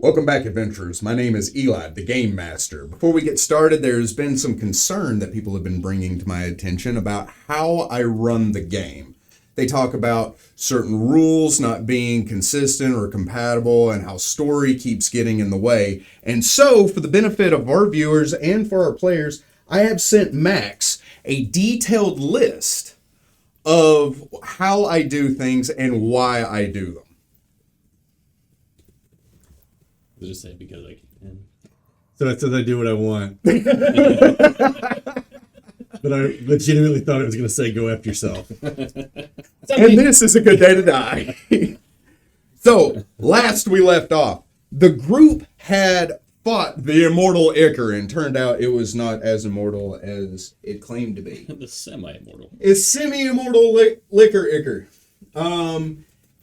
Welcome back, adventurers. My name is Eli, the Game Master. Before we get started, there's been some concern that people have been bringing to my attention about how I run the game. They talk about certain rules not being consistent or compatible and how story keeps getting in the way. And so, for the benefit of our viewers and for our players, I have sent Max a detailed list of how I do things and why I do them. I'll just say because I can. So that says I do what I want. But I legitimately thought it was going to say go after yourself. And this is a good day to die. So, last we left off, the group had fought the immortal Icar, and turned out it was not as immortal as it claimed to be. The semi-immortal. It's semi-immortal Icar.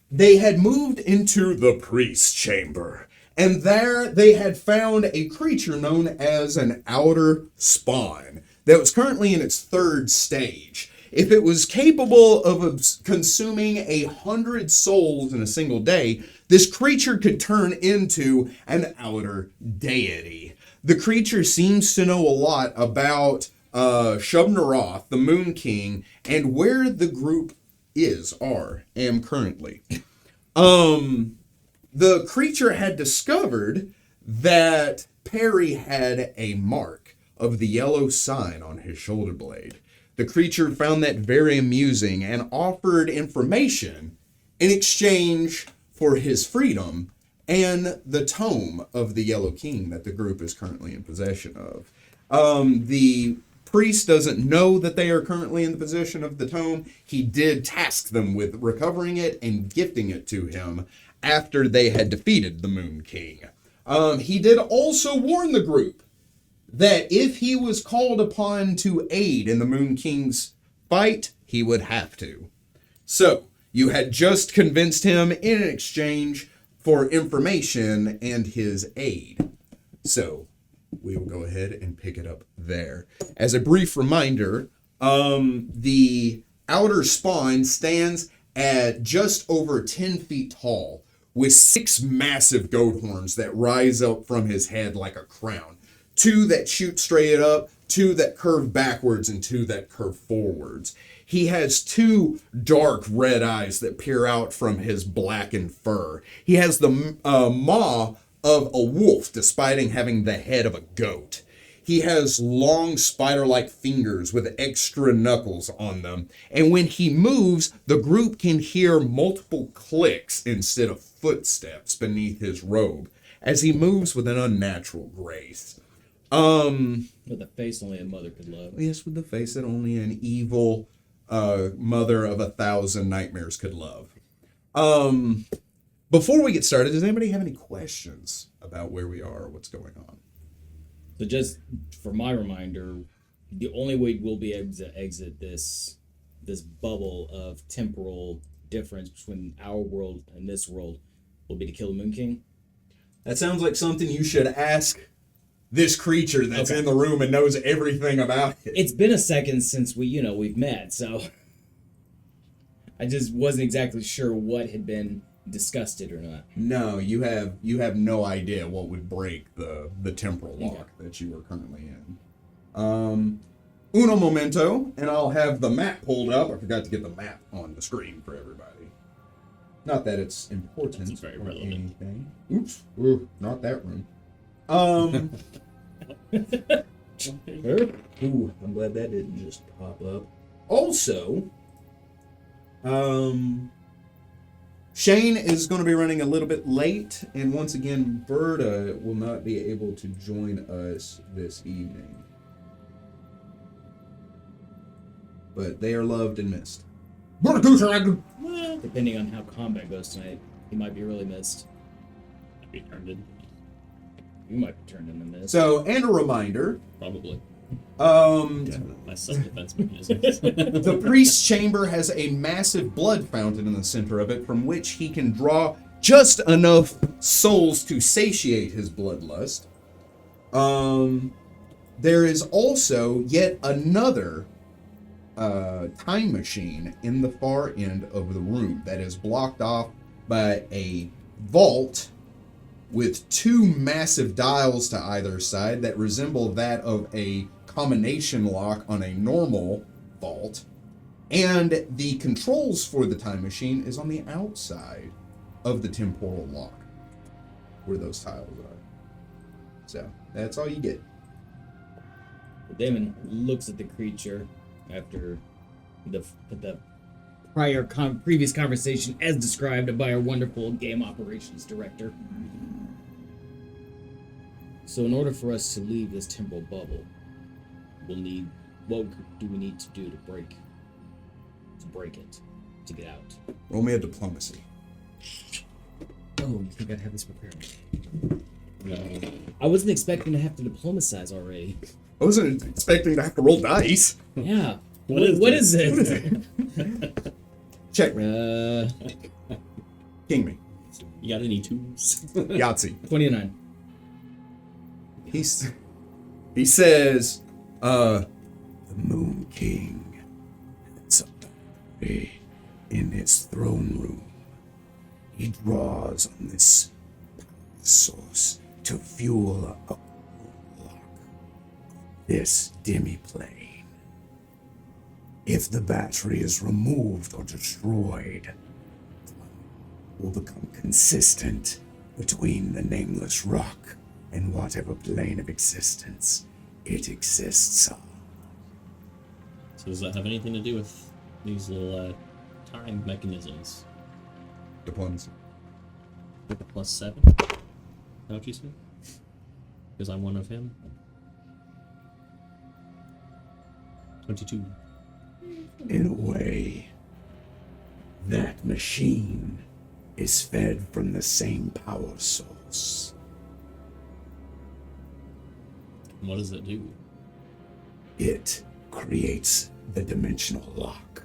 They had moved into the priest's chamber, and there they had found a creature known as an outer spawn that was currently in its third stage. If it was capable of consuming 100 souls in a single day, this creature could turn into an outer deity. The creature seems to know a lot about Shub-Niroth, the Moon King, and where the group am currently. The creature had discovered that Perry had a mark of the yellow sign on his shoulder blade. The creature found that very amusing and offered information in exchange for his freedom and the tome of the Yellow King that the group is currently in possession of. The priest doesn't know that they are currently in the possession of the tome. He did task them with recovering it and gifting it to him after they had defeated the Moon King. He did also warn the group that if he was called upon to aid in the Moon King's fight, he would have to. So, you had just convinced him in exchange for information and his aid. So, we will go ahead and pick it up there. As a brief reminder, the outer spawn stands at just over 10 feet tall, with 6 massive goat horns that rise up from his head like a crown. 2 that shoot straight up, 2 that curve backwards, and 2 that curve forwards. He has 2 dark red eyes that peer out from his blackened fur. He has the maw of a wolf, despite having the head of a goat. He has long spider-like fingers with extra knuckles on them. And when he moves, the group can hear multiple clicks instead of footsteps beneath his robe as he moves with an unnatural grace. With a face only a mother could love. Yes, with the face that only an evil mother of 1,000 nightmares could love. Before we get started, does anybody have any questions about where we are or what's going on? So just for my reminder, the only way we'll be able to exit this bubble of temporal difference between our world and this world will be to kill the Moon King. That sounds like something you should ask this creature that's in the room and knows everything about it. It's been a second since we've met, so I just wasn't exactly sure what had been discussed it or not. No, you have no idea what would break the temporal lock that you are currently in. Uno momento, and I'll have the map pulled up. I forgot to get the map on the screen for everybody. Not that it's important. It's very relevant. Anything. Oops. Ooh, not that room. Ooh, I'm glad that didn't just pop up. Also, Shane is going to be running a little bit late, and once again, Berta will not be able to join us this evening. But they are loved and missed. Well, depending on how combat goes tonight, he might be really missed. Might be turned in. You might be turned in the mist. So, and a reminder. Probably. My self-defense mechanisms. The priest's chamber has a massive blood fountain in the center of it from which he can draw just enough souls to satiate his bloodlust. There is also yet another time machine in the far end of the room that is blocked off by a vault with two massive dials to either side that resemble that of a combination lock on a normal vault. And the controls for the time machine is on the outside of the temporal lock, where those tiles are. So, that's all you get. Damon looks at the creature after the previous conversation as described by our wonderful game operations director. So in order for us to leave this temporal bubble, what do we need to do to break it, to get out? Roll me a diplomacy. Oh, you think I'd have this prepared? No. I wasn't expecting to have to diplomatize already. I wasn't expecting to have to roll dice. Yeah. What is it? Check me. King me. You got any twos? Yahtzee. 29. He says, the Moon King has a battery in his throne room. He draws on this source to fuel a lock this demi-plane. If the battery is removed or destroyed, it will become consistent between the Nameless Rock and whatever plane of existence it exists on. So does that have anything to do with these little time mechanisms? Diplomacy. With the +7? Is that what you said? Because I'm one of him. 22. In a way, that machine is fed from the same power source. What does it do? It creates the dimensional lock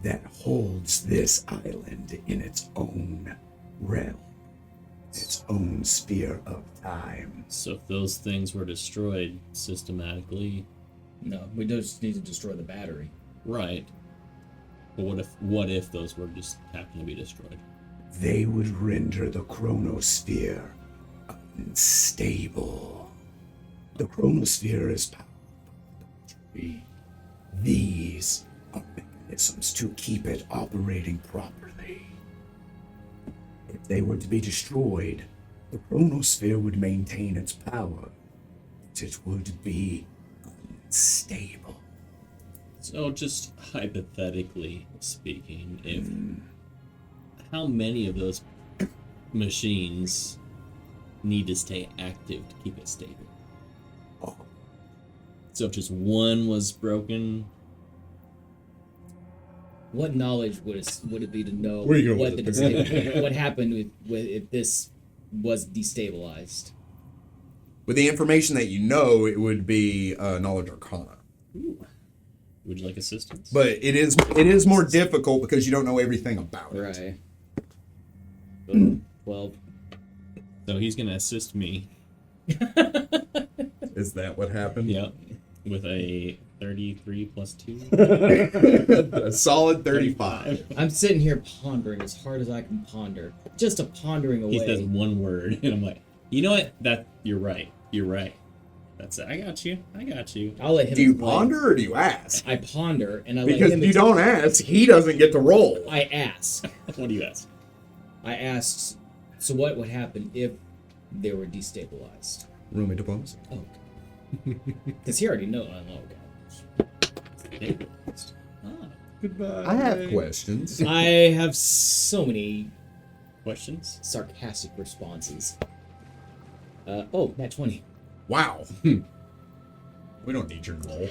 that holds this island in its own realm, its own sphere of time. So if those things were destroyed systematically... No, we just need to destroy the battery. Right. But what if those were just happen to be destroyed? They would render the chronosphere unstable. The chronosphere is powered by the battery. These are mechanisms to keep it operating properly. If they were to be destroyed, the chronosphere would maintain its power, but it would be unstable. So just hypothetically speaking, if how many of those machines need to stay active to keep it stable? Oh, So if just one was broken, What knowledge would it be to know Where you going what with the this? what happened with if this was destabilized? with the information that you know, it would be knowledge arcana. ooh, would you like assistance? But it is more difficult because you don't know everything about it. Right. 12. So he's gonna assist me. Is that what happened? Yep. With a 33 plus 2. A solid 35. I'm sitting here pondering as hard as I can ponder. Just a pondering away. He says one word, and I'm like, you know what? You're right. You're right. That's it. I got you. I'll let him Do you explain. ponder or do you ask? I ponder and I Because let him if you don't ask, he doesn't get to roll. I ask. What do you ask? I asked, so what would happen if they were destabilized? Roll me diplomacy. Oh, because he already knows. Oh, God. Goodbye. I have questions. I have so many Questions? sarcastic responses. Nat 20. Wow. We don't need your roll.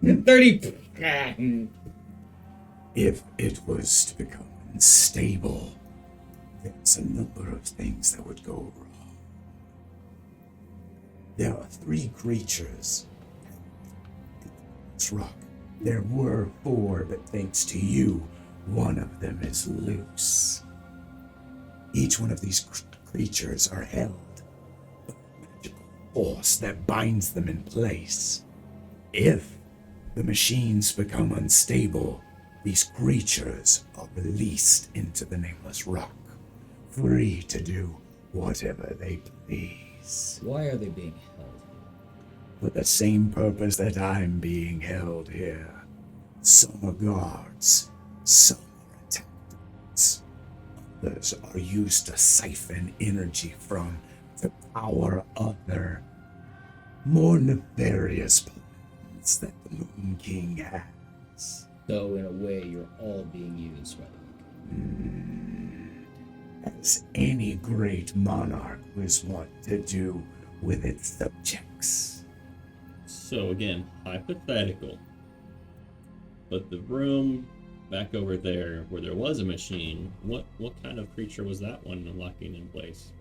30. If it was to become unstable, there's a number of things that would go wrong. There are 3 creatures in this rock. There were 4, but thanks to you, one of them is loose. Each one of these creatures are held by a magical force that binds them in place. If the machines become unstable, these creatures are released into the Nameless Rock, free to do whatever they please. Why are they being held? For the same purpose that I'm being held here. Some are guards, some are attendants. Others are used to siphon energy from to power other, more nefarious plans that the Moon King has. Though in a way, you're all being used by the As any great monarch was wont to do with its subjects. So again, hypothetical. But the room back over there where there was a machine, what kind of creature was that one locking in place?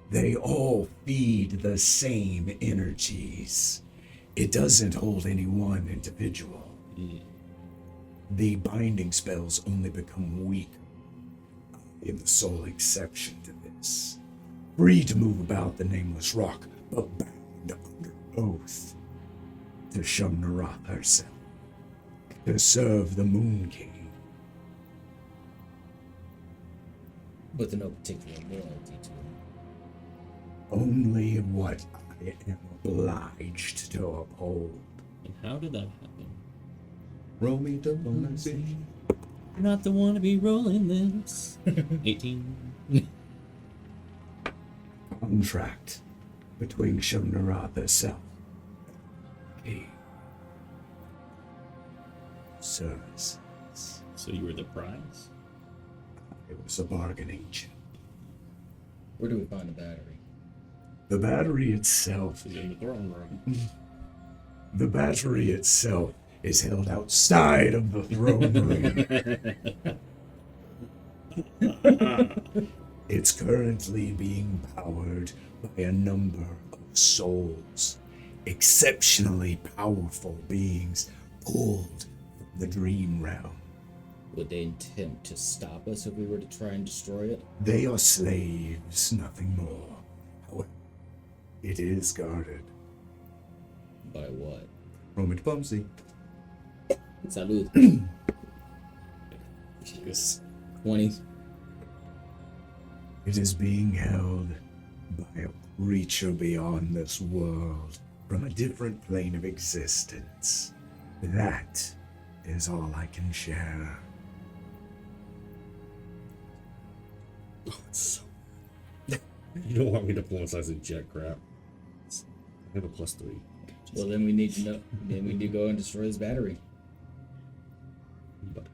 They all feed the same energies. It doesn't hold any one individual. The binding spells only become weaker. I am the sole exception to this. Free to move about the Nameless Rock, but bound under oath to Shumnarath herself, to serve the Moon King. with no particular loyalty to him. Only what I am obliged to uphold. And how did that happen? Roll me diplomacy. You're not the one to be rolling this. 18. Contract between Shumnarath herself. Okay. Services. So you were the prize? It was a bargaining chip. Where do we find the battery? The battery itself. Is in the throne room. The battery itself is held outside of the throne room. It's currently being powered by a number of souls, exceptionally powerful beings pulled from the dream realm. Would they attempt to stop us if we were to try and destroy it? They are slaves, nothing more. However, it is guarded. By what? Roll me diplomacy. Salud. Yes. 20. It is being held by a creature beyond this world, from a different plane of existence. That is all I can share. You don't want me to publicize a jet crap. I have a +3. Well, then we need to know. Then we need to go and destroy this battery. But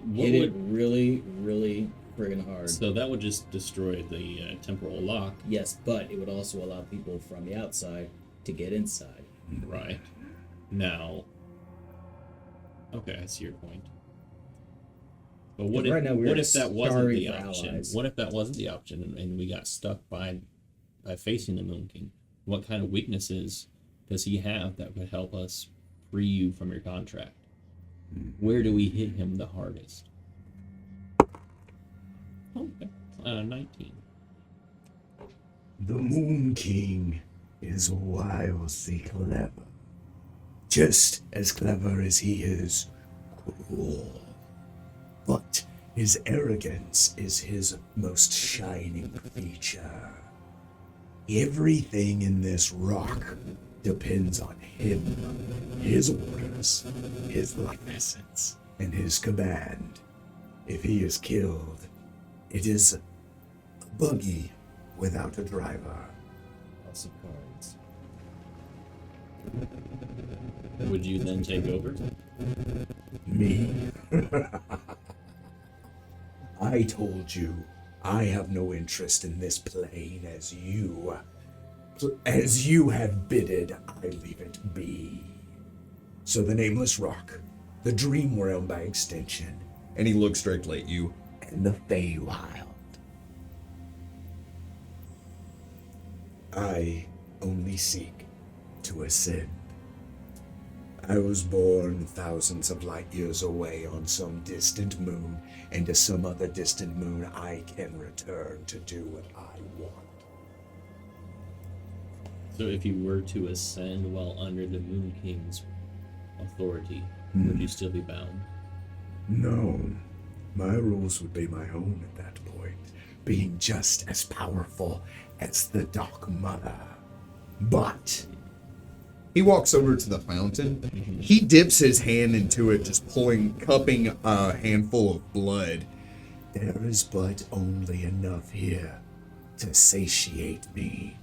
What Hit it would, really, really friggin' hard. so that would just destroy the temporal lock, Yes, but it would also allow people from the outside to get inside. right? Now, okay, I see your point. But what if, Right now we're what if that wasn't starving the for option? allies. What if that wasn't the option and we got stuck by facing the Moon King? What kind of weaknesses does he have that could help us free you from your contract? Where do we hit him the hardest? Okay, 19. The Moon King is wildly clever. Just as clever as he is cruel. But his arrogance is his most shining feature. Everything in this rock depends on him, his orders, his life essence, and his command. If he is killed, it is a buggy without a driver. House of cards. Would you then take over? Me? I told you, I have no interest in this plane as you. As you have bidded, I leave it be. So the Nameless Rock, the Dream Realm by extension, And he looks directly at you. and the Feywild. I only seek to ascend. I was born thousands of light years away on some distant moon, and to some other distant moon I can return to do what I want. So if you were to ascend while under the Moon King's authority, would you still be bound? No, My rules would be my own at that point, being just as powerful as the Dark Mother. But He walks over to the fountain. He dips his hand into it, just cupping a handful of blood. there is but only enough here to satiate me,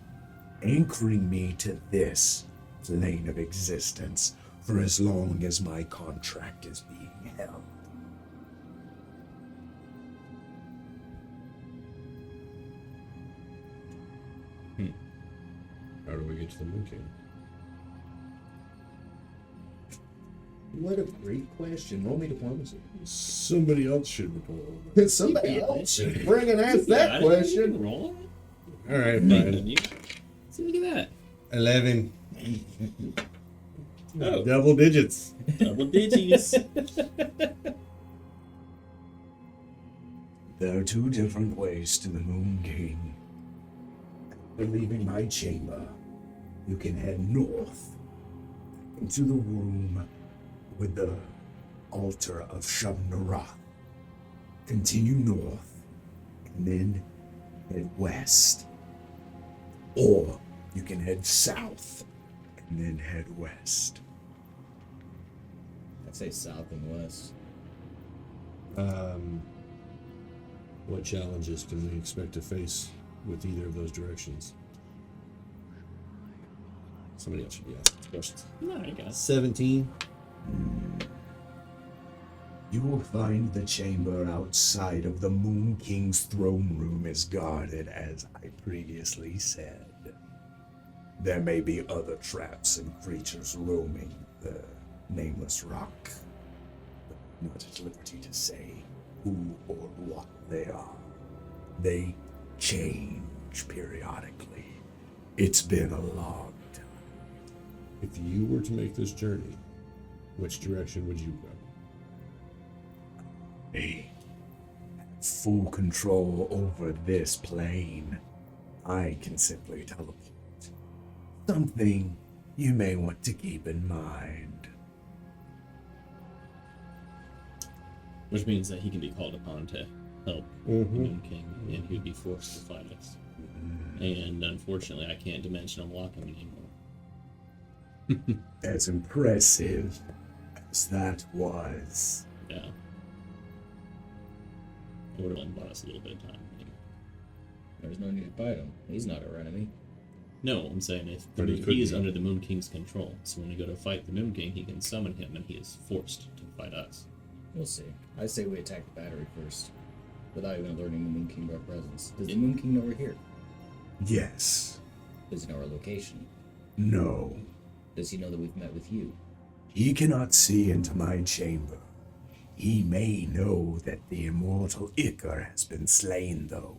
anchoring me to this plane of existence for as long as my contract is being held. How do we get to the Moon King? What a great question. Roll me diplomacy. Somebody else should report. Somebody else should friggin' ask that question. Roll. All right, Man, fine. you. See, look at 11. that. Oh, Double digits. double digits. There are two different ways to the Moon King. After leaving my chamber, you can head north into the room with the altar of Shub-Narath. Continue north and then head west. Or you can head south and then head west. I'd say south and west. What challenges can we expect to face with either of those directions? Somebody else should be asking these questions. No, I guess. 17. You will find the chamber outside of the Moon King's throne room is guarded, as I previously said. There may be other traps and creatures roaming the Nameless Rock, but I'm not at liberty to say who or what they are. They change periodically. It's been a long time. If you were to make this journey, which direction would you go? Me have full control over this plane. I can simply teleport. Something you may want to keep in mind. Which means that he can be called upon to help the Moon King, and he would be forced to fight us. And unfortunately, I can't dimension unlock him anymore. As impressive as that was, Yeah. It would have only bought us a little bit of time. There's no need to fight him. He's not our enemy. No, I'm saying if But he could he is be. under the Moon King's control, so when we go to fight the Moon King, he can summon him, and he is forced to fight us. We'll see. I say we attack the battery first, without even alerting the Moon King of our presence. Does the Moon King know we're here? yes, Does he know our location? no. Does he know that we've met with you? He cannot see into my chamber. He may know that the immortal Icar has been slain, though.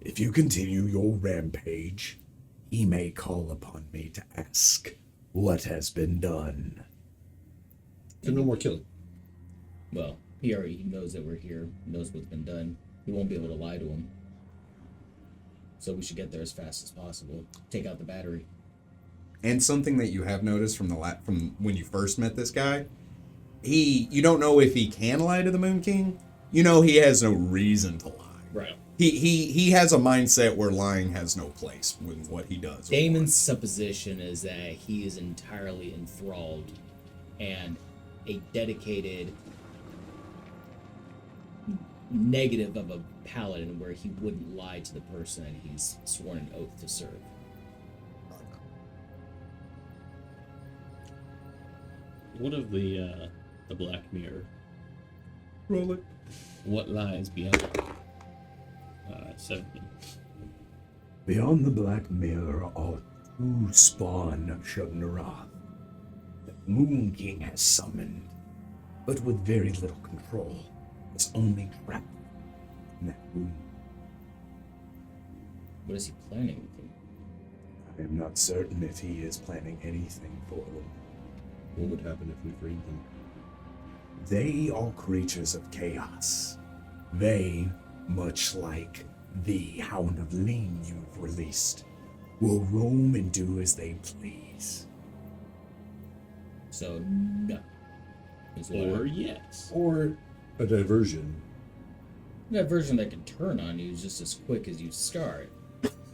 If you continue your rampage, he may call upon me to ask what has been done. So no more killing. Well, he already knows that we're here, knows what's been done. He won't be able to lie to him. So we should get there as fast as possible. Take out the battery. And something that you have noticed from from when you first met this guy, you don't know if he can lie to the Moon King. You know he has no reason to lie. Right. He has a mindset where lying has no place with what he does. Damon's supposition is that he is entirely enthralled and a dedicated negative of a paladin where he wouldn't lie to the person that he's sworn an oath to serve. What of the Black Mirror? Roll it. What lies beyond? 17. Beyond the Black Mirror are true spawn of Shub-Narath. The Moon King has summoned, but with very little control. It's only trapped in that room. What is he planning with him? I am not certain if he is planning anything for them. What would happen if we freed them? They are creatures of chaos. They, much like the Hound of Lean you've released, will roam and do as they please. So, no. Is what Or yes. Or a diversion That version that can turn on you is just as quick as you start.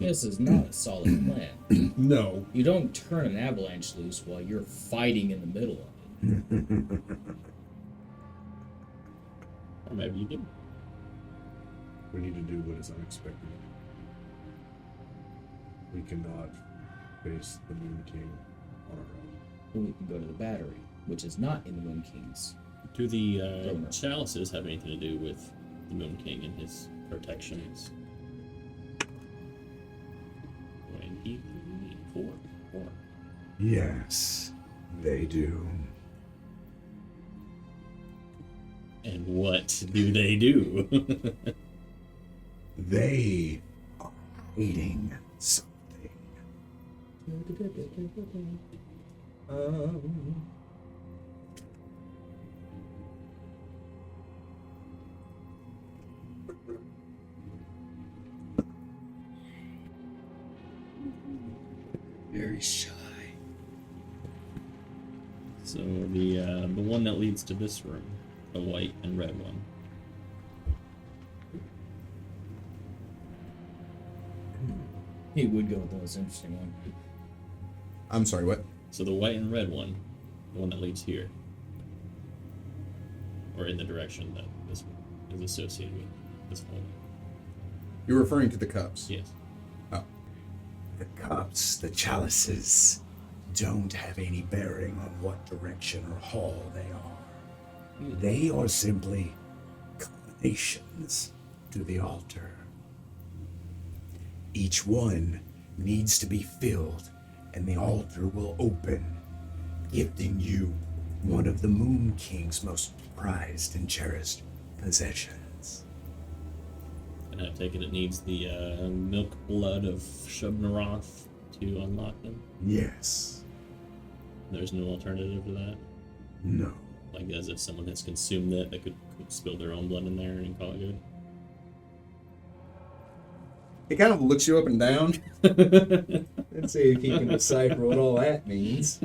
This is not a solid plan. No. You don't turn an avalanche loose while you're fighting in the middle of it. Or maybe you do. We need to do what is unexpected. We cannot face the Moon King on our own. Or we can go to the battery, which is not in the Moon King's. Do the chalices have anything to do with the Moon King and his protections? 24. Yes, they do. And what do they do? They are hiding something. Very shy. So the one that leads to this room, the white and red one. He would go with the most interesting one. I'm sorry, what? So the white and red one, the one that leads here, or in the direction that this one is associated with this hole. You're referring to the cups. Yes. Oh. The cups, the chalices, don't have any bearing on what direction or hall they are. They are simply combinations to the altar. Each one needs to be filled, and the altar will open, gifting you one of the Moon King's most prized and cherished possessions. And I take it needs the milk blood of Shub-Niroth to unlock them? Yes. There's no alternative to that? No. Like, as if someone has consumed that, they could spill their own blood in there and call it good? He kind of looks you up and down. Let's see if he can decipher what all that means.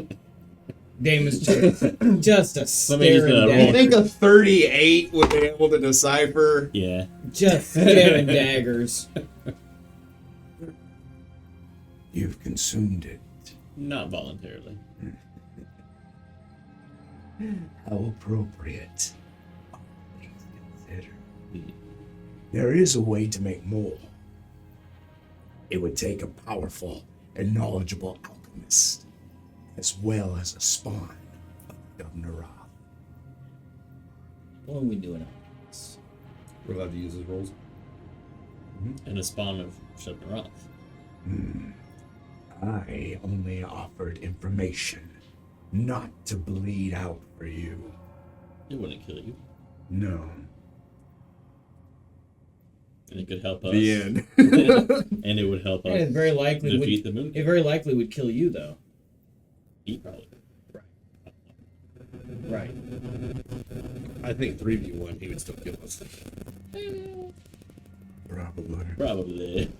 Damon's just a me staring just, I dagger. think a 38 would be able to decipher. Yeah. Just staring daggers. You've consumed it. Not voluntarily. How appropriate. All things considered. Hmm. There is a way to make more. It would take a powerful and knowledgeable alchemist, as well as a spawn of Governor Roth. What are we doing? We're allowed to use his rolls. And a spawn of Shub-Niroth. I only offered information, not to bleed out for you. It wouldn't kill you. No. And it could help us. The end. And it would help us It very likely defeat would. the Moon It very likely would kill you, though. King. Probably. Right. I think 3v1, he would still kill us. Probably. Probably.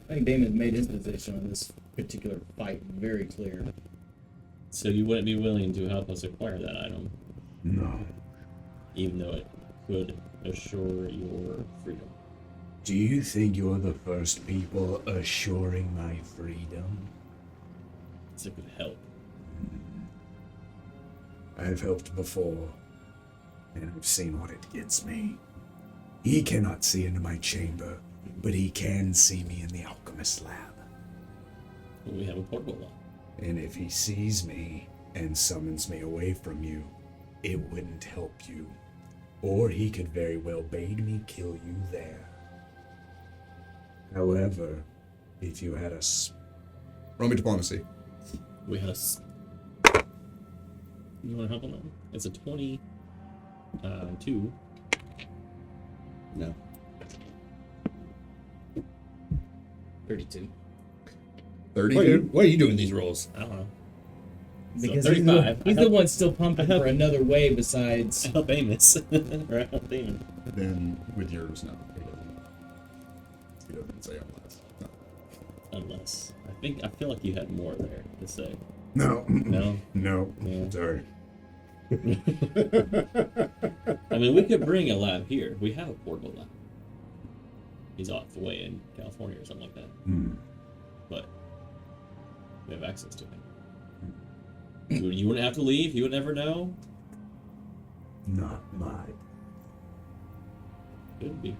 I think Damon made his position on this particular fight very clear. So you wouldn't be willing to help us acquire that item, No. even though it could assure your freedom. Do you think you're the first people assuring my freedom? So it could help. I've helped before, and I've seen what it gets me. He cannot see into my chamber, but he can see me in the alchemist lab. We have a portable lock. And if he sees me and summons me away from you, it wouldn't help you. Or he could very well bade me kill you there. However, if you had a Roll me diplomacy. We had You want to help on that one? It's a 22. No. 32. 30. Why are you doing these rolls? I don't know. Because So he's 35. the one still pumping for another way besides. I help Amos. Or I help Damon. Then with yours, no. He doesn't say unless. No. Unless. I feel like you had more there to say. No. No? No. Yeah. Sorry. I mean, we could bring a lab here. We have a portable lab. He's off away in California or something like that. But we have access to him. You wouldn't have to leave. You would never know. Not my. Could be.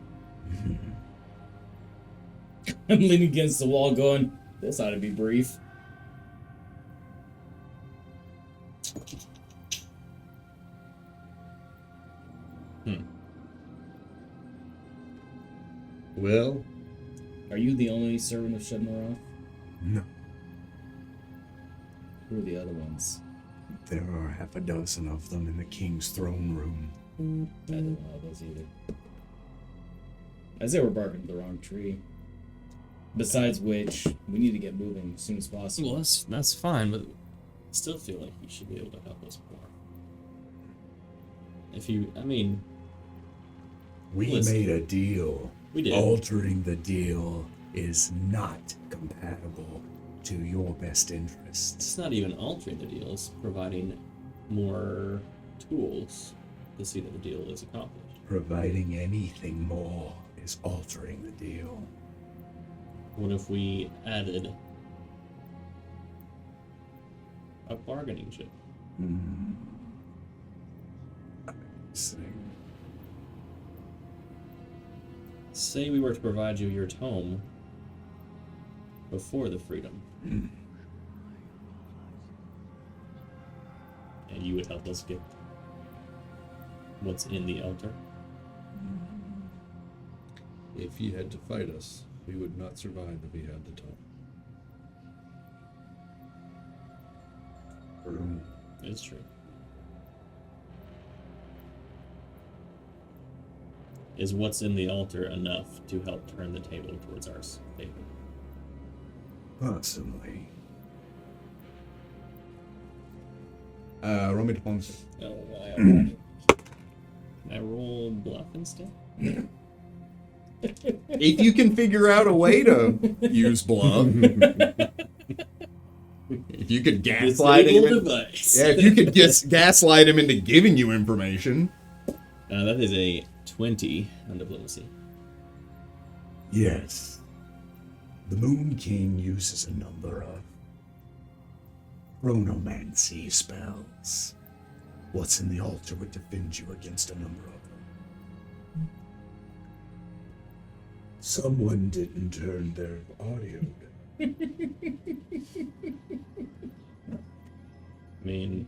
I'm leaning against the wall going, this ought to be brief. Well, Are you the only servant of Shedmaroth? No, Who are the other ones? there are half a dozen of them in the king's throne room. I don't know those either. As they were barking the wrong tree. Besides which, we need to get moving as soon as possible. Well, that's fine, but I still feel like you should be able to help us more. If you, I mean, We Listen. made a deal. We did. Altering the deal is not compatible to your best interests. it's not even altering the deal, it's providing more tools to see that the deal is accomplished. Providing anything more is altering the deal. What if we added a bargaining chip? So, Say we were to provide you your tome before the freedom. And you would help us get what's in the altar. if he had to fight us, we would not survive if he had the tome. It's true. Is what's in the altar enough to help turn the table towards our favor? possibly. Roll me diplomacy. Oh, Can I roll bluff instead? If you can figure out a way to use bluff. If you could gaslight him. device. Yeah, if you could gaslight him into giving you information. That is a 20 on diplomacy. Yes. The Moon King uses a number of chronomancy spells. What's in the altar would defend you against a number of them. Someone didn't turn their audio down. I mean,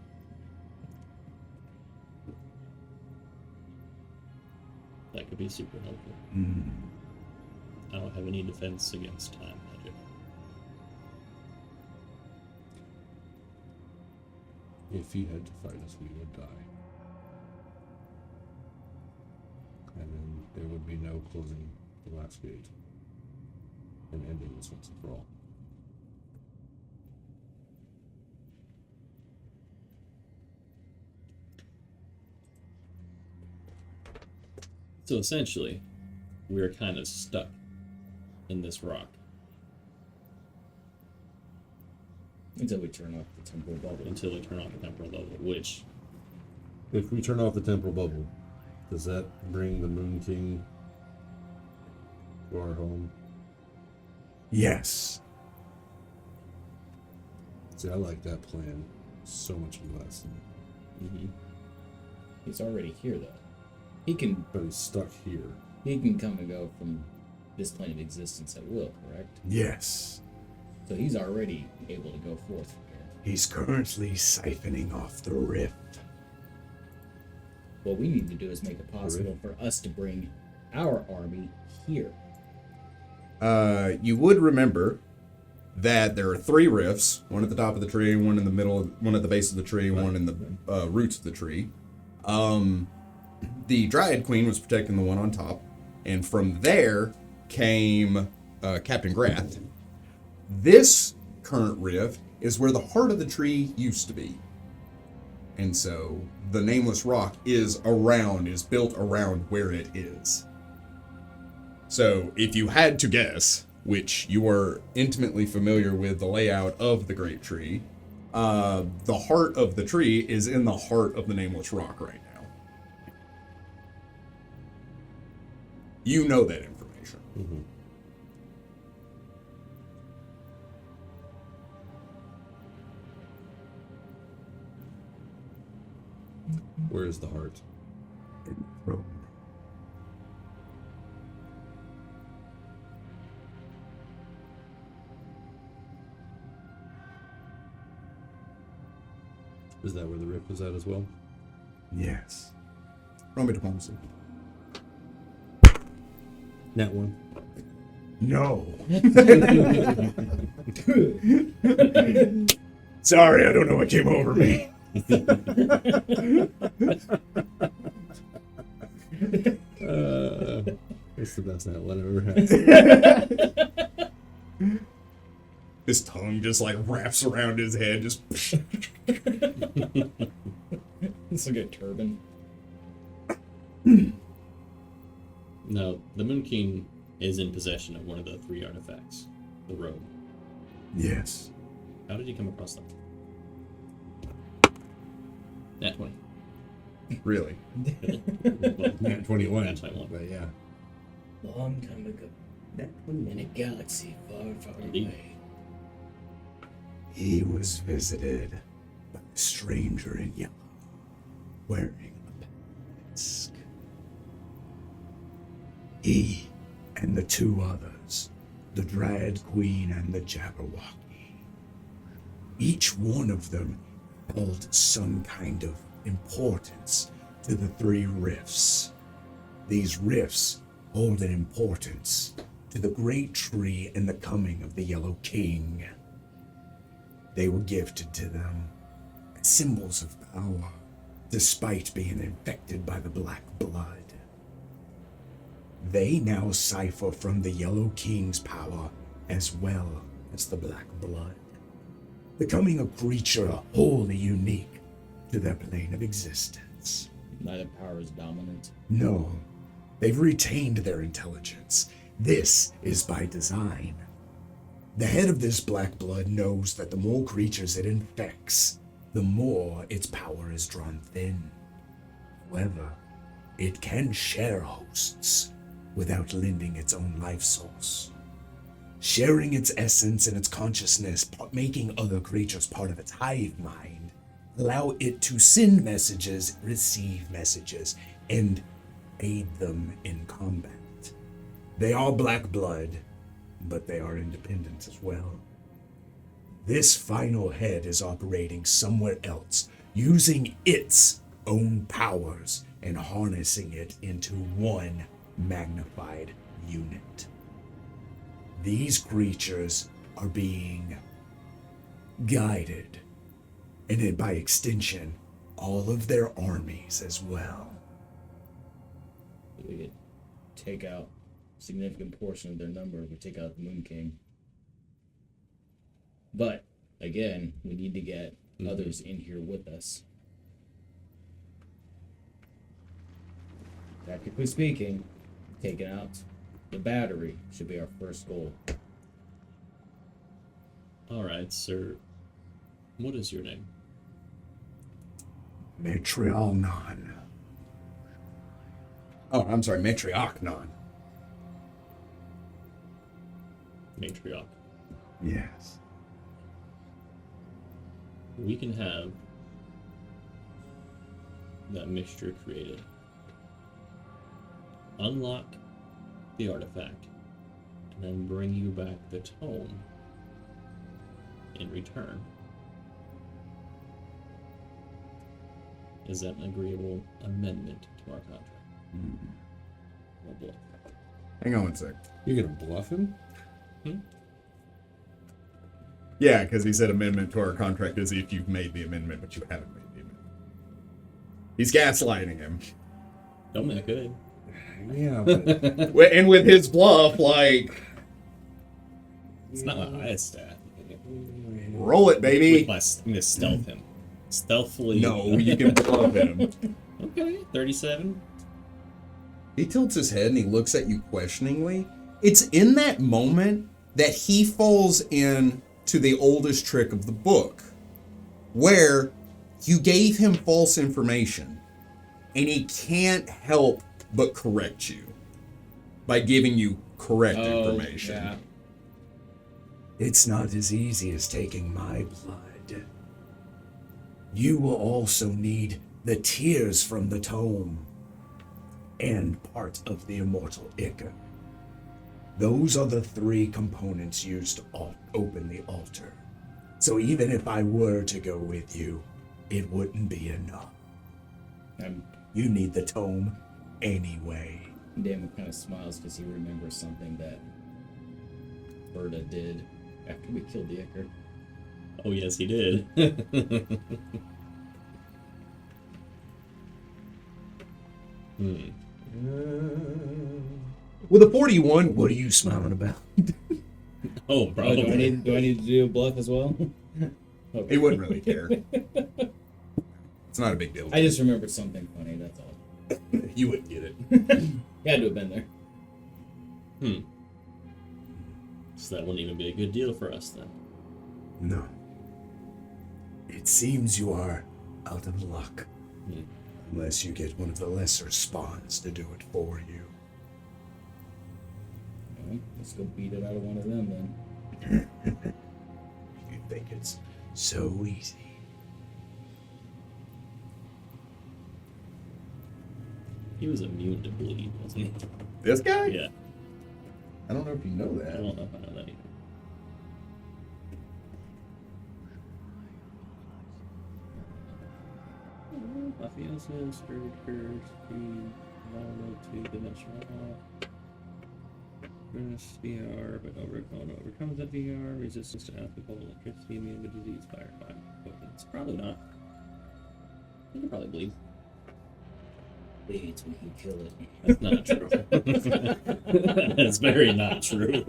that could be super helpful. I don't have any defense against time magic. If he had to fight us, we would die. And then there would be no closing the last gate and ending this once and for all. So essentially, we're kind of stuck in this rock. Until we turn off the temporal bubble. Until we turn off the temporal bubble, which If we turn off the temporal bubble, does that bring the Moon King to our home? Yes. See, I like that plan so much less. He's already here, though. He can But he's stuck here. come and go from this plane of existence at will, correct? Yes. So he's already able to go forth from here. He's currently siphoning off the rift. What we need to do is make it possible for us to bring our army here. You would remember that there are 3 rifts, one at the top of the tree, one in the middle, one at the base of the tree, one in the roots of the tree. The Dryad Queen was protecting the one on top, and from there came Captain Grath. This current rift is where the heart of the tree used to be. And so the Nameless Rock is built around where it is. So if you had to guess, which you are intimately familiar with the layout of the Great Tree, the heart of the tree is in the heart of the Nameless Rock right now. You know that information. Mm-hmm. Where is the heart? Throat. Is that where the rift is at as well? Yes. Roll me diplomacy. Nat one. No. Sorry, I don't know what came over me. It's the best nat one I've ever had. His tongue just like wraps around his head, just. It's like a turban. No, the Moon King is in possession of one of the 3 artifacts, the robe. Yes. How did you come across them? Nat 20. Really? Nat 21. Nat 21. But yeah. Long time ago. In a galaxy far, far Indeed. away. He was visited by a stranger in yellow, wearing a mask. He and the 2 others, the Dryad Queen and the Jabberwocky, each one of them held some kind of importance to the 3 rifts. These rifts hold an importance to the great tree and the coming of the Yellow King. They were gifted to them as symbols of power, despite being infected by the black blood. They now cipher from the Yellow King's power as well as the black blood, becoming a creature wholly unique to their plane of existence. Neither power is dominant. No, they've retained their intelligence. This is by design. The head of this black blood knows that the more creatures it infects, the more its power is drawn thin. However, it can share hosts without lending its own life source. Sharing its essence and its consciousness, making other creatures part of its hive mind, allow it to send messages, receive messages, and aid them in combat. They are black blood, but they are independent as well. This final head is operating somewhere else, using its own powers and harnessing it into one magnified unit. These creatures are being guided, and by extension, all of their armies as well. We could take out a significant portion of their number if we take out the Moon King. But, again, we need to get others in here with us. Practically speaking, taking out the battery should be our first goal. Alright, sir. What is your name? Matrialnon. Oh, I'm sorry, Matriarchnon. Matriarch. Yes. We can have that mixture created. Unlock the artifact, and then bring you back the tome in return. Is that an agreeable amendment to our contract? Oh boy. Hang on one sec. You're gonna bluff him? Yeah, because he said amendment to our contract is if you've made the amendment, but you haven't made the amendment. He's gaslighting him. Don't make it. Yeah, but And with his bluff, like, It's not my highest stat. roll it, With baby. my, I'm gonna stealth him. Stealthily. No, you can bluff him. Okay, 37. He tilts his head and he looks at you questioningly. It's in that moment that he falls in to the oldest trick of the book, where you gave him false information, and he can't help but correct you by giving you correct information. Yeah. It's not as easy as taking my blood. You will also need the tears from the tome and part of the immortal Ica. Those are the 3 components used to open the altar. So even if I were to go with you, it wouldn't be enough. You need the tome anyway. Damon kind of smiles because he remembers something that Berta did after we killed the Icar. Oh, yes, he did. With a 41, What are you smiling about? Oh, Oh, probably. do I need to do a bluff as well? Okay. he wouldn't really care. It's not a big deal. I just remembered something funny, that's all. You wouldn't get it. He had to have been there. So that wouldn't even be a good deal for us then. No. It seems you are out of luck. Unless you get one of the lesser spawns to do it for you. Well, let's go beat it out of one of them then. You think it's so easy. He was immune to bleed, wasn't he? This guy? Yeah. I don't know if you know I that. don't know if I know that either. Mafioso, Spirit Curse, Vulnerable to Dimensional Law. VR, but overcomes that VR, resistance to alcohol, electricity, immune to disease, fire, poisons. Probably not. He can probably bleed. Bleeds, we can kill it. That's not true. That's very not true.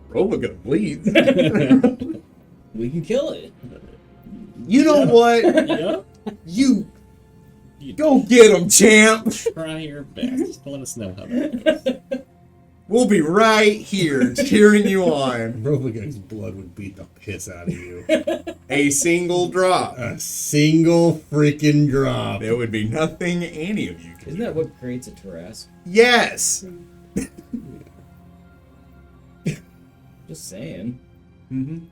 Rolla gonna bleed. We can kill it. You know what? Yeah. You go get him, champ. Try your best. Let us know how that goes. We'll be right here cheering you on. Rovagug's blood would beat the piss out of you. A single drop. A single freaking drop. There would be nothing any of you could Isn't do. that what creates a Tarrasque? Yes. Just saying. Mm-hmm.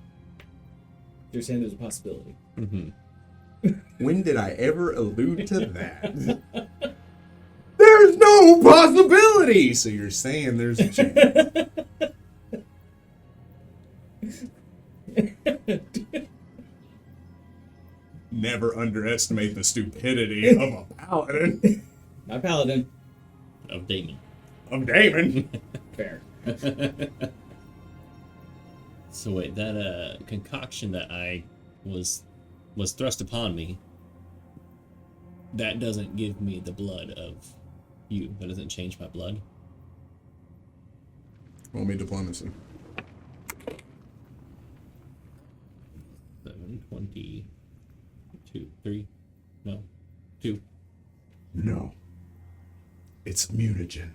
You're saying there's a possibility. Mm-hmm. When did I ever allude to that? There's no possibility. So you're saying there's a chance. Never underestimate the stupidity of a paladin. My paladin. Of Damon. Of Damon. Fair. So wait, that concoction that I was thrust upon me, that doesn't give me the blood of you. That doesn't change my blood. Roll me diplomacy. 7, 20, 2, 3, no, 2. No. It's mutagen.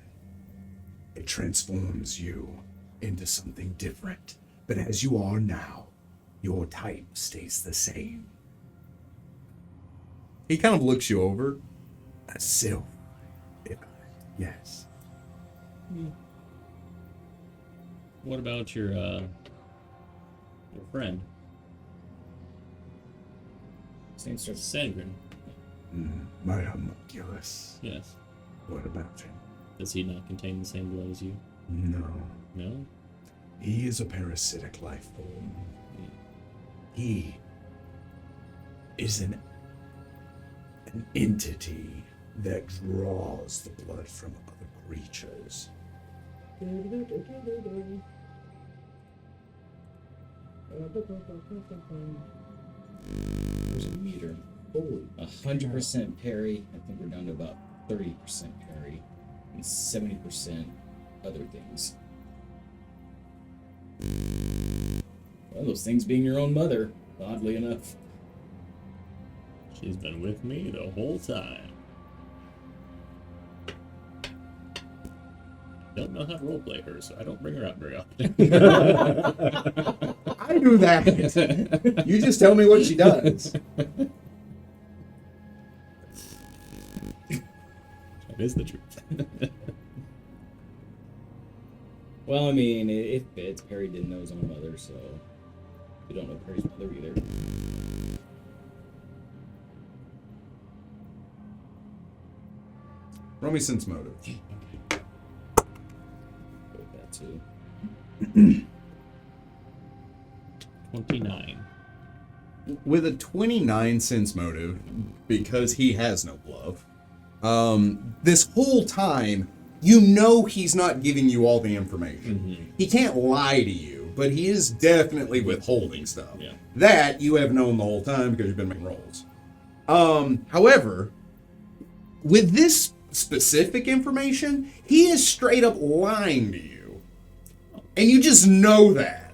It transforms you into something different. But as you are now, your type stays the same. He kind of looks you over. A sylph. Yes. What about your friend, Same sort of Sandgren? My homunculus. Yes. What about him? Does he not contain the same blood as you? No. No? He is a parasitic life form. He is an entity that draws the blood from other creatures. There's a meter. Holy. 100% parry. I think we're down to about 30% parry. And 70% other things. One of those things being your own mother, oddly enough. She's been with me the whole time. Don't know how to roleplay her, so I don't bring her up very often. I do that. You just tell me what she does. That is the truth. Well, I mean, it fits. Perry didn't know his own mother, so we don't know Perry's mother either. Roll me sense motive. Go with that too. 29. With a 29 sense motive, because he has no glove, this whole time, you know he's not giving you all the information. He can't lie to you, but he is definitely withholding stuff. Yeah. That you have known the whole time because you've been making rolls. However, with this specific information, he is straight up lying to you. And you just know that.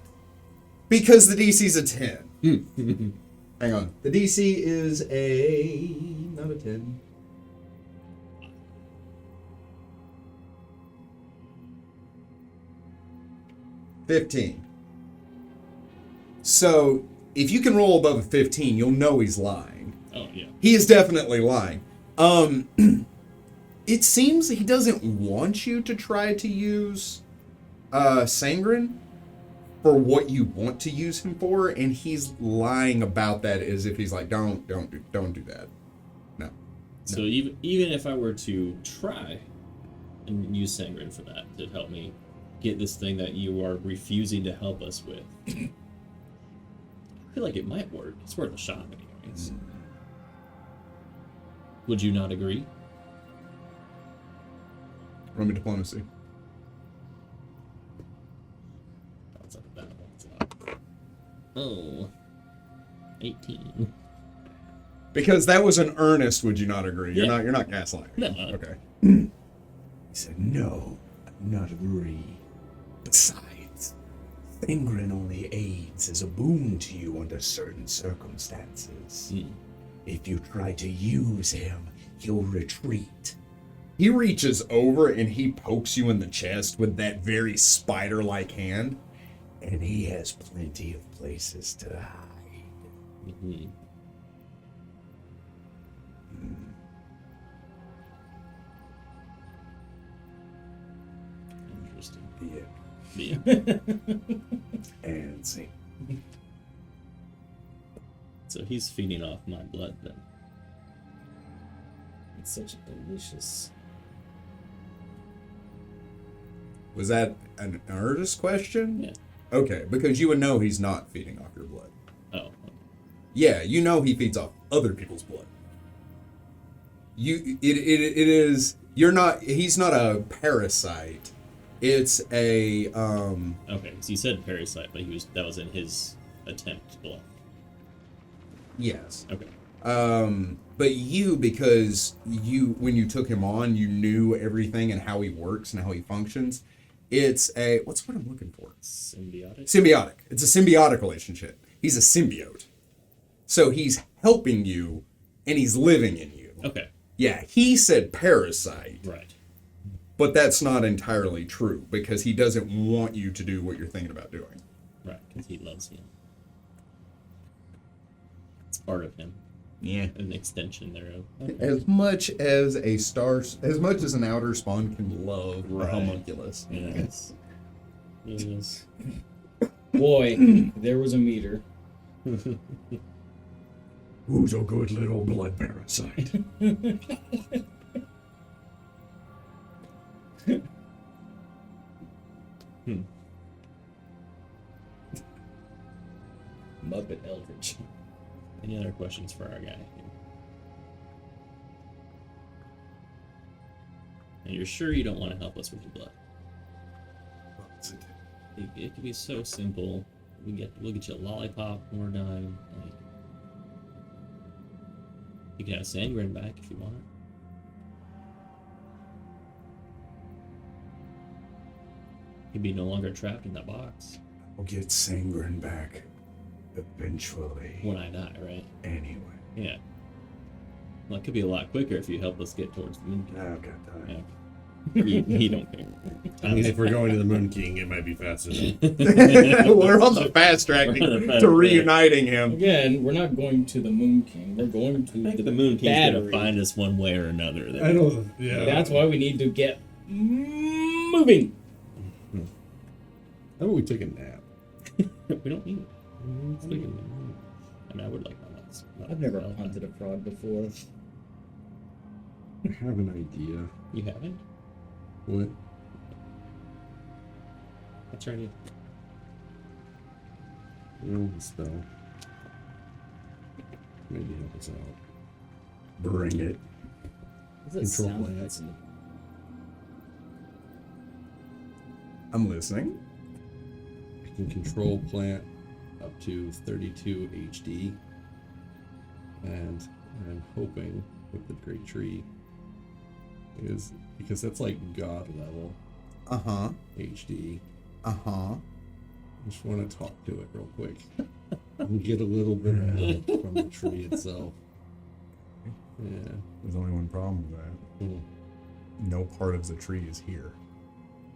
Because the DC's a 10. Hang on. The DC is not a 10. $15. So, if you can roll above a 15, you'll know he's lying. Oh, yeah. He is definitely lying. It seems he doesn't want you to try to use Sangren for what you want to use him for, and he's lying about that as if he's like, don't do that. No. So even if I were to try and use Sangren for that to help me get this thing that you are refusing to help us with, I feel like it might work. It's worth a shot anyways. Would you not agree? Roll me diplomacy. That's not a bad one. It's not. Oh. 18. Because that was an earnest, would you not agree? Yeah. You're not gaslighting. No. Okay. He said, no, I'm not agree. Besides, Ingrid only aids as a boon to you under certain circumstances. If you try to use him, he'll retreat. He reaches over and he pokes you in the chest with that very spider-like hand. And he has plenty of places to hide. Interesting. Yeah. Yeah. And see. So he's feeding off my blood then. It's such a delicious. Was that an earnest question? Yeah. Okay, because you would know he's not feeding off your blood. Oh. Yeah, you know he feeds off other people's blood. He's not a parasite. It's a Okay, so you said parasite, but that was in his attempt to bluff. yes. Okay. But because when you took him on, you knew everything and how he works and how he functions. It's what's what I'm looking for? Symbiotic? Symbiotic. It's a symbiotic relationship. He's a symbiote. So he's helping you and he's living in you. Okay. Yeah, he said parasite. Right. But that's not entirely true because he doesn't want you to do what you're thinking about doing. Right, because he loves you. It's part of him. Yeah. An extension thereof. As much as an outer spawn can love a Right. homunculus. Yes. Yes. Boy, there was a meter. Who's a good little blood parasite? Muppet Eldridge. Any other questions for our guy here? And you're sure you don't want to help us with your blood? It could be so simple. We'll get you a lollipop when we're done. Like, you can have Sangren back if you want. He'd be no longer trapped in that box I'll get Sangren back eventually. when I die, right? Anyway. Yeah. Well, it could be a lot quicker if you help us get towards the moon. I've got time. Yeah. He don't care. I mean, if we're going to the Moon King, it might be faster. We're on the fast track to reuniting him. Again, we're not going to the Moon King. We're going to I think the Moon King's battery. gonna find us one way or another. I know. Yeah. That's why we need to get moving. How about we take a nap? We don't need it. I mean, I would like my nuts. I've never hunted a frog before. I have an idea. You haven't? What? I'll try to. Roll the spell. Maybe help us out. Bring it. What does that Control sound plants. like? I'm listening. I can control plant up to 32 HD. And I'm hoping with the great tree is because that's like God level Uh-huh. HD. Uh-huh. I just want to talk to it real quick and get a little bit of help from the tree itself. Yeah. There's only one problem with that. Mm. No part of the tree is here.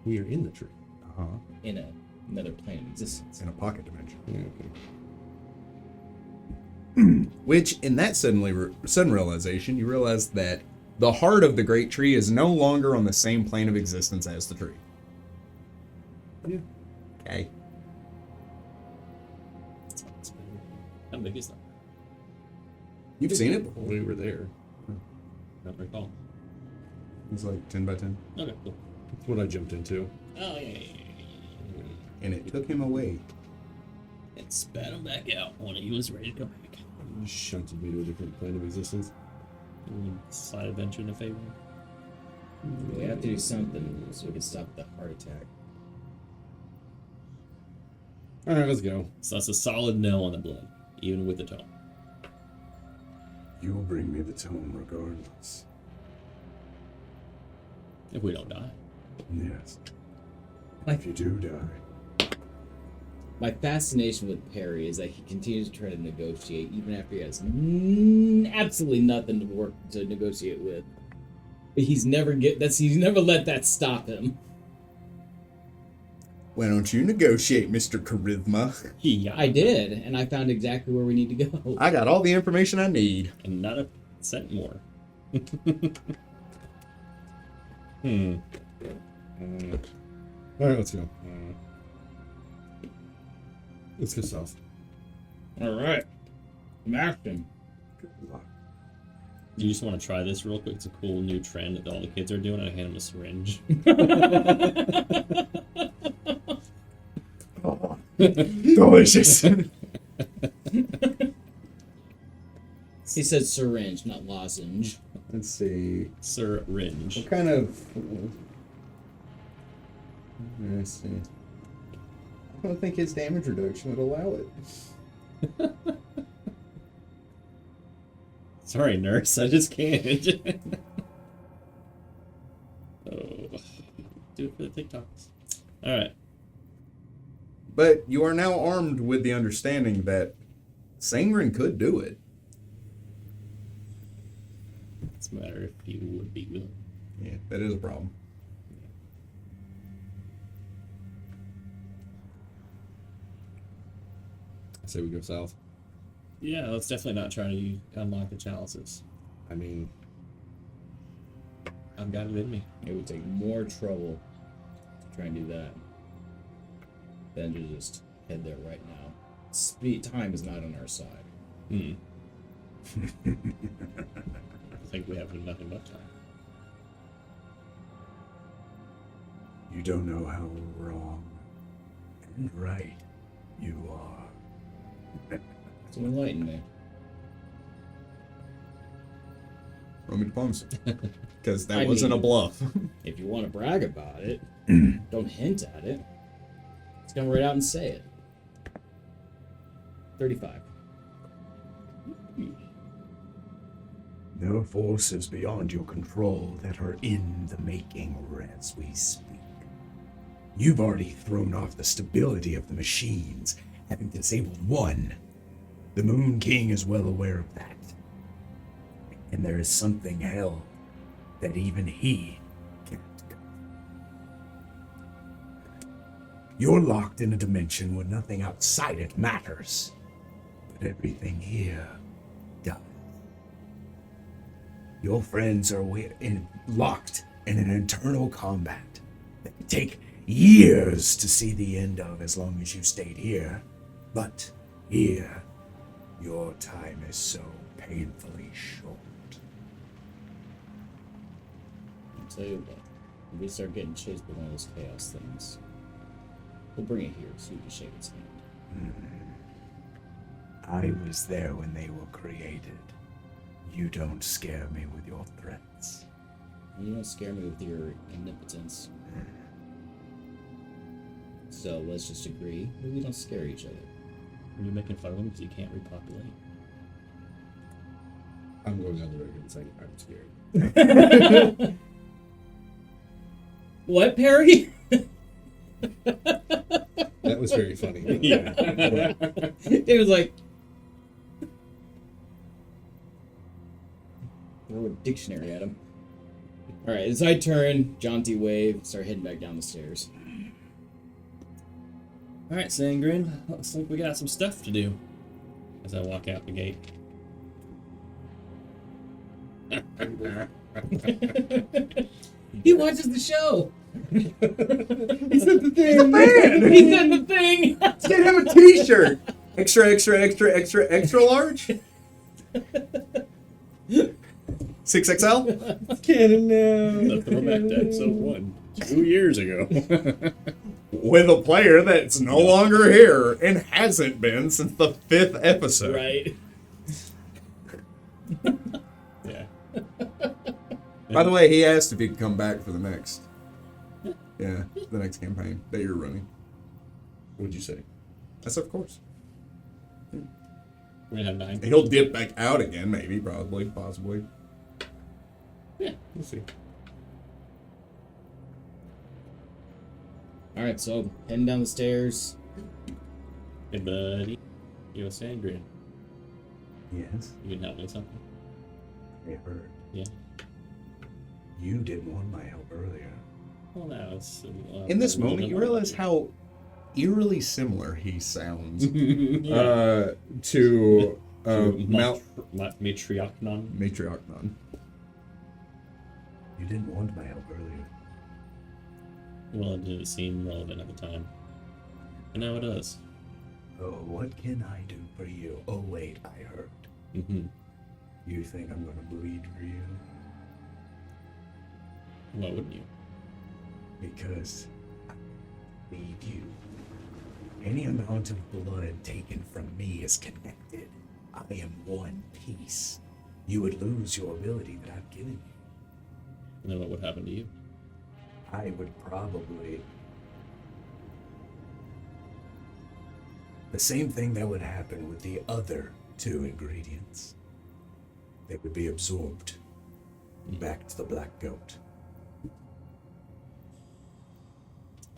We are in the tree. Uh-huh. In another plane of existence. In a pocket dimension. Yeah, okay. Which, in that sudden realization, you realize that the heart of the great tree is no longer on the same plane of existence as the tree. Yeah. Okay. How big is that? You've seen it before. We were there. Not recall. It's like 10 by 10. Okay, cool. That's what I jumped into. Oh, yeah. And it took him away. And spat him back out when he was ready to come back. Shunted me to a different plane of existence. Side adventure in a favor. We have to do something so we can stop the heart attack. Alright, let's go. So that's a solid no on the blood, even with the tone. You'll bring me the tone regardless. If we don't die. Yes. Like- If you do die. My fascination with Perry is that he continues to try to negotiate even after he has absolutely nothing to negotiate with. But he's never let that stop him. Why don't you negotiate, Mr. Charisma? Yeah. I did, and I found exactly where we need to go. I got all the information I need. And not a cent more. Alright, let's go. Let's go south. Alright. I'm acting. Good luck. You just want to try this real quick? It's a cool new trend that all the kids are doing. I hand them a syringe. Oh, delicious. He said syringe, not lozenge. Let's see. Syringe. What kind of... Let's see. I don't think his damage reduction would allow it. Sorry, nurse. I just can't. Oh. Do it for the TikToks. Alright. But you are now armed with the understanding that Sangren could do it. It's a matter if you would be willing. Yeah, that is a problem. I say we go south. Yeah, let's definitely not try to unlock the chalices. I mean, I've got it in me. It would take more trouble to try and do that than to just head there right now. Time is not on our side. I think we have nothing but time. You don't know how wrong and right you are. So enlighten me. Roll me diplomacy. Because that I wasn't a mean- bluff. If you want to brag about it, don't hint at it. Just come right out and say it. 35. There are forces beyond your control that are in the making as we speak. You've already thrown off the stability of the machines, having disabled one. The Moon King is well aware of that. And there is something held that even he can't go. You're locked in a dimension where nothing outside it matters, but everything here does. Your friends are locked in an internal combat that can take years to see the end of as long as you stayed here. But here, your time is so painfully short. I'll tell you what, if we start getting chased by one of those chaos things, we'll bring it here so you can shake its hand. I was there when they were created. You don't scare me with your threats. You don't scare me with your omnipotence. So let's just agree that we don't scare each other. Are you making fun of him because you can't repopulate? I'm going on the record and saying I'm scared. What, Perry? That was very funny. Yeah. It was like... Throw a dictionary at him. Alright, as I turn, jaunty wave, start heading back down the stairs. Alright, Sangrin, looks like we got some stuff to do. As I walk out the gate. He watches the show! He's in the thing. He's a He said the thing! Let's get him a t-shirt. Extra large? 6XL? Canon now. The throwback to episode 1, 2 years ago. With a player that's no longer here and hasn't been since the 5th episode. Right. Yeah. By the way, he asked if he could come back for the next. Yeah, the next campaign that you're running. What'd you say? I said, of course. We're gonna have 9. He'll dip back out again, maybe, probably, possibly. Yeah, we'll see. Alright, so heading down the stairs. Hey, buddy. Yo, Sangrin. Yes, You can help me with something? I heard. Yeah. You didn't want my help earlier. Well, now it's... In this a little moment, bit you more realize like how eerily similar he sounds Yeah. To Matriarchnon. Matriarchnon. You didn't want my help earlier. Well, it didn't seem relevant at the time. And now it does. Oh, what can I do for you? Oh, wait, I heard. Mm-hmm. You think I'm gonna bleed for you? Why wouldn't you? Because I need you. Any amount of blood taken from me is connected. I am one piece. You would lose your ability that I've given you. And then what would happen to you? I would probably... The same thing that would happen with the other 2 ingredients. They would be absorbed back to the black goat.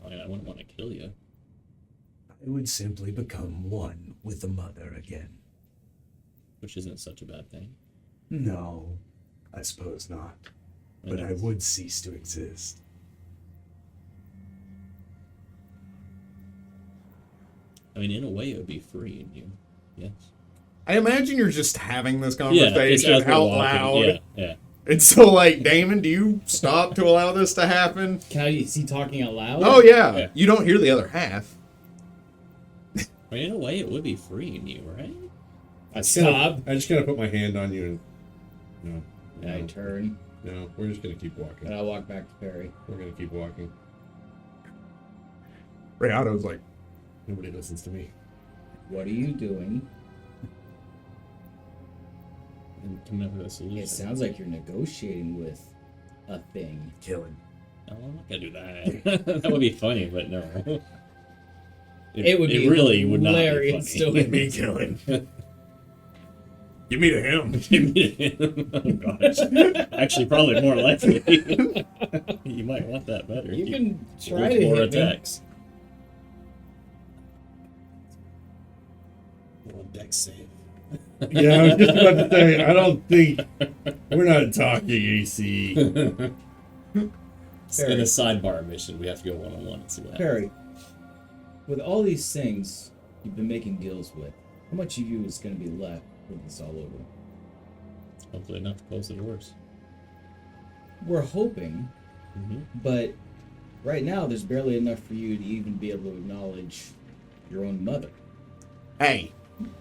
I mean, I wouldn't want to kill you. I would simply become one with the mother again. Which isn't such a bad thing. No, I suppose not. But I would cease to exist. I mean, in a way, it would be freeing you. Yes. I imagine you're just having this Yeah, conversation as we're out walking. loud. Yeah. And so, like, Damon, do you stop to allow this to happen? Is he talking out loud? Oh, yeah. Yeah. You don't hear the other half. I mean, in a way, it would be freeing you, right? I stop. I just gotta put my hand on you and And I turn. no, we're just gonna keep walking. And I walk back to Perry. We're gonna keep walking. Rayato's like, Nobody listens to me. What are you doing? And coming up with a solution. It sounds like you're negotiating with a thing. Killing. No, I'm not gonna do that. That would be funny, but no. It would be really would not be hilarious funny. to me killing. Give me to him. Oh gosh. Actually, probably more likely. You might want that better. You can try with to more hit me. attacks. Well, dex save. Yeah, I was just about to say, I don't think we're not talking AC. In a sidebar mission, we have to go one-on-one and see what happens. Perry, with all these things you've been making deals with, how much of you is going to be left when this all over? Hopefully enough to close the doors. We're hoping, Mm-hmm. but right now, there's barely enough for you to even be able to acknowledge your own mother. Hey,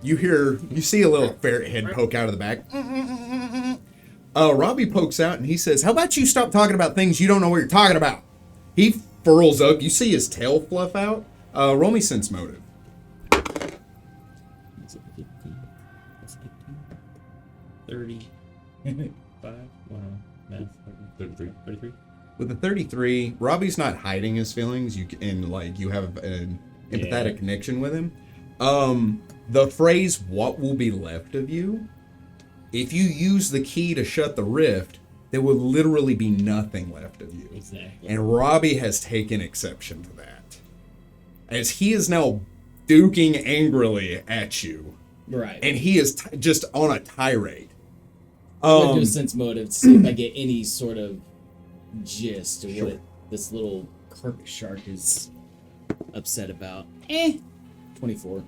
you see a little ferret head poke out of the back. Robbie pokes out and he says, how about you stop talking about things you don't know what you're talking about? He furls up. You see his tail fluff out. Roll me sense motive. Is it 15? That's 15. 35. Wow. Math. 33. With a 33, Robbie's not hiding his feelings. You have an empathetic connection with him. The phrase, what will be left of you? If you use the key to shut the rift, there will literally be nothing left of you. Exactly. And Robbie has taken exception to that. As he is now duking angrily at you. Right. And he is just on a tirade. I'm gonna do a sense motive to see if I get any sort of gist of what this little carpet shark is upset about. 24.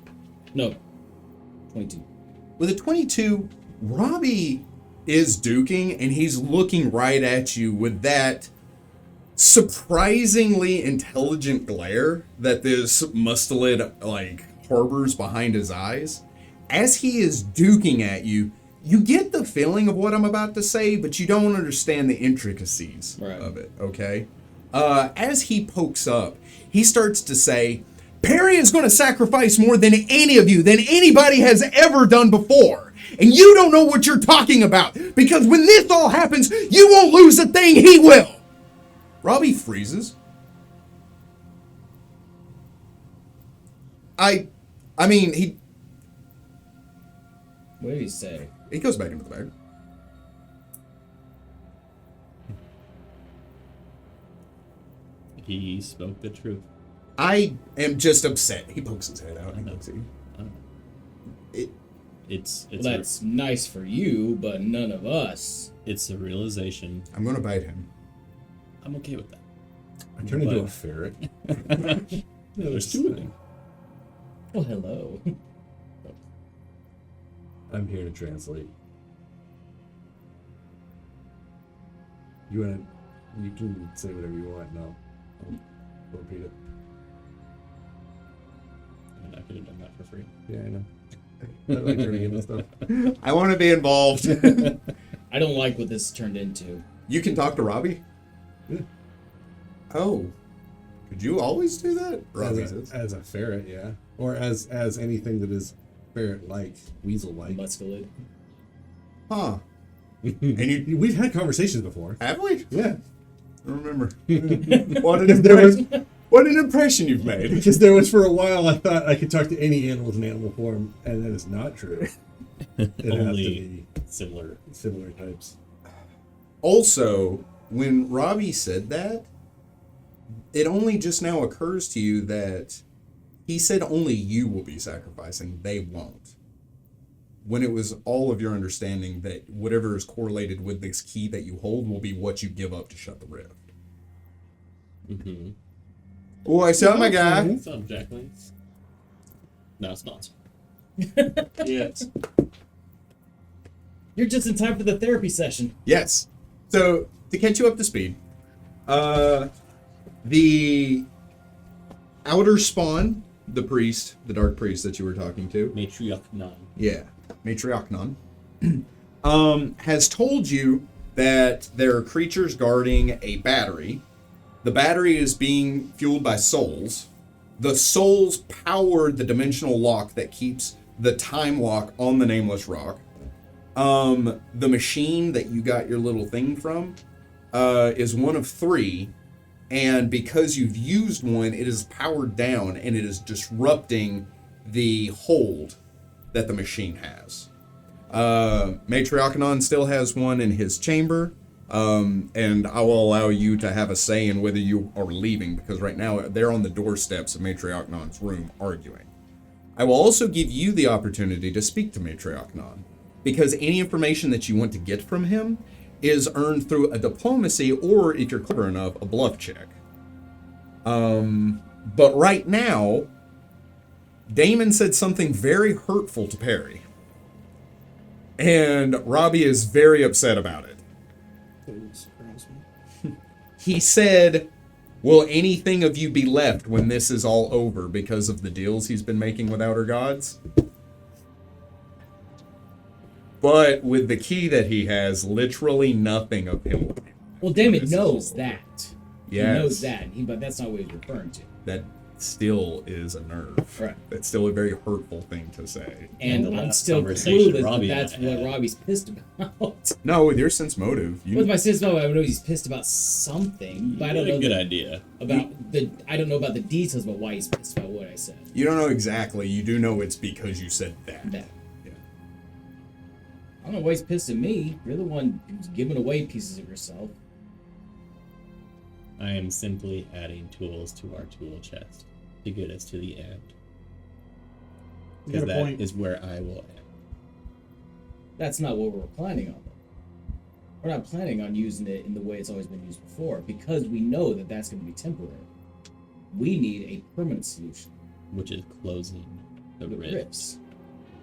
No. 22. With a 22, Robbie is duking and he's looking right at you with that surprisingly intelligent glare that this mustelid harbors behind his eyes. As he is duking at you, you get the feeling of what I'm about to say, but you don't understand the intricacies of it, okay? As he pokes up, he starts to say, Perry is going to sacrifice more than any of you, than anybody has ever done before. And you don't know what you're talking about, because when this all happens, you won't lose a thing, he will. Robbie freezes. I mean, What did he say? he goes back into the bag. He spoke the truth. I am just upset. He pokes his head out and he looks at you. It's Well, that's nice for you, but none of us. it's a realization. I'm going to bite him. I'm okay with that. I turn into a ferret. Yeah, there's two of them. Well, hello. I'm here to translate. You can say whatever you want now. I'll repeat it. And I could have done that for free. Yeah, I know. I like turning into stuff. I want to be involved. I don't like what this turned into. You can talk to Robbie? Yeah. Oh. Could you always do that? Robbie says. As a ferret, yeah. Or as anything that is ferret-like, weasel-like. Musculid. Huh. And We've had conversations before. have we? Yeah. I don't remember. What an impression you've made. Because there was for a while I thought I could talk to any animal in animal form, and that is not true. It has to Only be similar. similar types. Also, when Robbie said that, it only just now occurs to you that he said only you will be sacrificing, they won't. When it was all of your understanding that whatever is correlated with this key that you hold will be what you give up to shut the rift. Mm-hmm. Oh, I saw my guy. What's up, Jacqueline? No, it's not. Yes. You're just in time for the therapy session. Yes. So, to catch you up to speed, the outer spawn, the priest, the dark priest that you were talking to, Matriarch 9. yeah, Matriarchnon, has told you that there are creatures guarding a battery. The battery is being fueled by souls. The souls powered the dimensional lock that keeps the time lock on the Nameless Rock. The machine that you got your little thing from is one of 3. And because you've used one, it is powered down and it is disrupting the hold that the machine has. Matriarchnon still has one in his chamber, and I will allow you to have a say in whether you are leaving, because right now they're on the doorsteps of Matriarchnon's room arguing. I will also give you the opportunity to speak to Matriarchnon, because any information that you want to get from him is earned through a diplomacy, or if you're clever enough, a bluff check. But right now, Damon said something very hurtful to Perry. And Robbie is very upset about it. He said Will anything of you be left when this is all over because of the deals he's been making with outer gods? But with the key that he has, literally nothing of him will be. Well, Damon This is knows all- that. Yes. He knows that, but that's not what he's referring to. That still is a nerve. Right. That's still a very hurtful thing to say. And the I'm last still conversation clueless Robbie that that's and I what had. Robbie's pissed about. No, with your sense motive, you With my sister, I know he's pissed about something, but I don't know Good the- idea. about the. I don't know about the details about why he's pissed about what I said. you don't know exactly. You do know it's because you said that. That. Yeah. I don't know why he's pissed at me. You're the one who's giving away pieces of yourself. I am simply adding tools to our tool chest to get us to the end. You Because got a point. that is where I will end. That's not what we're planning on. We're not planning on using it in the way it's always been used before because we know that that's going to be temporary. We need a permanent solution. Which is closing the The rifts. rifts,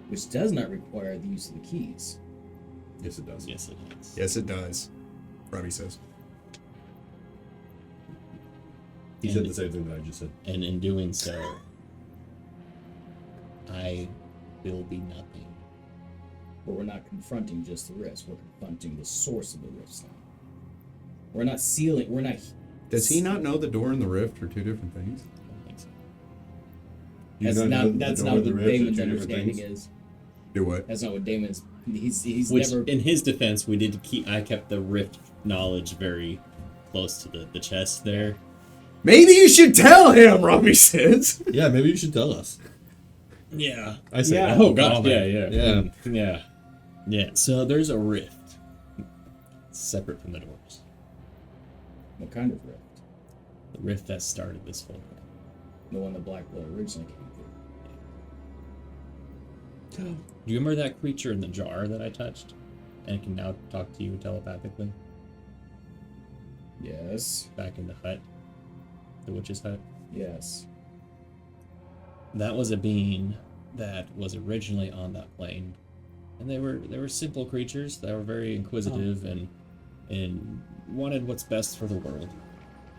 which does not require the use of the keys. Yes, it does. Yes, it is. Yes, it does. Robbie says. He said the same thing that I just said. And in doing so, I will be nothing. But we're not confronting just the rifts. We're confronting the source of the rifts now. We're not sealing. We're not. Does he not know the door and the rift are two different things? I don't think so. You That's don't know not. the That's door not and the what rift are Damon's two different understanding things? is. Do what? That's not what Damon's. He's Which, never. in his defense, I kept the rift knowledge very close to the chest there. Maybe you should tell him, Robbie says. Yeah, maybe you should tell us. Yeah. I said, Yeah. Oh gosh, comment. yeah. Yeah. So there's a rift separate from the doors. What kind of rift? The rift that started this whole thing. The one that Black Blood originally came through. Do you remember that creature in the jar that I touched? And can now talk to you telepathically? Yes. Back in the hut? The witch's hut? Yes. That was a being that was originally on that plane. And they were simple creatures that were very inquisitive and wanted what's best for the world.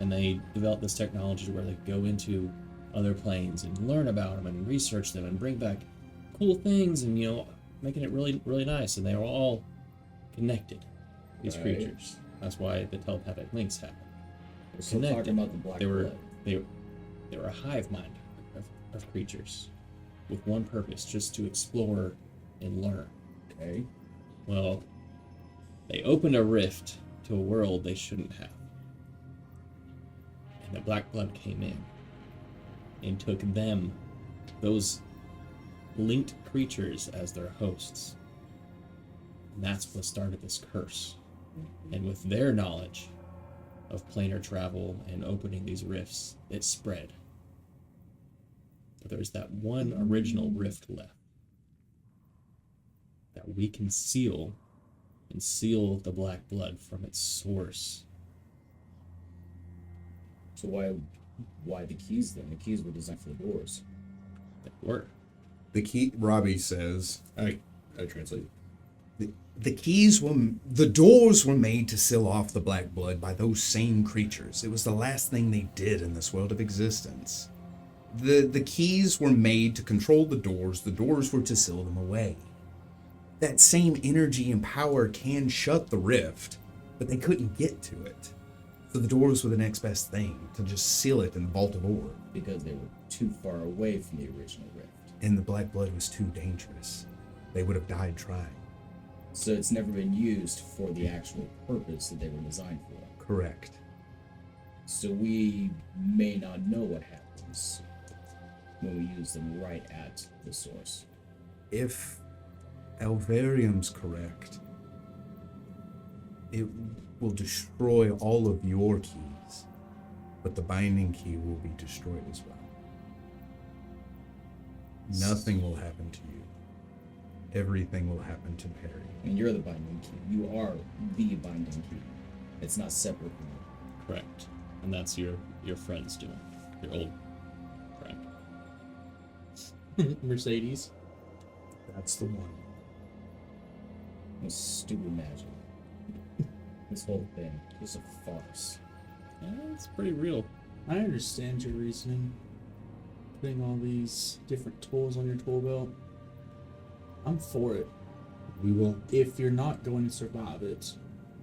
And they developed this technology where they could go into other planes and learn about them and research them and bring back cool things and, making it really, really nice. And they were all connected, these Right. creatures. That's why the telepathic links happen. We're still Connected. talking about the Black They were Blood. they were a hive mind of creatures with one purpose, just to explore and learn. Okay. Well, they opened a rift to a world they shouldn't have. And the Black Blood came in and took them, those linked creatures, as their hosts. And that's what started this curse. And with their knowledge of planar travel and opening these rifts, it spread. But there's that one original rift left that we can seal and seal the Black Blood from its source. So why the keys then? The keys were designed for the doors. That were. The key, Robbie says, I translate. The doors were made to seal off the black blood by those same creatures. It was the last thing they did in this world of existence. the keys were made to control the doors were to seal them away. That same energy and power can shut the rift, but they couldn't get to it. So the doors were the next best thing, to just seal it in the vault of ore. Because they were too far away from the original rift. And the black blood was too dangerous. They would have died trying. So it's never been used for the actual purpose that they were designed for. Correct. So we may not know what happens when we use them right at the source. If Alvarium's correct, it will destroy all of your keys, but the binding key will be destroyed as well. Nothing will happen to you. Everything will happen to Perry. I mean, you're the binding key. You are the binding key. It's not separate from you. Correct. And that's your friend's doing. Your old friend. Mercedes. That's the one. This stupid magic. This whole thing is a farce. Yeah, it's pretty real. I understand your reasoning. Putting all these different tools on your tool belt. I'm for it. We will. If you're not going to survive it,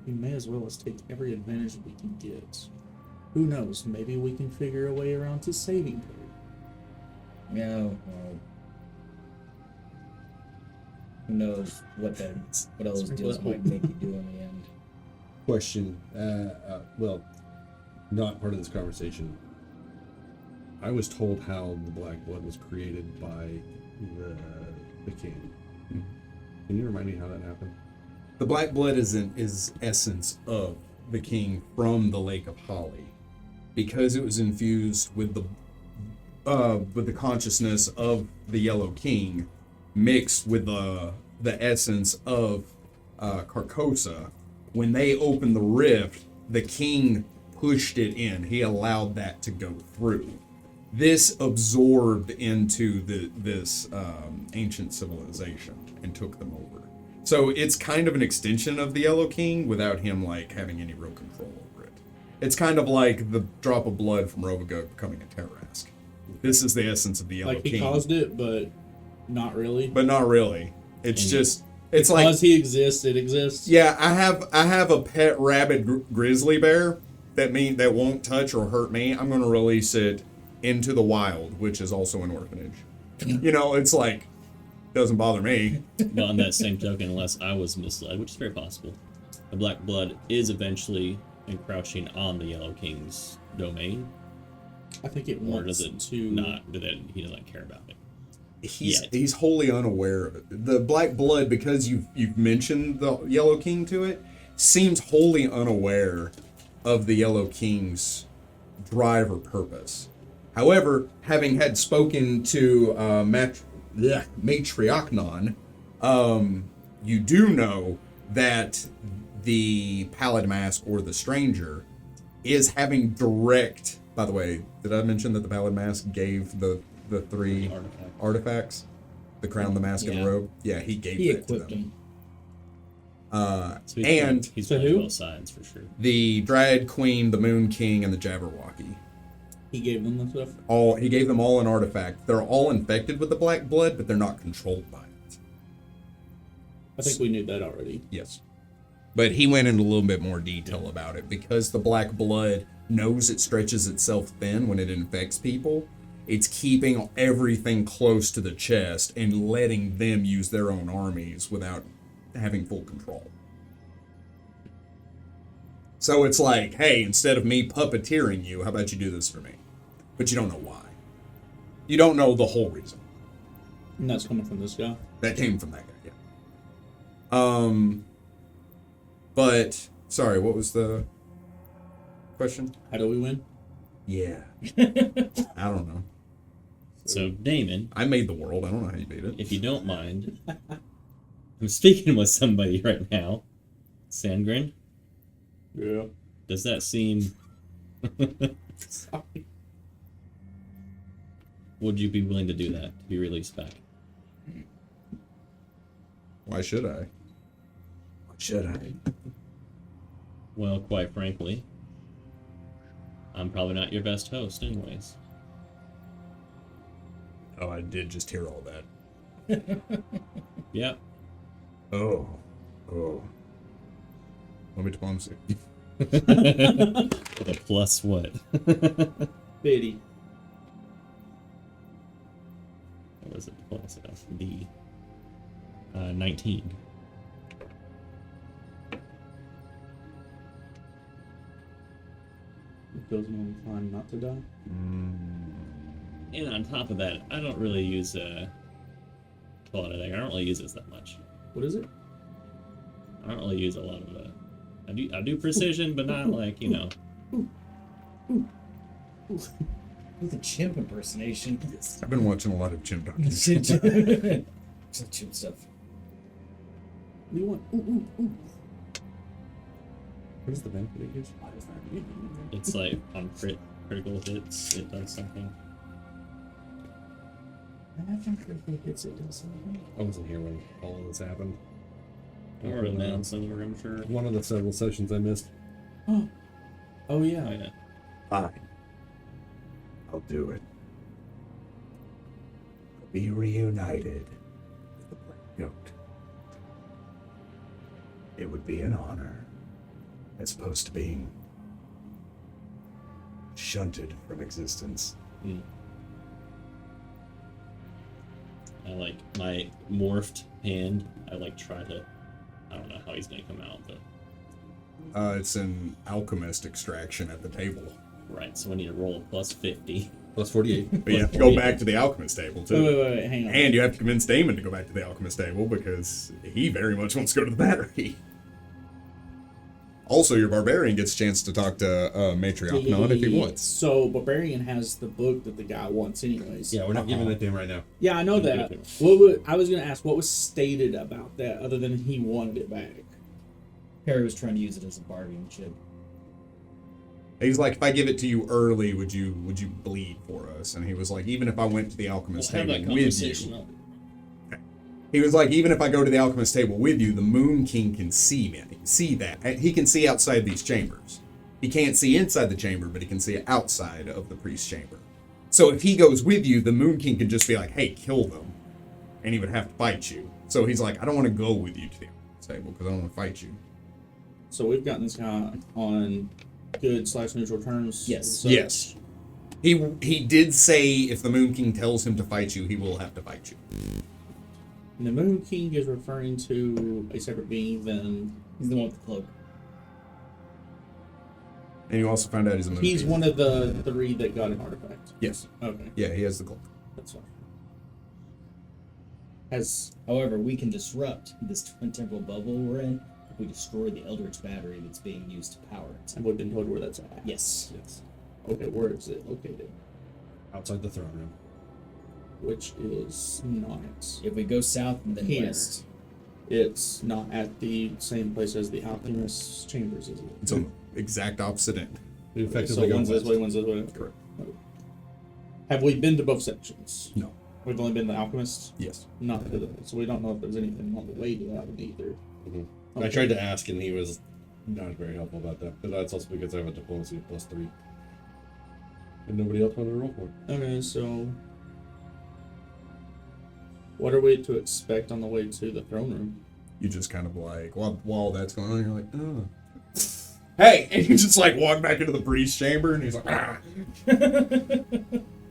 we may as well take every advantage we can get. Who knows? Maybe we can figure a way around to saving her. Yeah, well, who knows what those deals might make you do in the end. Question. Well, not part of this conversation. I was told how the Black Blood was created by the king. Can you remind me how that happened? The black blood is essence of the king from the Lake of Holly, because it was infused with the consciousness of the Yellow King, mixed with the essence of Carcosa. When they opened the rift, the king pushed it in. He allowed that to go through. This absorbed into this ancient civilization and took them over. So it's kind of an extension of the Yellow King without him like having any real control over it. It's kind of like the drop of blood from Rovagug becoming a Terrask. This is the essence of the Yellow Like King. he caused it, but not really. But not really. It's just it's Because like he exists, it exists. yeah, I have a pet rabid grizzly bear that won't touch or hurt me. I'm going to release it into the wild, which is also an orphanage. You know, it's like doesn't bother me. But on that same token, unless I was misled, which is very possible, the Black Blood is eventually encroaching on the Yellow King's domain. I think it Or wants does it to not? He doesn't care about it. He's wholly unaware of it. The black blood, because you've mentioned the Yellow King to it, seems wholly unaware of the Yellow King's drive or purpose. However, having had spoken to Matriarchnon, you do know that the Pallid Mask or the Stranger is having direct. By the way, did I mention that the Pallid Mask gave the three artifacts? The crown, the mask, and the robe? Yeah, he gave it to them. Him. So he's So playing who? both sides for sure. The Dryad Queen, the Moon King, and the Jabberwocky. he gave them the stuff. He gave them all an artifact. They're all infected with the black blood, but they're not controlled by it. I think we knew that already. Yes. But he went into a little bit more detail about it because the black blood knows it stretches itself thin when it infects people. It's keeping everything close to the chest and letting them use their own armies without having full control. So it's like, hey, instead of me puppeteering you, how about you do this for me? But you don't know why. You don't know the whole reason. And that's coming from this guy. That came from that guy, yeah. But, sorry, what was the question? How do we win? Yeah. I don't know. So Damon, I made the world. I don't know how you made it. if you don't mind, I'm speaking with somebody right now. Sandgren, Yeah. does that seem? Sorry. Would you be willing to do that to be released back? Why should I? Should I? Well, quite frankly, I'm probably not your best host, anyways. Oh, I did just hear all that. Yep. Oh. Let me diplomacy. With a plus what? Biddy. What was it? Diplomacy. D. 19. It goes on time not to die. And on top of that, I don't really use a lot of that. I don't really use this that much. What is it? I don't really use a lot of I do precision, but not like, you know. With a chimp impersonation. I've been watching a lot of Jim Duncan. Some chimp stuff. What do you want? Ooh. What is the benefit it gives? It's like on critical hits, it does something. I think it hits it does something. I wasn't here when all of this happened. I wrote down somewhere, I'm sure. One of the several sessions I missed. Oh yeah. Oh, yeah. Fine. I'll do it. Be reunited with the Black Goat. It would be an honor, as opposed to being shunted from existence. I like my morphed hand. I like try to. I don't know how he's gonna come out, but It's an alchemist extraction at the table. right. So I need to roll a plus 50. Plus 48. But you have to go back to the alchemist table, too. Wait, hang on. And you have to convince Damon to go back to the alchemist table because he very much wants to go to the battery. Also, your barbarian gets a chance to talk to Matriarchnon if he wants. So Barbarian has the book that the guy wants, anyways. Yeah, we're not giving that to him right now. Yeah, I know that. I was gonna ask, what was stated about that, other than he wanted it back? Perry was trying to use it as a bargaining chip. He's like, if I give it to you early, would you bleed for us? And he was like, even if I went to the alchemist We'll have table that with conversation. you. He was like, even if I go to the alchemist table with you, the Moon King can see me. He can see that. He can see outside these chambers. He can't see inside the chamber, but he can see outside of the priest's chamber. So if he goes with you, the Moon King can just be like, hey, kill them. And he would have to fight you. So he's like, I don't want to go with you to the alchemist table because I don't want to fight you. So we've gotten this guy on good/neutral terms. Yes. So Yes. He did say if the Moon King tells him to fight you, he will have to fight you. And the Moon King is referring to a separate being than. He's the one with the cloak. And you also found out he's a Moon He's King. one of the three that got an artifact. Yes. Okay, Yeah, he has the cloak. that's fine. Has However, we can disrupt this twin temporal bubble we're in if we destroy the Eldritch battery that's being used to power it. and we've been told where that's at. Yes. Yes. Okay, where is it located? Outside the throne room. Which is not. If we go south and then Here. west, It's not at the same place as the alchemist's chambers, is it? It's on the exact opposite end. We So effectively go one's this west. way, one's this way. Correct. Have we been to both sections? No. We've only been to the alchemist, Yes. not to the. So we don't know if there's anything on the way to that one either. I tried to ask, and he was not very helpful about that. But that's also because I have a diplomacy of +3. And nobody else wanted to roll for it. Okay, so what are we to expect on the way to the throne room? You just kind of like, while that's going on, you're like, oh. Hey! And you just like walk back into the priest's chamber, and he's like, ah.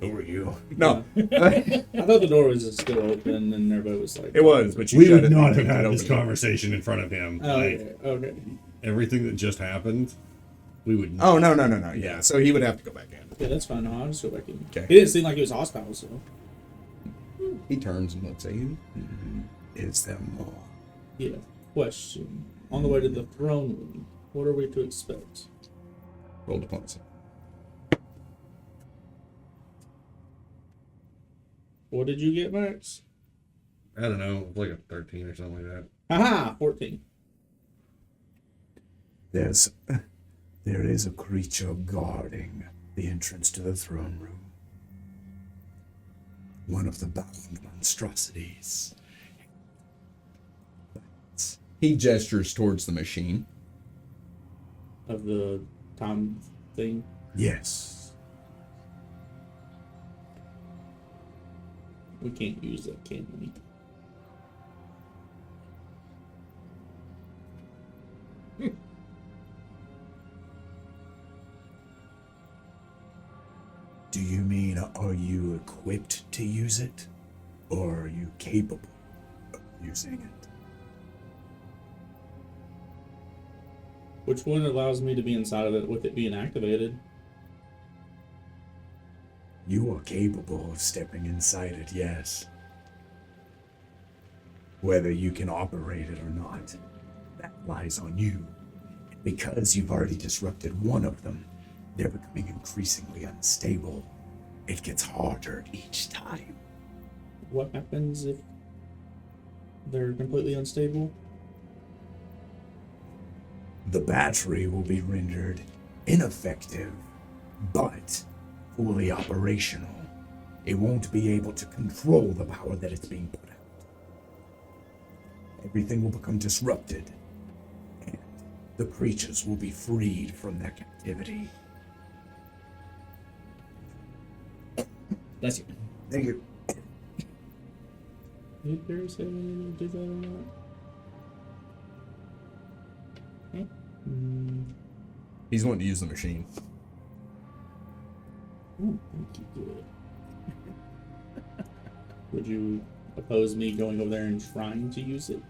Who are you? No. I thought the door was just still open, and everybody was like, It was, but you We shut would it not and have had it this opened. conversation in front of him. oh, Like, okay. everything that just happened, we would. Oh, no. Yeah, so he would have to go back in. Yeah, that's fine. No, I'll just go back in. Okay. He didn't seem like he was hostile, so. He turns and looks at you. Is there more? Yeah. Question. On the way to the throne room, what are we to expect? Roll diplomacy. What did you get, Max? I don't know, like a 13 or something like that. Haha, 14. There is a creature guarding the entrance to the throne room. One of the bound monstrosities. He gestures towards the machine. Of the time thing. Yes. We can't use that, can we? Do you mean, are you equipped to use it? Or are you capable of using it? Which one allows me to be inside of it with it being activated? You are capable of stepping inside it, yes. Whether you can operate it or not, that lies on you. Because you've already disrupted one of them, they're becoming increasingly unstable. It gets harder each time. What happens if they're completely unstable? The battery will be rendered ineffective, but fully operational. It won't be able to control the power that it's being put out. Everything will become disrupted, and the creatures will be freed from their captivity. Bless you. Thank you. Did Barry say anything to do that or not? He's wanting to use the machine. Oh, thank you. Good. Would you oppose me going over there and trying to use it?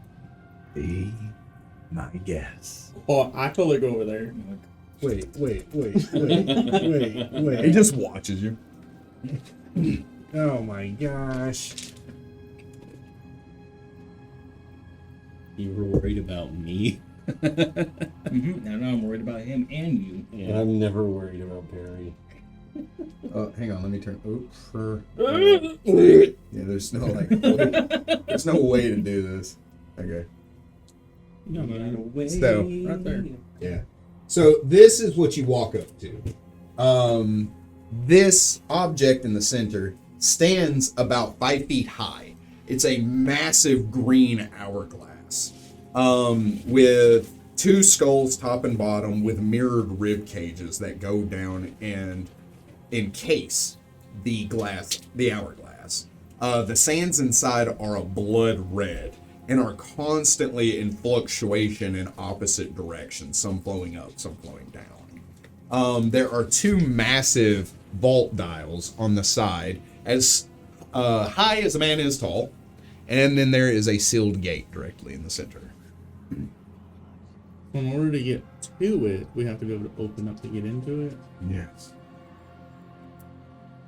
Be my guess. Oh, I totally go over there. Wait. He just watches you. Oh my gosh. You were worried about me? Mm-hmm. I know I'm worried about him and you. Yeah. I'm never worried about Barry. Hang on, let me turn. Yeah, there's no there's no way to do this. Okay. No, no. So, Right there. yeah. So this is what you walk up to. This object in the center stands about 5 feet high. It's a massive green hourglass with two skulls top and bottom with mirrored rib cages that go down and encase the hourglass. The sands inside are a blood red and are constantly in fluctuation in opposite directions, some flowing up, some flowing down. There are two massive vault dials on the side, as high as a man is tall, and then there is a sealed gate directly in the center. In order to get to it, we have to be able to open up to get into it. Yes.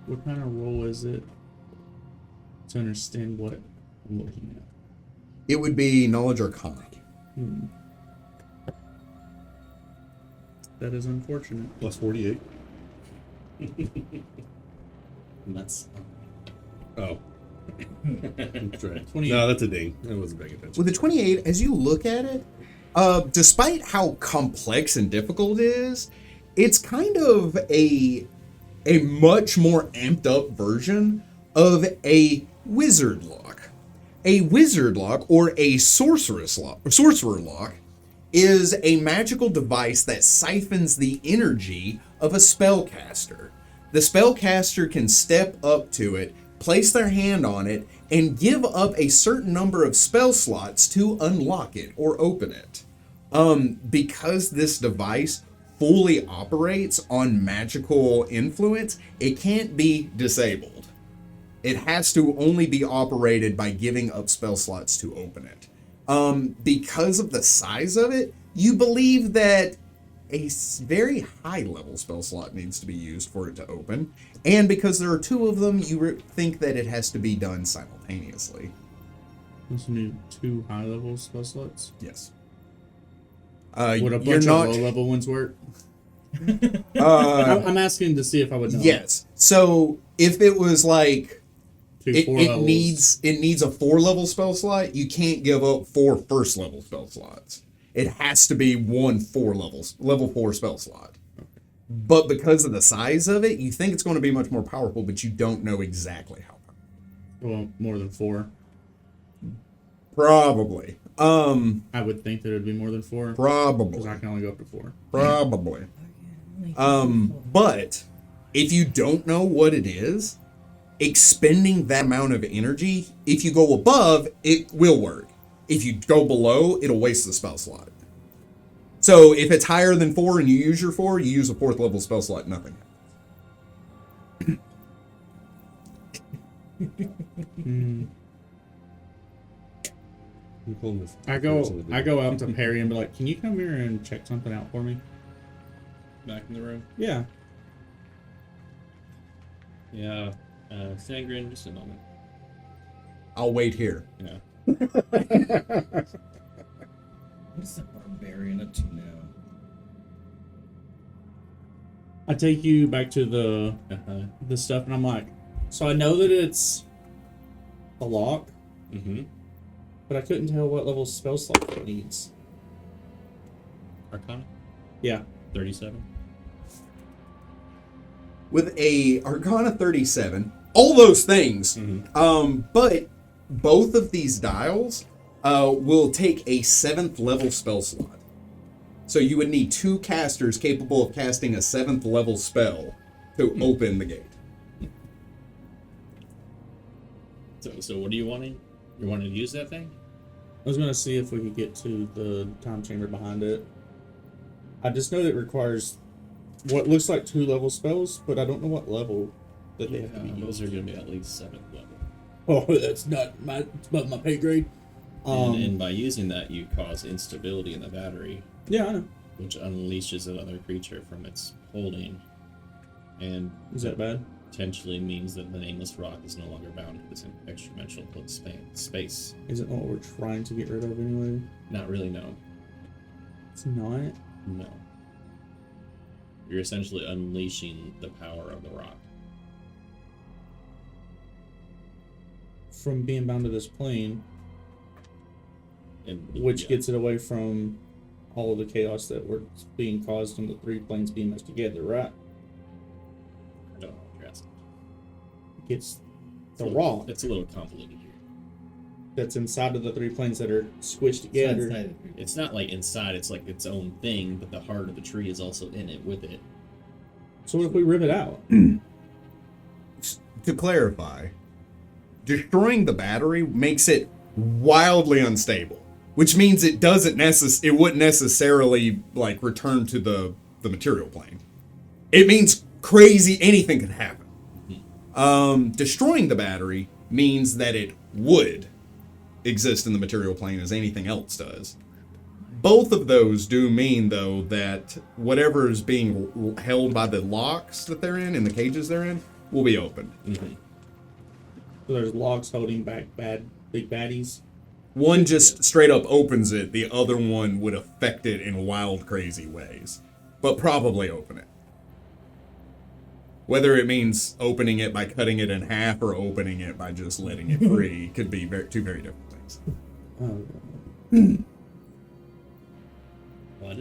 What kind of roll is it to understand what I'm looking at? It would be Knowledge Arcana. That is unfortunate. Plus 48. And that's Oh. That's right. 28. No, that's a ding. I wasn't paying attention. With the 28, as you look at it, despite how complex and difficult it is, it's kind of a much more amped up version of a wizard lock. A wizard lock or a sorcerer lock is a magical device that siphons the energy of a spellcaster. The spellcaster can step up to it, place their hand on it, and give up a certain number of spell slots to unlock it or open it. Because this device fully operates on magical influence, it can't be disabled. It has to only be operated by giving up spell slots to open it. Because of the size of it, you believe that a very high level spell slot needs to be used for it to open. And because there are two of them, you think that it has to be done simultaneously. Let's need 2 high level spell slots. Yes. Would a bunch you're of not. low level ones work? I'm asking to see if I would know. Yes. So if it was like 2 4 it levels. needs a 4 level spell slot, you can't give up 4 first level spell slots. It has to be 1 level 4 spell slot. But because of the size of it, you think it's going to be much more powerful, but you don't know exactly how powerful. Well, more than 4. Probably. I would think that it would be more than 4. Because Probably. I can only go up to 4. Probably. But if you don't know what it is, expending that amount of energy, if you go above, it will work. If you go below, it'll waste the spell slot. So if it's higher than 4 and you use your 4, you use a 4th level spell slot, nothing happens. I'm pulling this I person to do go out to Perry and be like, "Can you come here and check something out for me?" back in the room. Yeah. Yeah. Sangrin, just a moment. I'll wait here. Yeah. What's the barbarian up to now? I take you back to the stuff, and I'm like, so I know that it's a lock, Mm-hmm. but I couldn't tell what level spell slot it needs. Arcana? Yeah. 37. With a Arcana 37, all those things, but both of these dials will take a 7th level spell slot. So you would need 2 casters capable of casting a 7th level spell to open the gate. So what are you wanting? You wanting to use that thing? I was gonna see if we could get to the time chamber behind it. I just know that it requires what looks like 2-level spells, but I don't know what level that they have to be used. Those are going to be at least 7th level. Oh, that's not it's above my pay grade. And by using that, you cause instability in the battery, Yeah, I know. which unleashes another creature from its holding, and Is that bad? potentially means that the Nameless Rock is no longer bound to this extra-dimensional space. Isn't what we're trying to get rid of anyway? Not really, no. It's not. No. You're essentially unleashing the power of the rock. From being bound to this plane, And which yeah, gets it away from all of the chaos that were being caused from the 3 planes being meshed together, right? I don't know what you're asking. Gets the It's a rock It's a little complicated here. that's inside of the 3 planes that are squished together. It's not like inside, it's like its own thing, but the heart of the tree is also in it with it. So what if we rip it out? To clarify, destroying the battery makes it wildly unstable, which means it wouldn't necessarily like return to the material plane. It means crazy anything could happen. Destroying the battery means that it would exist in the material plane as anything else does. Both of those do mean, though, that whatever is being held by the locks that they're in the cages they're in, will be opened. Mm-hmm. So there's logs holding back big baddies. One just straight up opens it, the other one would affect it in wild, crazy ways. But probably open it. Whether it means opening it by cutting it in half or opening it by just letting it free could be two very different things.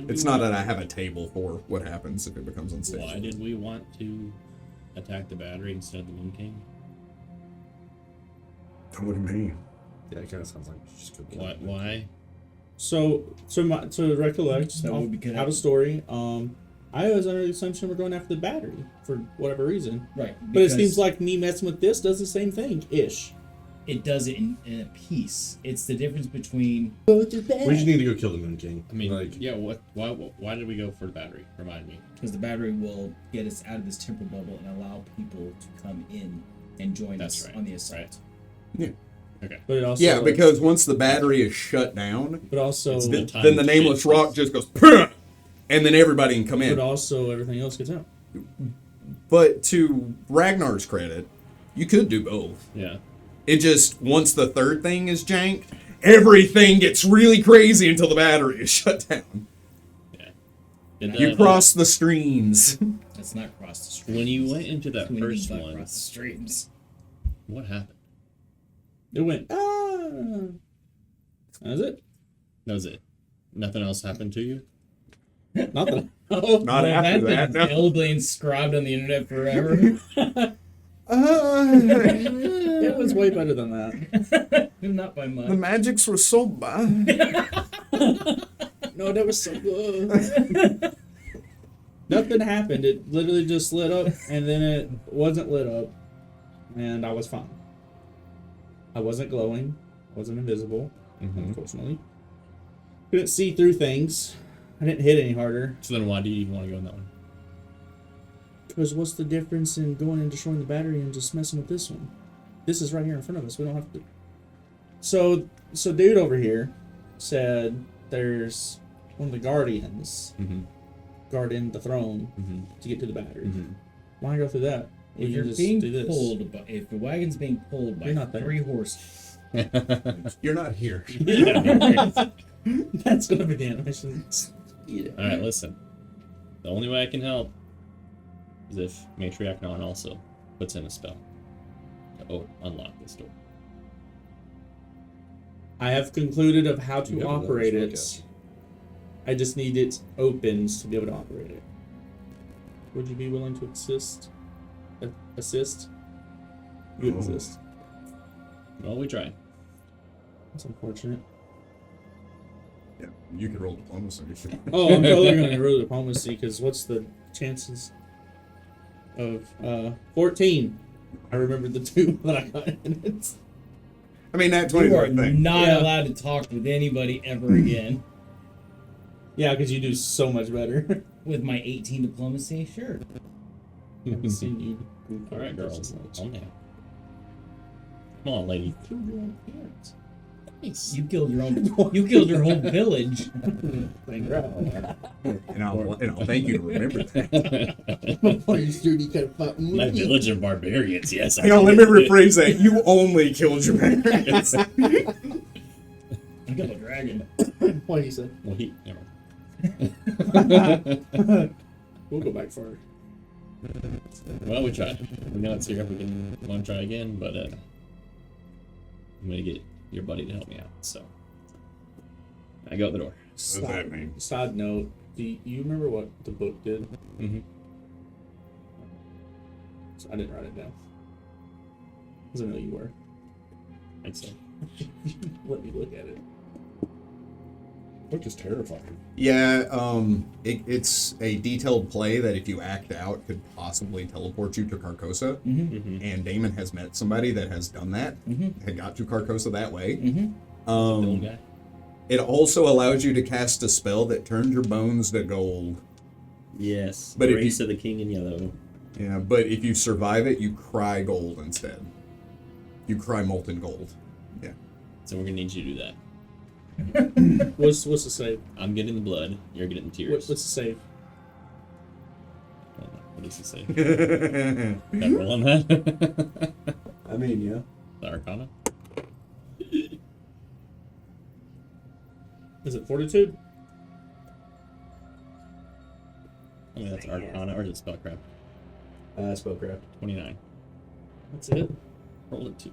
It's not that I have a table for what happens if it becomes unstable. Why did we want to attack the battery instead of the Moon King? What do you mean? Yeah, it kind of sounds like you just could kill it. Why? So to recollect, That would be good. out of story, I was under the assumption we're going after the battery for whatever reason. Right. But it because seems like me messing with this does the same thing, ish. it does it in a piece. It's the difference between We just need to go kill the Moon King. I mean, like, yeah. Why did we go for the battery? Remind me. because the battery will get us out of this temporal bubble and allow people to come in and join That's us right. on the assault. Yeah. Okay. But it also Yeah, because once the battery is shut down, but also It's the time then the Nameless shit. Rock just goes, "Pah!" And then everybody can come in. but also everything else gets out. But to Ragnar's credit, you could do both. Yeah. It just, once the third thing is janked, everything gets really crazy until the battery is shut down. Did You cross the streams. Let's not cross the street. when you went into that We need first not one. cross the streams. What happened? It went That's it. That was it. Nothing else happened to you. Nothing. Oh, Not after that, no. Hellblade inscribed on the internet forever. It was way better than that. Not by much. The magics were so bad. No, that was so good. Nothing happened. It literally just lit up, and then it wasn't lit up, and I was fine. I wasn't glowing. I wasn't invisible, unfortunately. Couldn't see through things. I didn't hit any harder. So then, why do you even want to go in that one? Because what's the difference in going and destroying the battery and just messing with this one? This is right here in front of us. We don't have to. So dude over here said there's one of the guardians guarding the throne to get to the battery. Why go through that? We If can you're just being do this. pulled, if the wagon's being pulled by You're not there. 3 horses, You're not here. That's gonna be the animation. All right, listen. The only way I can help is if Matriarch Non also puts in a spell to unlock this door. I have concluded of how to You have operate another it. smoke I just need it opens to be able to operate it. Would you be willing to assist? Assist? You would assist. Well, we tried. That's unfortunate. Yeah, you can roll diplomacy. Oh, I'm totally going to roll diplomacy because what's the chances of 14? I remember the 2 that I got in it. I mean, that 20 You are thing. not Yeah. allowed to talk with anybody ever again. Yeah, because you do so much better. With my 18 diplomacy, sure. I've seen you. All right, girls, calm down. Come on, lady. Killed your own parents. Nice. You killed your own. You killed your whole village. Thank God. And I'll thank you to remember that. Before you stood, you could have fought My village of barbarians, yes. Hang on, let me rephrase that. You only killed your parents. I killed a dragon. What do you say? Well, he. Never. We'll go back for Well, we tried. We know it's here if we can want to try again, but I'm gonna get your buddy to help me out. So I go out the door. What does that mean? Side note, do you remember what the book did? Mm-hmm. So I didn't write it down. Because I know you were. I'd say. Let me look at it. Book is terrifying. Yeah, it's a detailed play that if you act out could possibly teleport you to Carcosa. Mm-hmm. And Damon has met somebody that has done that, had got to Carcosa that way. Old guy. It also allows you to cast a spell that turns your bones to gold. Yes. But But if Race you- of the King in Yellow. Yeah, but if you survive it, you cry gold instead. You cry molten gold. Yeah. So we're gonna need you to do that. What's the save? I'm getting the blood. You're getting the tears. What's the save? What does he say? Can I roll on that? I mean, yeah. The Arcana? Is it fortitude? I mean, that's Arcana or is it Spellcraft? Spellcraft. 29. That's it, Roll it 2.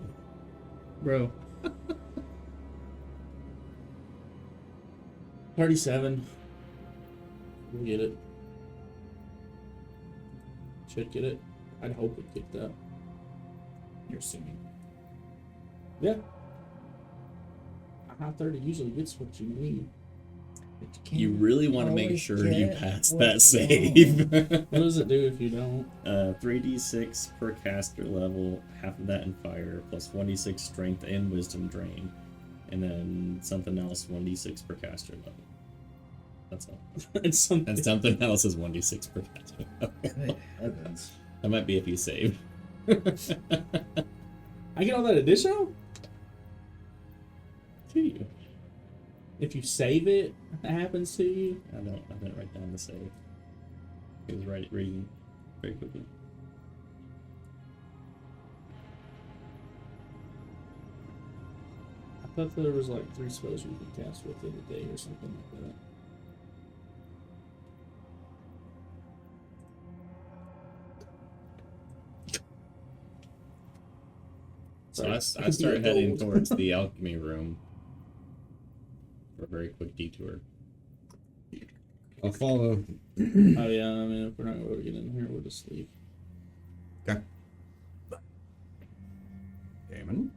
bro. 37. We'll get it. Should get it. I'd hope it get that. You're assuming. Yeah. A high 30 usually gets what you need. But you can't You really want to make always sure you get pass what that you save. What does it do if you don't? 3d6 per caster level, half of that in fire, plus 1d6 strength and wisdom drain. And then something else, 1d6 per caster level. That's all. It's something. And something else is 1d6 per caster level. Good heavens. That might be if you save. I get all that additional? To you. If you save it, that happens to you? I didn't write down the save. It was reading very quickly. I thought there was like 3 spells you could cast within a day or something like that. So Sorry, I it could be start a heading gold. towards the alchemy room for a very quick detour. I'll follow. Oh yeah, I mean, if we're not going to get in here, we'll just leave. Okay. Damon?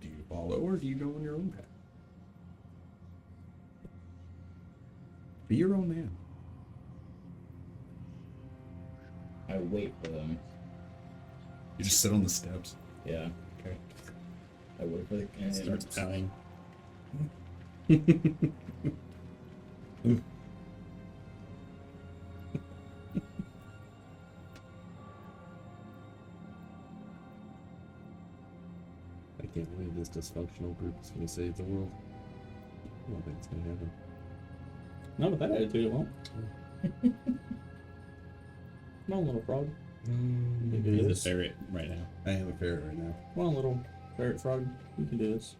Do you follow or do you go on your own path? Be your own man. I wait for them. You just sit on the steps. Yeah. Okay. I wait for the. And Starts pouting. I can't believe this dysfunctional group is going to save the world. I don't think it's going to happen. No, with that attitude, it won't. Come on, little frog. You can do He's a this. ferret right now. I am a ferret right now. Come on, little ferret frog. You can do this.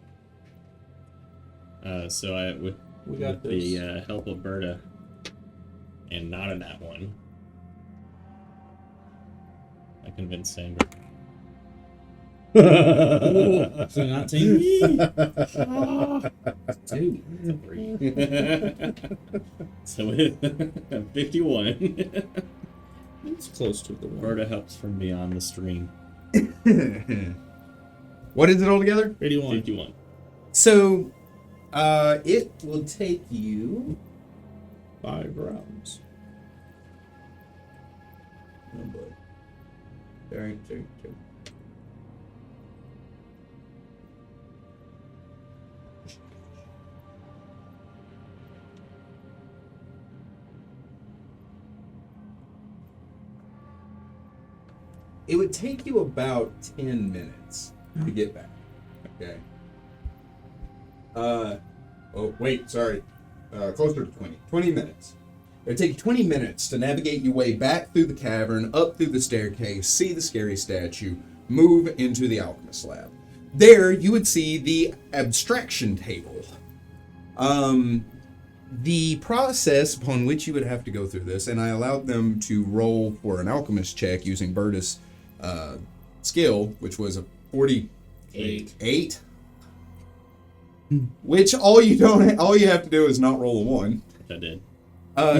So I with We got with this. the help of Berta, and not in that one, I convinced Sandra. So 19? Two. So with 51, It's close to the one. Berta helps from beyond the stream. What is it all together? 81. 51. So, it will take you. 5 rounds. Oh boy. Very, very, very. It would take you about 10 minutes to get back. Okay. Oh, wait, sorry. Closer to 20. 20 minutes. It would take 20 minutes to navigate your way back through the cavern, up through the staircase, see the scary statue, move into the alchemist lab. There, you would see the abstraction table. The process upon which you would have to go through this, and I allowed them to roll for an alchemist check using Bertus' skill, which was a 48. Which all you have to do is not roll a 1. I did.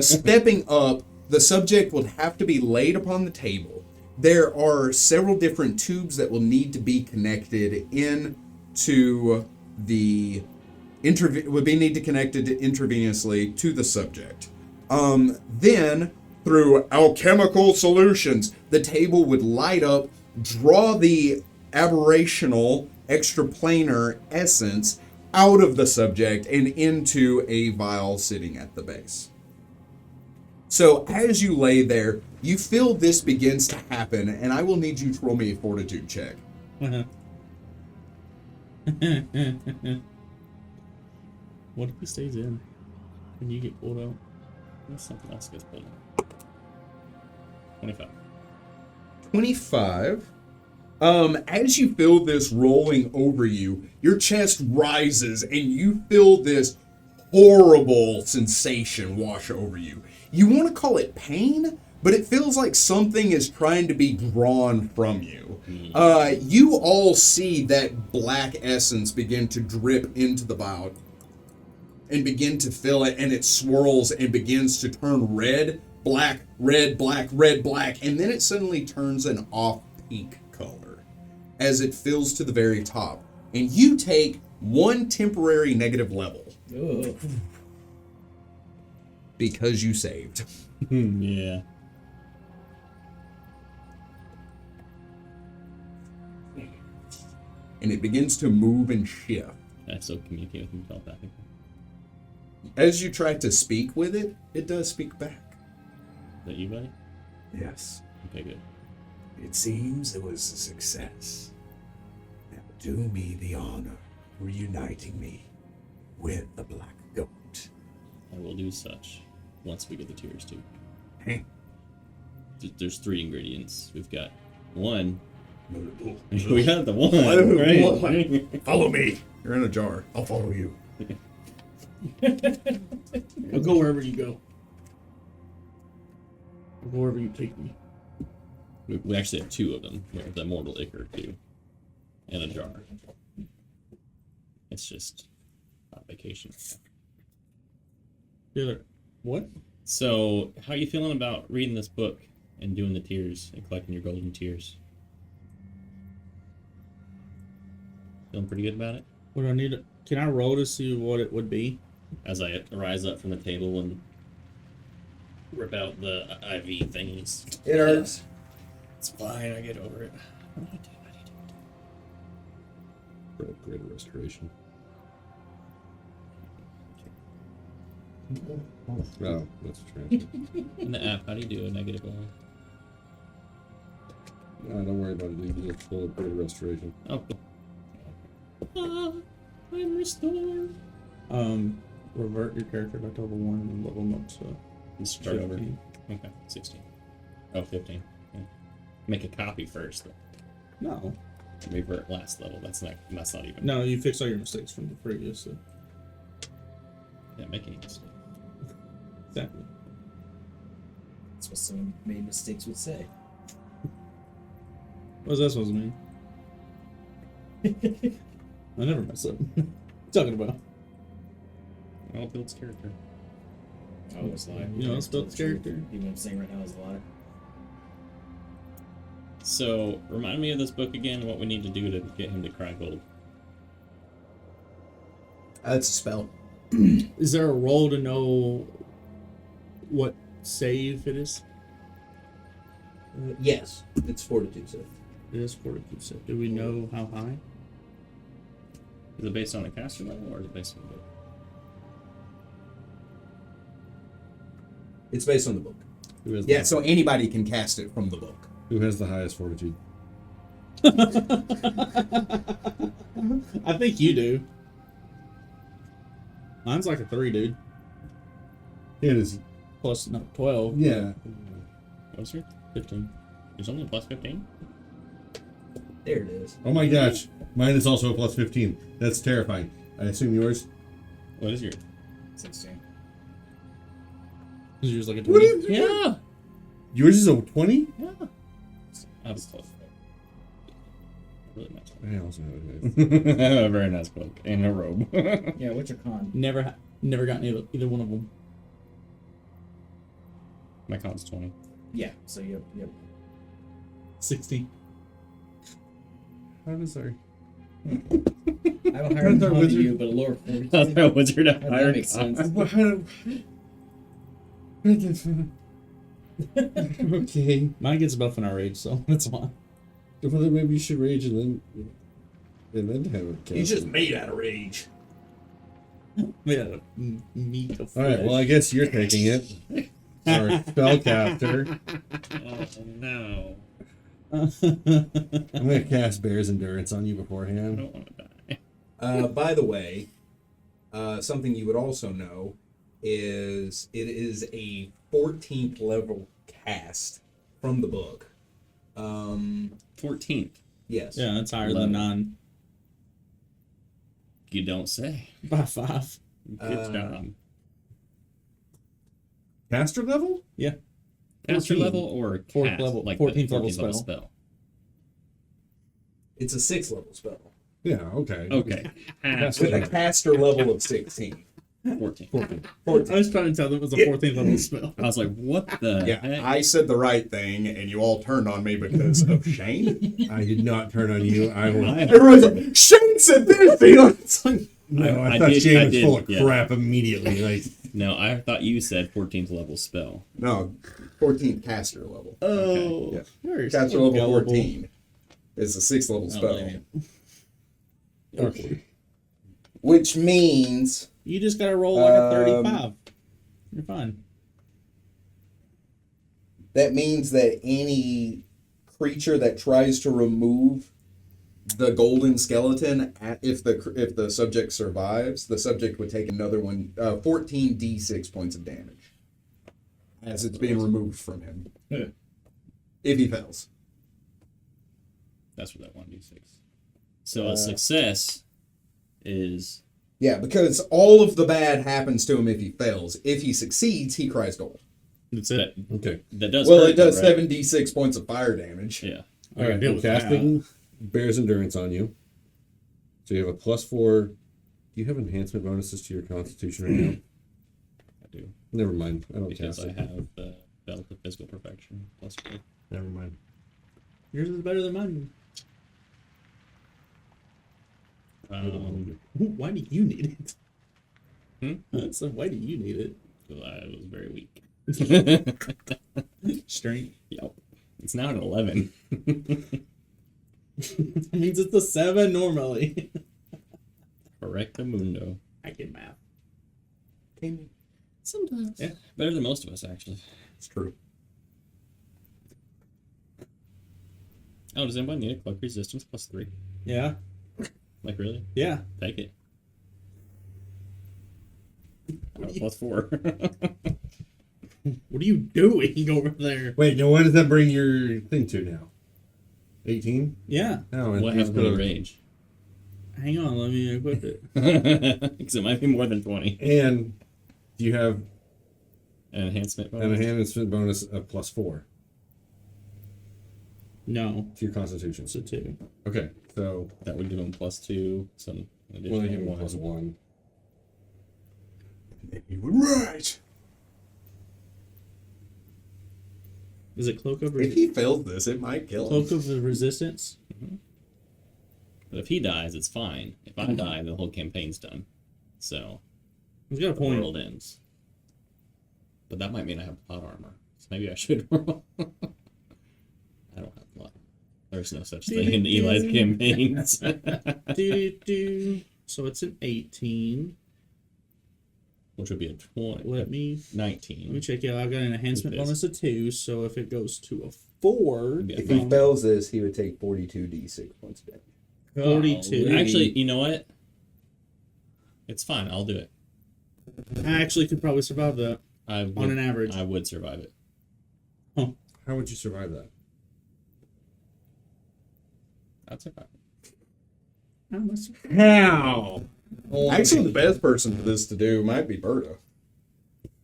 Stepping up, the subject would have to be laid upon the table. There are several different tubes that will need to be connected into the connected intravenously to the subject. Then, through alchemical solutions, the table would light up, draw the aberrational extraplanar essence out of the subject and into a vial sitting at the base. So as you lay there, you feel this begins to happen, and I will need you to roll me a fortitude check. What if he stays in and you get pulled out? What if something else gets pulled out? 25. 25. As you feel this rolling over you, your chest rises and you feel this horrible sensation wash over you. You want to call it pain, but it feels like something is trying to be drawn from you. You all see that black essence begin to drip into the vial and begin to fill it, and it swirls and begins to turn red, black, red, black, red, black, and then it suddenly turns an off pink color as it fills to the very top. And you take 1 temporary negative level. Ugh. Because you saved. Yeah. And it begins to move and shift. I still communicate with him telepathically. As you try to speak with it, it does speak back. Is that you, buddy? Yes, Okay, good. it seems it was a success. Now do me the honor of reuniting me with the Black Goat. I will do such once we get the tears too. Hey. There's 3 ingredients. We've got 1. We We got the 1, right? Follow me. You're in a jar. I'll follow you. I'll go wherever you go. I'll go wherever you take me. We actually have 2 of them. We have the Immortal Ichor too, and a jar. It's just on vacation. The other, what? So, how are you feeling about reading this book and doing the tears and collecting your golden tears? Feeling pretty good about it? What do I need? Can I roll to see what it would be? As I rise up from the table and rip out the IV thingies. It hurts. It's fine, I get over it. For greater restoration. Oh, that's true. In the app, how do you do a negative one? No, don't worry about it. You just full of greater restoration. Oh, cool. I'm restored. Revert your character back to level 1 and then level them up to Start over. 15. Okay, 16. Oh, 15. Yeah. Make a copy first. No. Revert last level. That's not even. No, you fix all your mistakes from the previous. So. Can't make any mistake. Exactly. That's what someone who made mistakes would say. What's that supposed to mean? I never mess up. What are you talking about? Well, it builds character. I always lie. You know, it's built character. Even what I'm saying right now is a lie. So, remind me of this book again, what we need to do to get him to cry gold. That's a spell. Is there a roll to know what save it is? Yes, it's fortitude save. It is 42 save. Do we know how high? Is it based on the caster level, or is it based on the book? It's based on the book. Who has Yeah, that? so anybody can cast it from the book. Who has the highest fortitude? I think you do. Mine's like a 3, dude. It is. Plus, no, 12. Yeah. What's your 15? There's only a plus 15? There it is. Oh my gosh. Mine is also a plus 15. That's terrifying. I assume yours? What is your? 16. Is yours like a What 20? is Yeah. Yours is a 20? Yeah. I was close. Really nice. I also have it. A very nice cloak and a robe. Yeah, what's your con? Never gotten either one of them. My con's 20. Yeah, so you have 60. How does our... I have a higher con than wizard. you, but a lower fortitude. How's that wizard a That higher makes con? sense. Okay. Mine gets buff in our rage, so that's fine. Well, then maybe you should rage and then have a cast. He's just made out of rage. Made out of meat of All right. flesh. Well, I guess you're taking it. Or spellcaster. Oh, no. I'm gonna cast Bear's Endurance on you I beforehand. don't want to die. By the way, something you would also know is it is a 14th level cast from the book. 14th. Yes. Yeah, that's higher 11. than 9 You don't say. by 5. Good job. Caster level? Yeah. Caster 14. level or Fourth cast, level- like 14th the level 14th spell. It's a 6th level spell Yeah. Okay. Okay. with a caster level of 16. 14. 14. I was trying to tell them it was a 14th level spell. I was like, what the Yeah, heck? I said the right thing, and you all turned on me because of Shane. I did not turn on you. I was. Everyone's like, Shane said this. It's like, No, I I thought did- Shane I was did, full of yeah. crap immediately. Like, No, I thought you said 14th level spell. no, 14th caster level. Oh, Yeah. you're Caster so level gullible. 14 is a 6th level I'll spell, blame okay. which means You just gotta roll like a Um, 35. You're fine. that means that any creature that tries to remove the golden skeleton, if the subject survives, the subject would take another 14 d6 points of damage as it's being removed from him. Yeah. If he fails. That's what that 1d6. So a success is Yeah, because all of the bad happens to him if he fails. If he succeeds, he cries gold. That's it. Okay. that does. Well, hurt, it does though, right? 7d6 points of fire damage. Yeah. All right. deal I'm with casting Bear's Endurance on you. So you have a +4. Do you have enhancement bonuses to your Constitution right now? I do. Never mind. I don't Because cast I it. have the belt of physical perfection +4. Never mind. Yours is better than mine. Why do you need it? So why do you need it? I was very weak. Strength. Yep. It's now an 11. That means it's a 7 normally. Correctamundo. I can math. Sometimes. Yeah. Better than most of us, actually. It's true. Oh, does anybody need a cloak resistance +3? Yeah. Like, really? Yeah. Take it. +4. What are you doing over there? Wait, now what does that bring your thing to now? 18? Yeah. No, What happens with rage? Hang on, let me equip it. Because it might be more than 20. And do you have An enhancement an bonus? enhancement bonus of +4 No. to your Constitution? It's a 2. Okay, so That would give him +2. Some additional well, you give him one. +1. You were right. Is it Cloak of If he fails this, it might kill him. Cloak of the Resistance? But if he dies, it's fine. If I die, the whole campaign's done. So He's got a the point. world ends. But that might mean I have plot armor. So maybe I should roll. I don't have plot. There's no such thing in Eli's campaigns. Do. So it's an 18. Which would be a 20. Let me 19. check. Yeah, I've got an enhancement With this. bonus of 2. So if it goes to a 4. Yeah. If he fails this, he would take 42 d6 points of damage. 42. Golly. Actually, you know what? It's fine. I'll do it. I actually could probably survive that I would, on an average. I would survive it. How would you survive that? I'd survive it. How much? How? Actually, the best person for this to do might be Berta,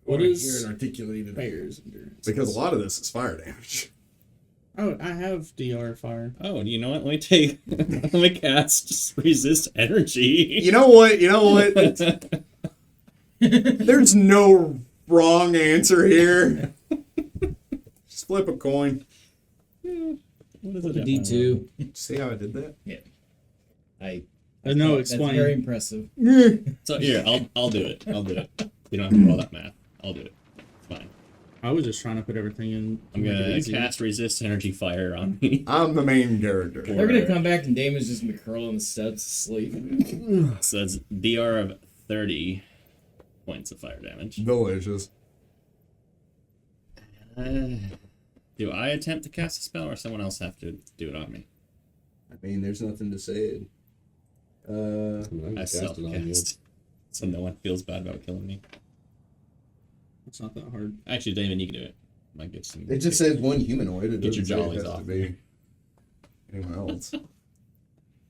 What Hear is it articulated. Bear's endurance? because a lot of this is fire damage. Oh, I have DR fire. Oh, you know what? Let me take. Let me cast just resist energy. You know what? There's no wrong answer here. Just flip a coin. What is it? D2. See how I did that? No, That's explain. very impressive. So here, I'll do it. I'll do it. You don't have to do all that math. I'll do it. It's fine. I was just trying to put everything in. I'm make it gonna easier. cast resist energy fire on me. I'm the main character. They're gonna come back and Damon's just gonna curl on the steps asleep. So that's DR of 30 points of fire damage. Delicious. Do I attempt to cast a spell, or someone else have to do it on me? I mean, there's nothing to say. I self-cast, so no one feels bad about killing me. It's not that hard. Actually, Damon, you can do it. Might get some. It just says one humanoid. It Get your doesn't say it jollies has to off. be anyone else.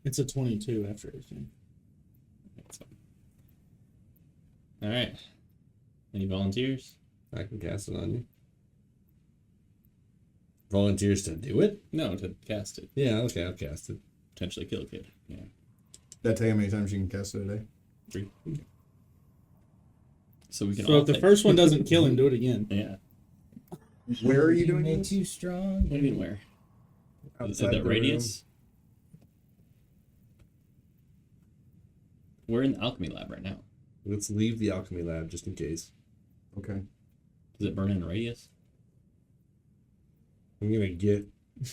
It's a 22 after everything. All right. Any volunteers? I can cast it on you. Volunteers to do it? No, to cast it. Yeah, okay, I'll cast it. Potentially kill a kid. Yeah. That tell you how many times you can cast it a day? 3. So we can So all if the take- first one doesn't kill him, do it again. Yeah. Where are you doing Makes this? you strong. What do you mean where? Is it Outside the the radius? We're in the alchemy lab right now. Let's leave the alchemy lab just in case. Okay. Does it burn in a radius? I'm gonna get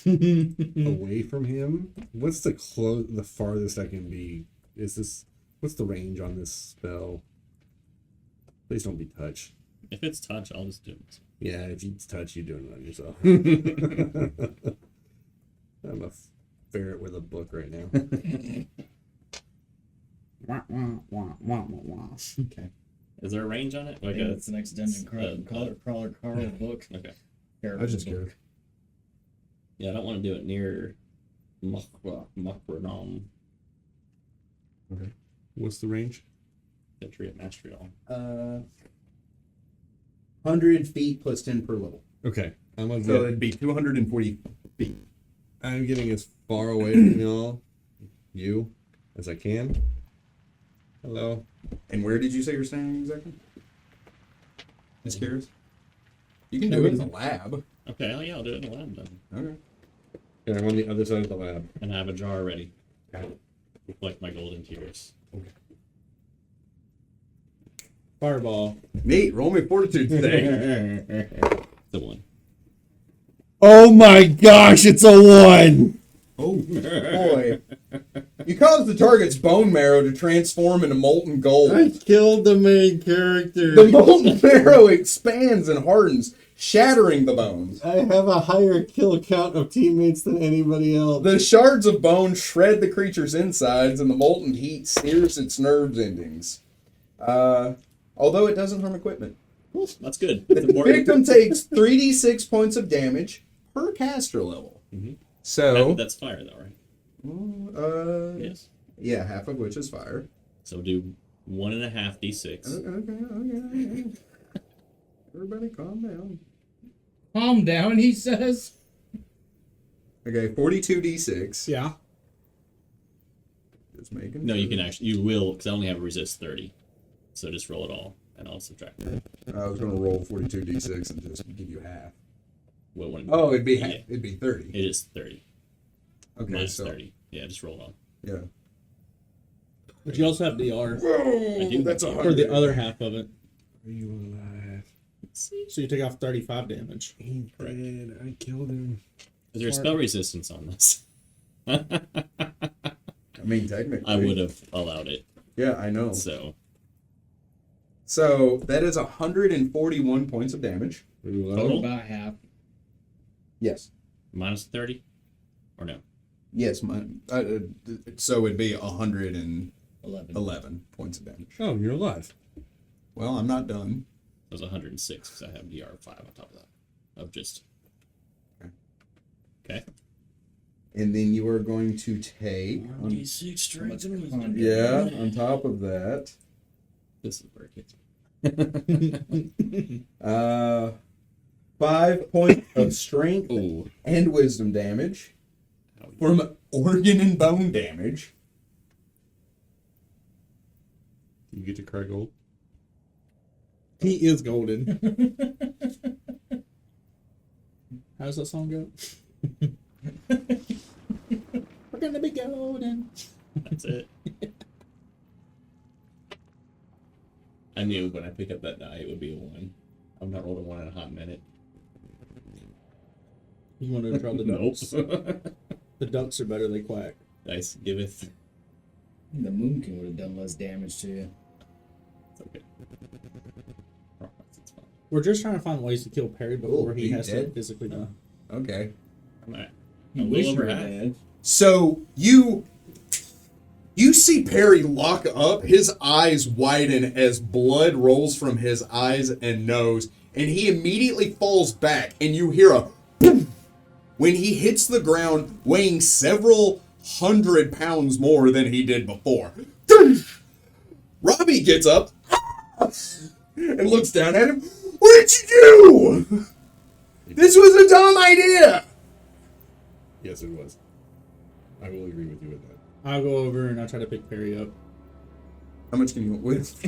away from him. What's the farthest I can be? What's the range on this spell? Please don't be touch. If it's touch, I'll just do it. Yeah, if you touch, you're doing it on yourself. I'm a ferret with a book right now. Wah, wah, wah, wah, wah, wah. Okay. Is there a range on it? Like that's the next dungeon crawler Carl book. Okay. I just care. Yeah, I don't want to do it near Mukranam. Okay. What's the range? Entry at Mastery all. 100 feet plus 10 per level. Okay, I'm gonna So get. it'd be 240 feet. I'm getting as far away from you, as I can. Hello. And where did you say you're standing exactly? Just curious. You can do it in the lab. Okay, yeah, I'll do it in the lab then. Okay. Yeah, I'm on the other side of the lab. And I have a jar ready. With like my golden tears. Fireball. Neat. Roll me fortitude today. The one. Oh my gosh, it's a 1! Oh boy. You cause the target's bone marrow to transform into molten gold. I killed the main character. The molten marrow expands and hardens, shattering the bones. I have a higher kill count of teammates than anybody else. The shards of bone shred the creature's insides, and the molten heat sears its nerves endings. Although it doesn't harm equipment. That's good. The That's important. victim takes 3d6 points of damage per caster level. Mhm. So, That's fire though, right? Yes. yeah, half of which is fire. So do 1.5 d6. Okay. Everybody calm down. Calm down, he says. Okay, 42d6. Yeah. Just making No, you sure. can actually, you will, because I only have a resist 30. So just roll it all, and I'll subtract it. I was going to roll 42d6 and just give you half. What one? Oh, it'd be Yeah. it'd be 30. It is 30. Okay, Minus so 30. Yeah, just roll it all. yeah. But you also have DR Whoa, I do that's have a for the 100. other half of it. Are you alive? So you take off 35 damage. He's dead. I killed him. Is there spell resistance on this? I mean, technically, I would have allowed it. Yeah, I know. So, So that is 141 points of damage. Are you Total? alive? About half. Yes. Minus 30? Or no? Yes, so it'd be 111 11. points of damage. Oh, you're alive. Well, I'm not done. It was 106 because I have DR5 on top of that. Of just. Okay. And then you are going to take... D6 strength. Yeah, on top of that... This is where it gets me. 5 points of strength Ooh. and wisdom damage from organ and bone damage. Do you get to cry gold? He is golden. How does that song go? We're gonna be golden. That's it. I knew when I pick up that die it would be a 1. I've not rolled a 1 in a hot minute. You want to try the Nope. ducks? The ducks are better. They quack. Dice giveth. The Moonkin would have done less damage to you. It's okay. Oh, it's fine. We're just trying to find ways to kill Perry before Oh, he he has to dead? physically die. Okay. I'm at You a wish little you over were half. dead. So you see Perry lock up, his eyes widen as blood rolls from his eyes and nose, and he immediately falls back, and you hear a boom when he hits the ground, weighing several 100 pounds more than he did before. Robbie gets up and looks down at him. What did you do? This was a dumb idea. Yes, it was. I will agree with you with that. I'll go over and I'll try to pick Perry up. How much can you with?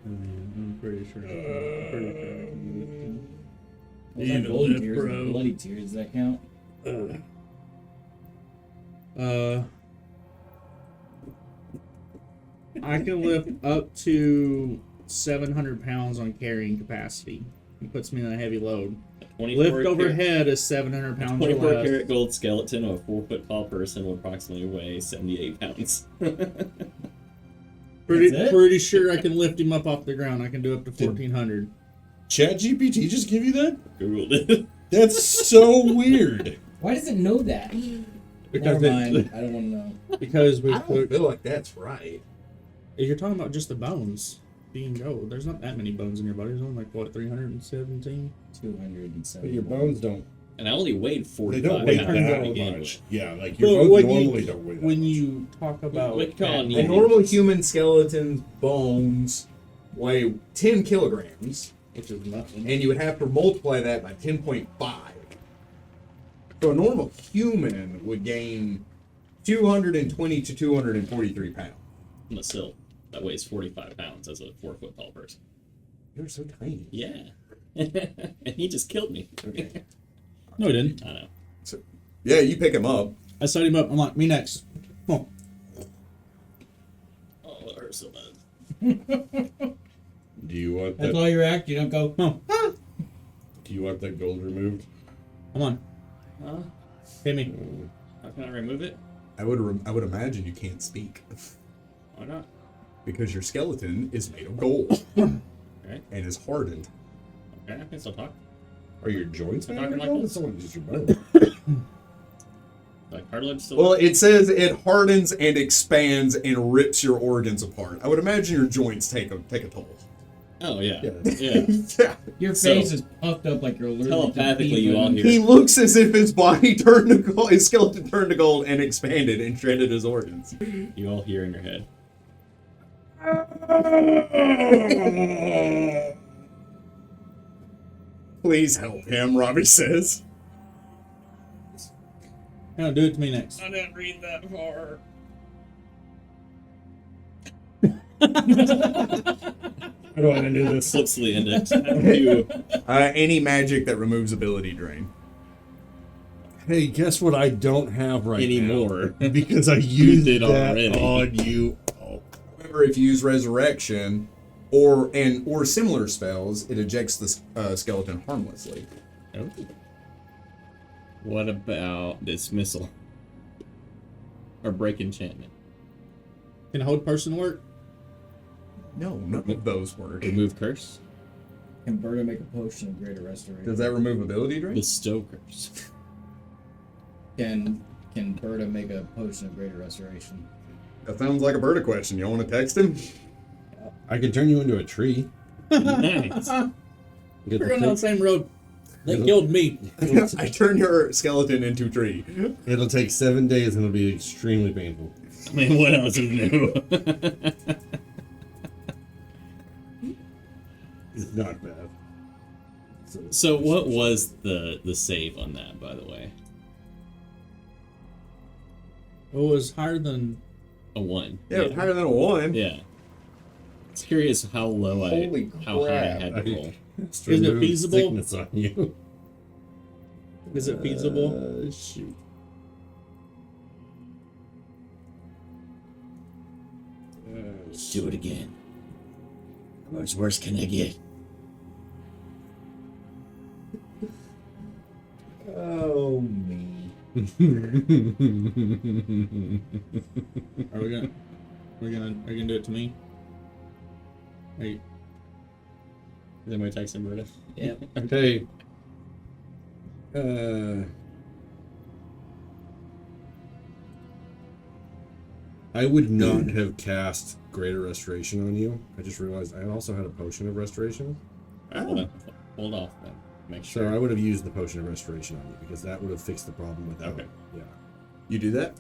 I'm pretty sure. I can Those aren't golden tears, they're bloody tears. Does that count? I can lift up to 700 pounds on carrying capacity. It puts me on a heavy load. 24 Lift carat- overhead is 700 pounds or 24 less. karat gold skeleton of a 4-foot tall person will approximately weigh 78 pounds. Pretty, That's it? pretty sure I can lift him up off the ground. I can do up to 1,400. ChatGPT just give you that? Googled it. That's so weird. Why does it know that? Because Never mind. I don't want to know. because we I don't feel like that's right. you're talking about just the bones being gold. There's not that many bones in your body. There's only like what 317. 207. But your bones don't. And I only weighed They 45 don't weigh pounds to that begin much. with. Yeah, like your Well, bones when normally you don't weigh that when much. you talk about What you call that- it? A normal human skeleton's bones weigh 10 kilograms, which is nothing. and you would have to multiply that by 10.5. So a normal human would gain 220 to 243 pounds. But still, that weighs 45 pounds as a 4-foot tall person. You're so tiny. Yeah. And he just killed me. Okay. No, he didn't. I know. So, yeah, you pick him up. I set him up. I'm like, me next. Come on. Oh, that hurts so bad. Do you want That's that? all you act. You don't go. No. Do you want that gold removed? Come on. Huh? Hit me. How can I remove it? I would imagine you can't speak Why not? because your skeleton is made of gold Alright. and is hardened. Okay, I can still talk. Are your joints I'm made talking of like gold? this. It's only just your bones. Like cartilage still. Well, it says it hardens and expands and rips your organs apart. I would imagine your joints take a toll. Oh yeah. Yeah. Yeah. Yeah. Your So- face is puffed up like you're allergic Telepathically, to you all peanut. hear. He looks as if his body turned to gold, his skeleton turned to gold and expanded and shredded his organs. You all hear in your head. Please help him, Robbie says. No, do it to me next. I didn't read that far. How do I undo this? Slips to the index. You. Any magic that removes ability drain. Hey, guess what I don't have right Anymore. now? Because I used did that already. on you. Oh. However, if you use resurrection or similar spells, it ejects the skeleton harmlessly. Oh. What about dismissal? Or break enchantment? Can hold person work? No, none of those work. Remove curse? Can Berta make a potion of greater restoration? Does that remove ability The drain? Stokers. Can Berta make a potion of greater restoration? That sounds like a Berta question. You want to text him? I could turn you into a tree. Nice. Get We're the going down the same road. They killed me. I turn your skeleton into tree. It'll take 7 days and it'll be extremely painful. I mean, what else is new? It's not bad. So what was the save on that, by the way? It was higher than. A 1. Yeah, it's higher than a 1. Yeah. It's curious how low Holy how high I crap. had to roll. It's Is it removed feasible? sickness on you. Is it feasible? Shoot. Do it again. How much worse can I get? Oh, me. Are you gonna do it to me? Are you, Is that my text and Berta? Yeah. Okay. I would not have cast Greater Restoration on you. I just realized I also had a Potion of Restoration. Hold off then. Make So sure. I would have used the Potion of Restoration on you because that would have fixed the problem without Okay. it. Yeah. You do that?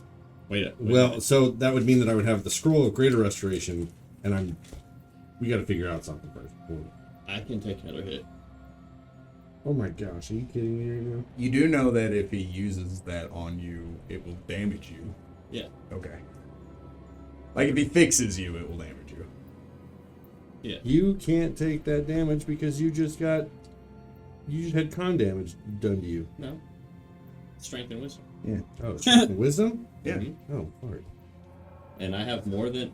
Wait. Well, so that would mean that I would have the Scroll of Greater Restoration, and we got to figure out something first. I can take another hit. Oh my gosh, are you kidding me right now? You do know that if he uses that on you, it will damage you. Yeah. Okay. Like if he fixes you, it will damage you. Yeah. You can't take that damage because you just had con damage done to you. No. Strength and wisdom. Yeah. Oh, strength and wisdom? Yeah. Mhm. Oh, fuck. And I have more than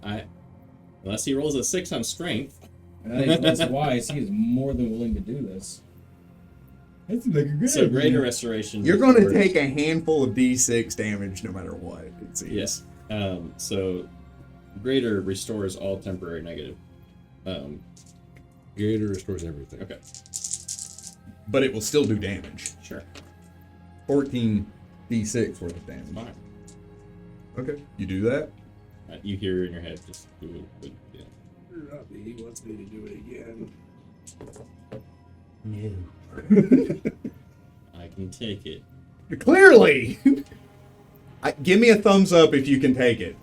unless he rolls a 6 on strength. And I think that's wise. He is more than willing to do this. That's like a good So greater restoration. You're going to restores- take a handful of D6 damage no matter what, it seems. Yes. So greater restores all temporary negative. Greater restores everything. Okay. But it will still do damage. Sure. 14 D6 worth of damage. Fine. Okay. You do that? You hear in your head just yeah. He wants me to do it again. I can take it. Clearly! Give me a thumbs up if you can take it.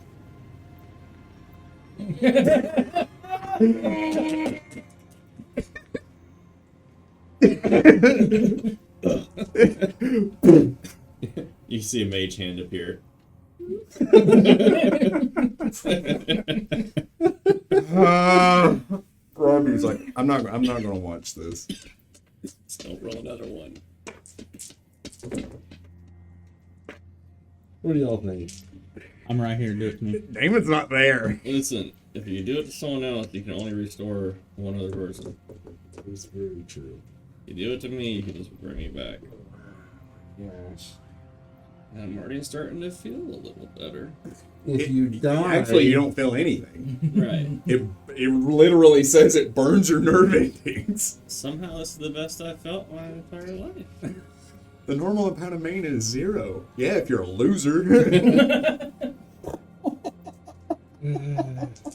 You see a mage hand appear. Robbie's like, I'm not gonna watch this. So roll another one. What do y'all think? I'm right here. Do it to me. Damon's not there. Listen, if you do it to someone else, you can only restore one other person. It's very true. You do it to me, you can just bring me back. Yes. And I'm already starting to feel a little better. If you die, Actually, you don't feel anything. Right. It literally says it burns your nerve endings. Somehow this is the best I've felt my entire life. The normal amount of main is 0. Yeah, if you're a loser.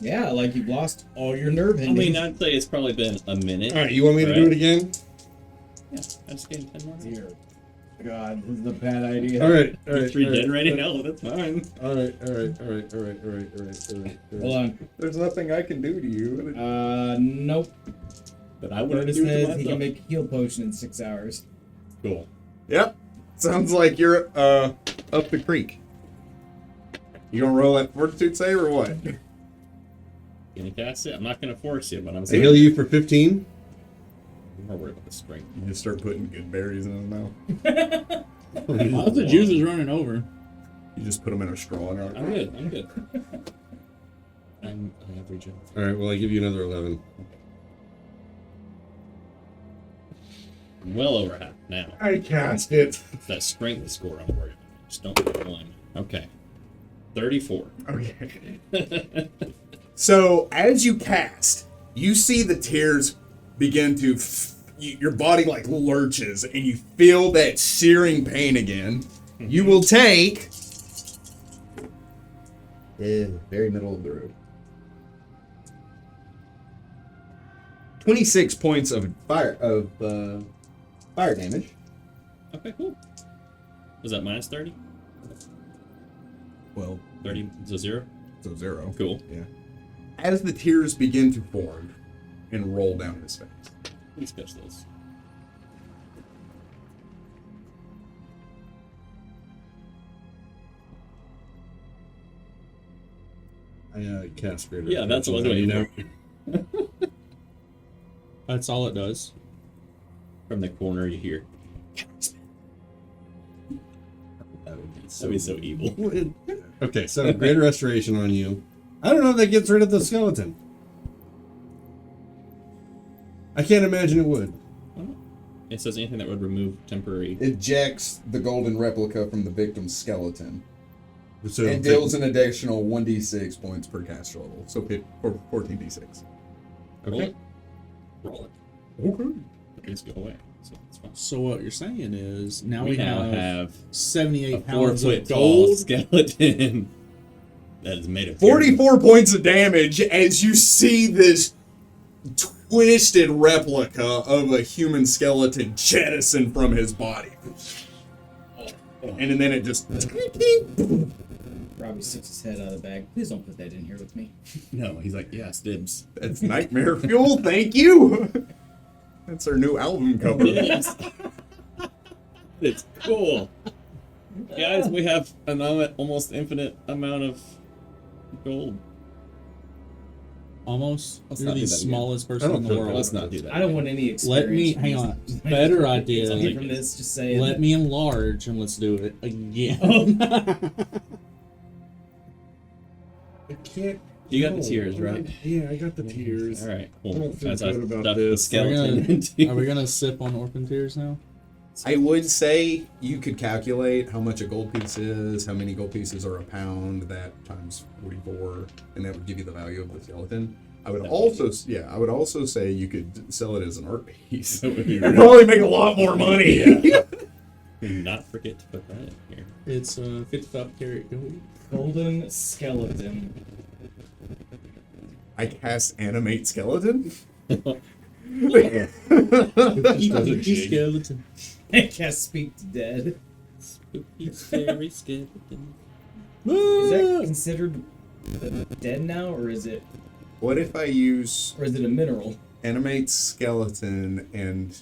Yeah, like you've lost all your nerve I endings. mean, I'd say it's probably been a minute. All right, you want me to do Right. it again? Yeah, I just gave 10 more. Dear God, this is a bad idea. All right, all You're right. 3 all dead right, ready? No, that's fine. All right. Hold on. There's nothing I can do to you. Nope. But I wouldn't Berta do it to says he myself. can make a heal potion in 6 hours. Cool. Yep. Sounds like you're up the creek. You gonna roll that fortitude save or what? Gonna cast it? I'm not gonna force you, but I'm I saying. heal you for 15. I'm more worried about the strength. You just start putting good berries in his mouth. How's the juice is running over? You just put them in a straw. And I'm good. I'm good. I have regen. All right, well, I give you another 11. I'm well over half now. I cast it. It's that strength score I'm worried about. Just don't get one. Okay. 34. Okay. So as you cast, you see the tears begin to your body like lurches and you feel that searing pain again. You will take very middle of the road. 26 points of fire damage. Okay, cool. Was that minus 30? Well, 30 so 0? so 0. Cool. Yeah. As the tears begin to form and roll down his face. Let's catch those. I cast greater. Yeah, that's what I was Restoration, waiting you know. That's all it does. From the corner, you hear. That would be That'd be so evil. Okay, so greater restoration on you. I don't know if that gets rid of the skeleton. I can't imagine it would. It says anything that would remove temporary. Ejects the golden replica from the victim's skeleton. So And deals an additional 1d6 points per caster level. So 14d6. Okay. Roll it. Okay. Please go away. So it's fine. So what you're saying is now We we now have have a 78 4 pounds foot of tall gold. skeleton that is made of 44 points of damage as you see this twisted replica of a human skeleton jettison from his body. And then it just... Robbie sticks his head out of the bag. Please don't put that in here with me. No, he's like, yes, dibs. That's nightmare fuel, thank you! That's our new album cover. Yes. It's cool. Guys, we have an almost infinite amount of gold. Almost. Let's You're not the do that again. smallest person I don't in the feel- world. Let's not do that. I don't want any experience. Let me hang on. Better idea. Something from this, just saying. Let me enlarge and let's do it again. I can't. You got the tears, right? Yeah, I got the tears. All right. Cool. I don't feel As I good about stuff this. the skeleton into. Are we gonna sip on orphan tears now? I would say you could calculate how much a gold piece is, how many gold pieces are a pound, that times 44, and that would give you the value of the skeleton. I would also say you could sell it as an art piece. That would be You'd probably make a lot more money. Do not forget to put that in here. It's 55 karat gold. Golden skeleton. I cast animate skeleton. Skeleton. I can't speak to dead. Spooky, scary skeleton. Is that considered dead now, or is it What if I use a mineral? animate skeleton and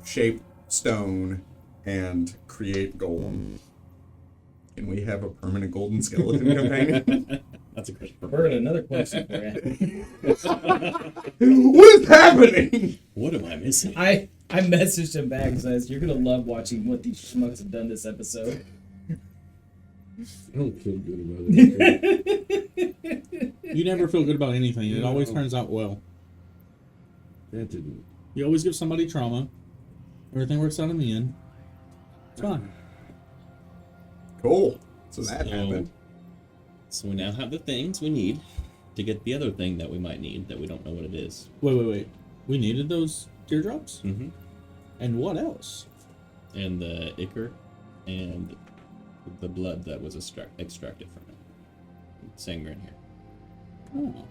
shape stone and create golem? Can we have a permanent golden skeleton companion? That's a question for Bird, another question for you. What is happening? What am I missing? I messaged him back and says, "You're gonna love watching what these schmucks have done this episode." I don't feel good about it. You never feel good about anything. It always turns out well. That didn't. You always give somebody trauma. Everything works out in the end. It's fine. Cool. So that So- happened. So we now have the things we need to get the other thing that we might need that we don't know what it is. Wait. We needed those teardrops? Mm-hmm. And what else? And the ichor and the blood that was extracted from it. Sangren here. Oh.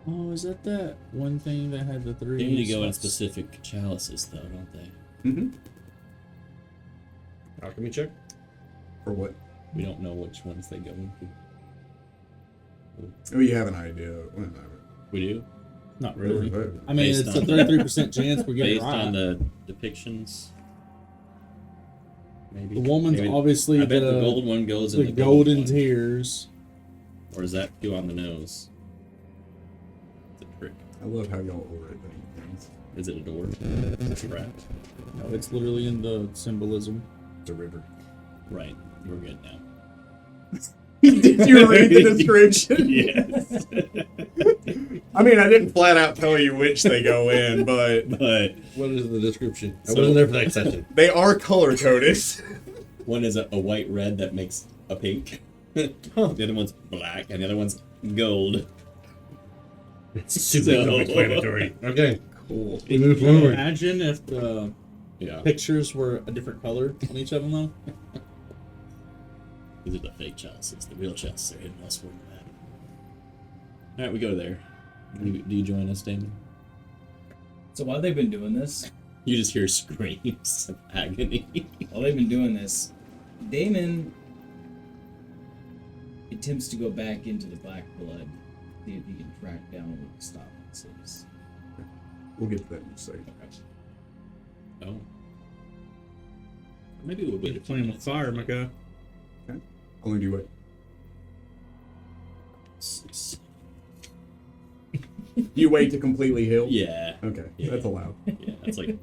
Oh, is that one thing that had the 3? They need to go in spots? specific chalices, though, don't they? Mm-hmm. Alchemy check? For what? We don't know which ones they go into. Oh, you have an idea. Well, no. We do? Not really. But- I mean, Based it's a on- 33% chance we get it Based right. on the depictions? Maybe. The woman's Maybe- obviously I bet the the gold one goes in the golden one. tears. Or is that too on the nose? It's a trick. I love how y'all overthink things. Is it a door? It's a trap. No, it's literally in the symbolism. It's a river. Right. We're good now. Did you read the description? Yes. I mean, I didn't flat out tell you which they go in, but But What is the description? I So- wasn't there for that session. they are color coded. one is a white red that makes a pink. The other one's black, and the other one's gold. It's super So- self-explanatory. Okay. Cool. We move forward. Imagine if the Yeah. pictures were a different color on each of them, though. These are the fake chalices. The real chalices are hidden elsewhere in the map. All right, we go there. Do you join us, Damon? So while they've been doing this, You just hear screams of agony. while they've been doing this, Damon attempts to go back into the Black Blood, see if he can track down what the stop is. We'll get to that in a second. Oh. Maybe we'll wait. You're playing with fire, my guy. How long do you wait? You wait to completely heal? Yeah. Okay, Yeah. that's allowed. Yeah, that's like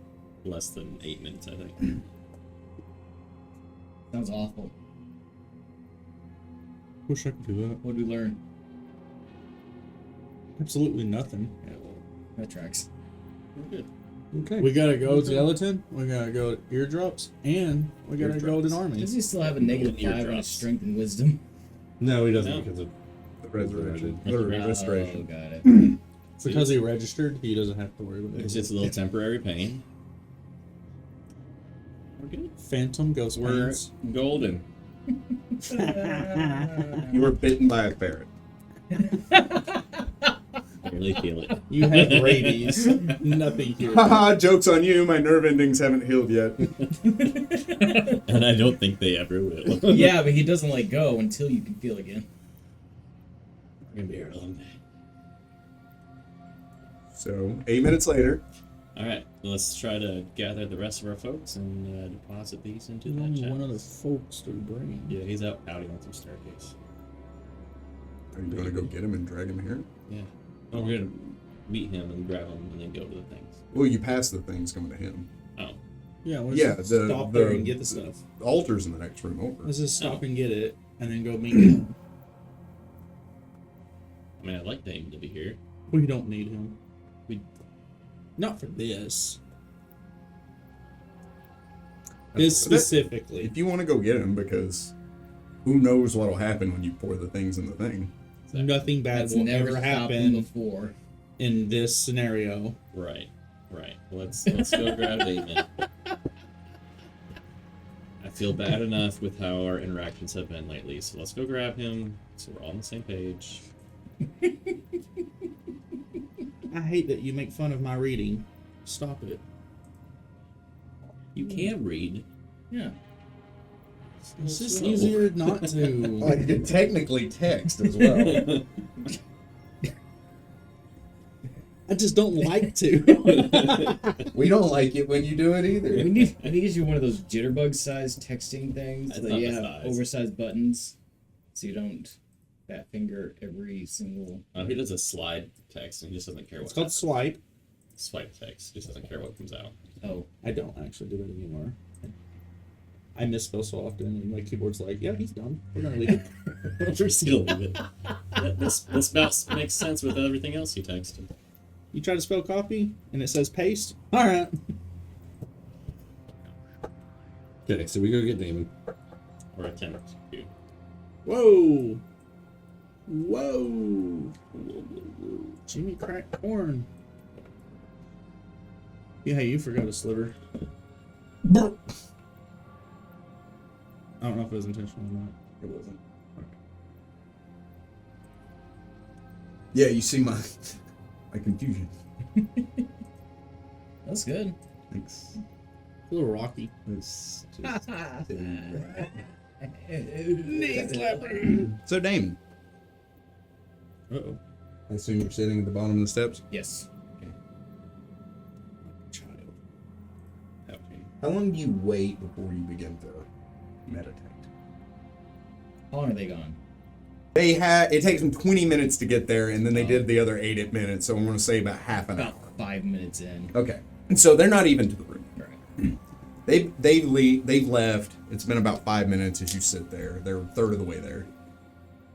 less than 8 minutes, I think. Sounds awful. Wish I could do that. What did we learn? Absolutely nothing. Yeah, well, that tracks. We're good. Okay. We gotta go to Gelatin, we gotta go to Eardrops, and we gotta go to an army. Does he still have a negative Ear 5 on his drops. strength and wisdom? No, he doesn't No. because of The resurrection. The The restoration. Oh, got it. Because he registered, he doesn't have to worry about It's it. just a little temporary pain. We're good. Phantom Ghost We're Pants. golden. You were bitten by a ferret. I really feel it. You have rabies. Nothing here. Haha, joke's on you. My nerve endings haven't healed yet. And I don't think they ever will. Yeah, but he doesn't let go until you can feel again. We're gonna be here a long day. So, 8 minutes later. Alright, let's try to gather the rest of our folks and deposit these into that Only chest. one of the folks to bring. Yeah, he's out pouting on some staircase. Are you going to go get him and drag him here? Yeah. Oh, we're gonna meet him and grab him and then go to the things. Well, you pass the things coming to him. Oh. Yeah, let's Yeah, just the- stop the- there and get the stuff. The altar's in the next room over. Let's just stop and get it, and then go meet him. I mean, I'd like Damon to be here. We don't need him. We Not for this. But This specifically. If you want to go get him, because who knows what'll happen when you pour the things in the thing. Nothing bad That's will never ever happened happen before. in this scenario. Right. Let's go grab Damon. I feel bad enough with how our interactions have been lately, so let's go grab him so we're all on the same page. I hate that you make fun of my reading. Stop it. You can read. Yeah. It's just slow. easier not to. I could technically text as well. I just don't like to. We don't like it when you do it either. I need to get you one of those jitterbug-sized texting things That's that not you the have size. oversized buttons, so you don't fat finger every single. He does a slide text and he just doesn't care what It's called happens. swipe. Swipe text. Just doesn't care what comes out. Oh, I don't actually do that anymore. I misspell so often, and my keyboard's like, "Yeah, he's dumb. We're gonna leave it." We're just gonna leave it. Yeah, this mouse makes sense with everything else you texted. You try to spell copy, and it says paste. All right. Okay, so we go get Damon. Or attempt to. Whoa. Whoa. Jimmy cracked corn. Yeah, you forgot a sliver. I don't know if it was intentional or not. It wasn't. Yeah, you see my confusion. that's good. Thanks. A little rocky. It's just- Knee So, Damon, Uh-oh. I assume you're sitting at the bottom of the steps. Yes. Child. How long do you wait before you begin to meditate? How long are they gone? It takes them 20 minutes to get there, and then they did the other 8 minutes, so I'm going to say about half an hour. About 5 minutes in. Okay. And so they're not even to the room. Right. They've left. It's been about 5 minutes as you sit there. They're a third of the way there.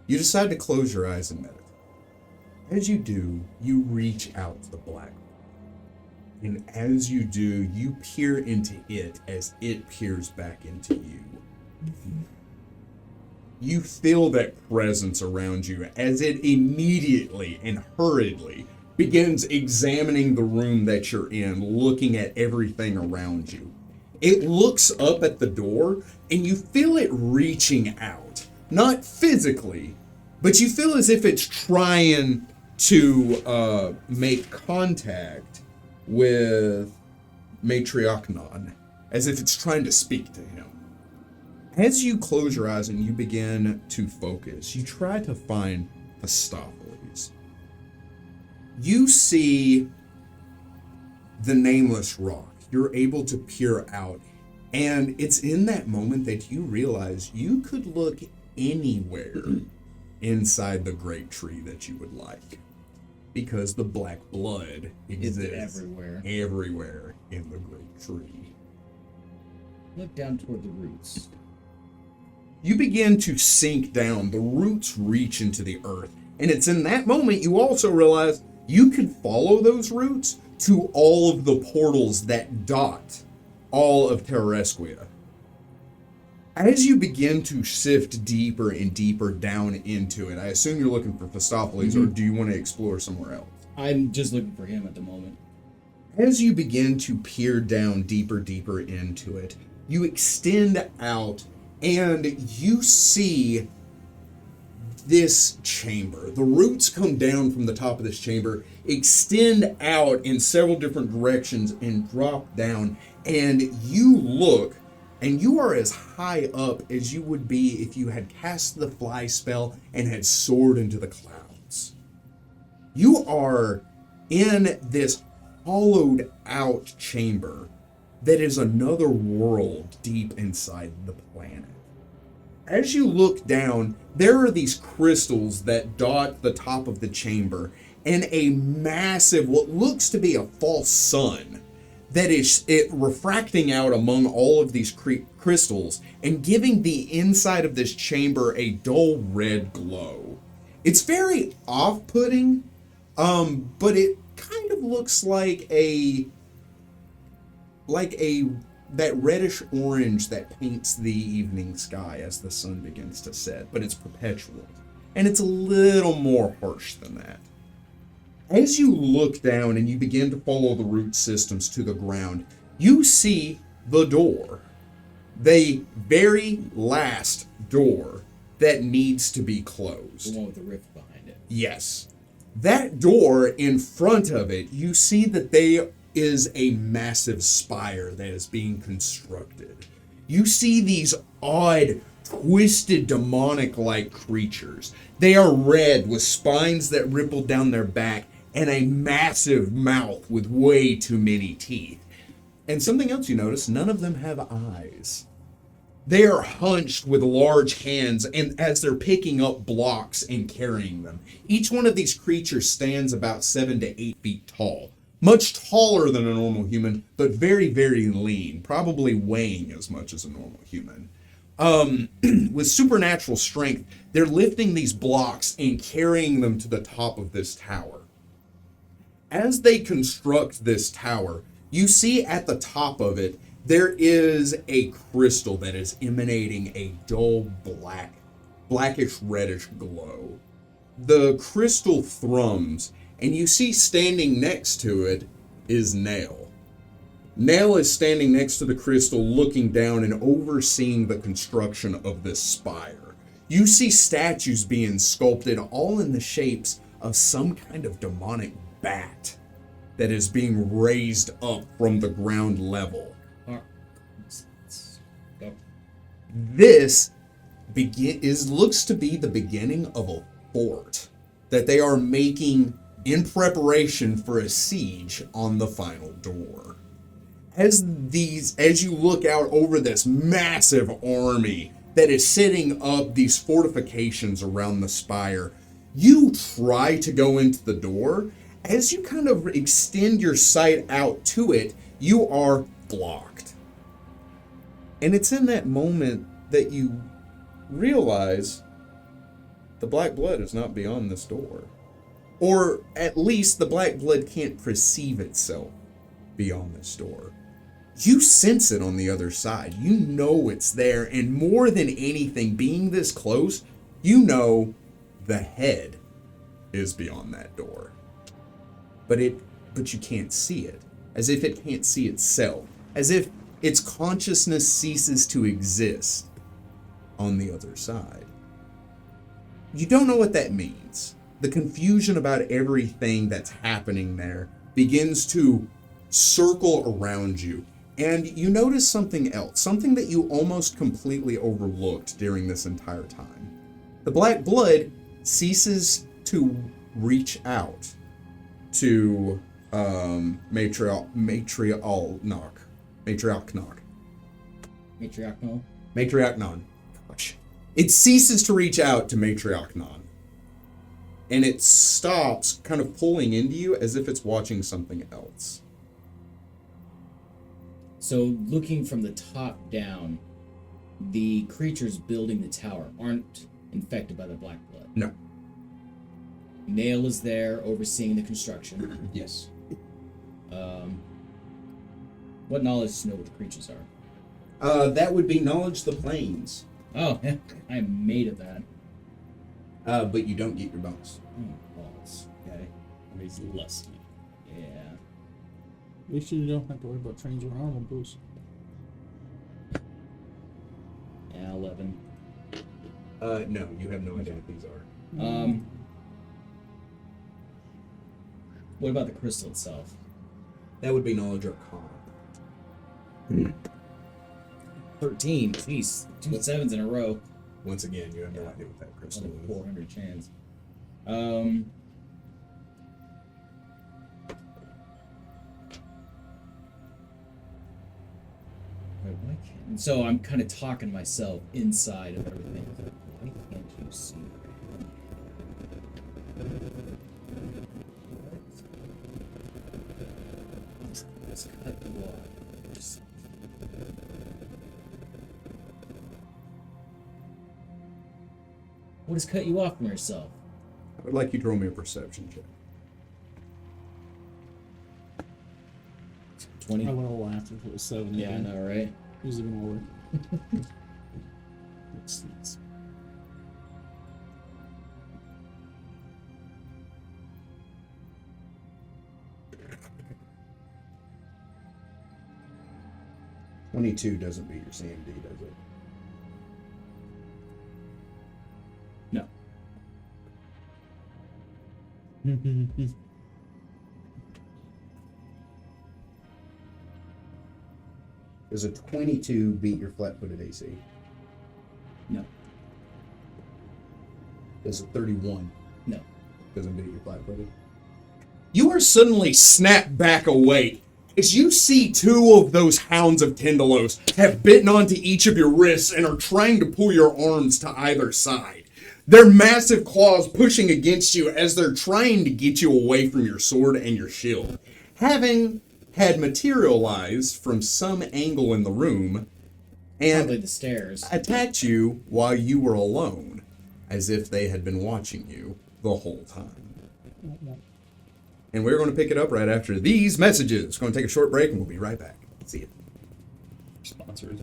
You decide to close your eyes and meditate. As you do, you reach out to the black. And as you do, you peer into it as it peers back into you. You feel that presence around you as it immediately and hurriedly begins examining the room that you're in, looking at everything around you. It looks up at the door, and you feel it reaching out. Not physically, but you feel as if it's trying to make contact with Matriarchnon, as if it's trying to speak to him. As you close your eyes and you begin to focus, you try to find Phistopheles. You see the Nameless Rock. You're able to peer out, and it's in that moment that you realize you could look anywhere inside the great tree that you would like, because the black blood exists everywhere in the great tree. Look down toward the roots. You begin to sink down. The roots reach into the earth. And it's in that moment you also realize you could follow those roots to all of the portals that dot all of Terresquia. As you begin to sift deeper and deeper down into it, I assume you're looking for Phistopheles, or do you want to explore somewhere else? I'm just looking for him at the moment. As you begin to peer down deeper into it, you extend out and you see this chamber. The roots come down from the top of this chamber, extend out in several different directions, and drop down. And you look, and you are as high up as you would be if you had cast the fly spell and had soared into the clouds. You are in this hollowed out chamber that is another world deep inside the planet. As you look down, there are these crystals that dot the top of the chamber, and a massive, what looks to be a false sun, that is refracting out among all of these crystals and giving the inside of this chamber a dull red glow. It's very off-putting, but it kind of looks like that reddish orange that paints the evening sky as the sun begins to set, but it's perpetual. And it's a little more harsh than that. As you look down and you begin to follow the root systems to the ground, you see the door. The very last door that needs to be closed. The one with the rift behind it. Yes. That door, in front of it, you see that there is a massive spire that is being constructed. You see these odd, twisted, demonic-like creatures. They are red with spines that ripple down their back and a massive mouth with way too many teeth. And something else you notice, none of them have eyes. They are hunched with large hands, and as they're picking up blocks and carrying them. Each one of these creatures stands about 7 to 8 feet tall. Much taller than a normal human, but very, very lean, probably weighing as much as a normal human. With supernatural strength, they're lifting these blocks and carrying them to the top of this tower. As they construct this tower, you see at the top of it, there is a crystal that is emanating a dull blackish reddish glow. The crystal thrums, and you see standing next to it is Nail. Nail is standing next to the crystal, looking down and overseeing the construction of this spire. You see statues being sculpted, all in the shapes of some kind of demonic bat that is being raised up from the ground level. This looks to be the beginning of a fort that they are making in preparation for a siege on the final door. As you look out over this massive army that is setting up these fortifications around the spire, you try to go into the door. As you kind of extend your sight out to it, you are blocked. And it's in that moment that you realize the black blood is not beyond this door. Or at least the black blood can't perceive itself beyond this door. You sense it on the other side. You know it's there, and more than anything, being this close, you know the head is beyond that door. but you can't see it, as if it can't see itself, as if its consciousness ceases to exist on the other side. You don't know what that means. The confusion about everything that's happening there begins to circle around you. And you notice something else, something that you almost completely overlooked during this entire time. The black blood ceases to reach out to Matriarchnon. Gosh. It ceases to reach out to Matriarchnon. And it stops kind of pulling into you as if it's watching something else. So, looking from the top down, the creatures building the tower aren't infected by the black blood. No. Nail is there overseeing the construction. Yes. What knowledge to know what the creatures are? That would be knowledge the planes. Oh, I am made of that. But you don't get your bonus. Balls. Okay. He's less. Yeah. At least you don't have to worry about trains or armor boost. Yeah, 11. No, you have no idea what these are. What about the crystal itself? That would be knowledge arcana. 13. Jeez, 2 7s in a row. Once again, you have no idea what that crystal On a is. 400 chance. Wait, why can't... So I'm kind of talking myself inside of everything. Why can't you see? Let's cut you off. What has cut you off from yourself? I would like you to roll me a perception check. 20. I would have laughed if it was 7. Yeah, I know, right? It was even lower. It's 22 doesn't beat your CMD, does it? No. Does a 22 beat your flat-footed AC? No. Does a 31? No. Doesn't beat your flat-footed? You are suddenly snapped back awake as you see 2 of those hounds of Tyndalos have bitten onto each of your wrists and are trying to pull your arms to either side. Their massive claws pushing against you as they're trying to get you away from your sword and your shield. Having had materialized from some angle in the room Probably and the stairs. attacked you while you were alone, as if they had been watching you the whole time. And we're going to pick it up right after these messages. Going to take a short break and we'll be right back. See you. Sponsors.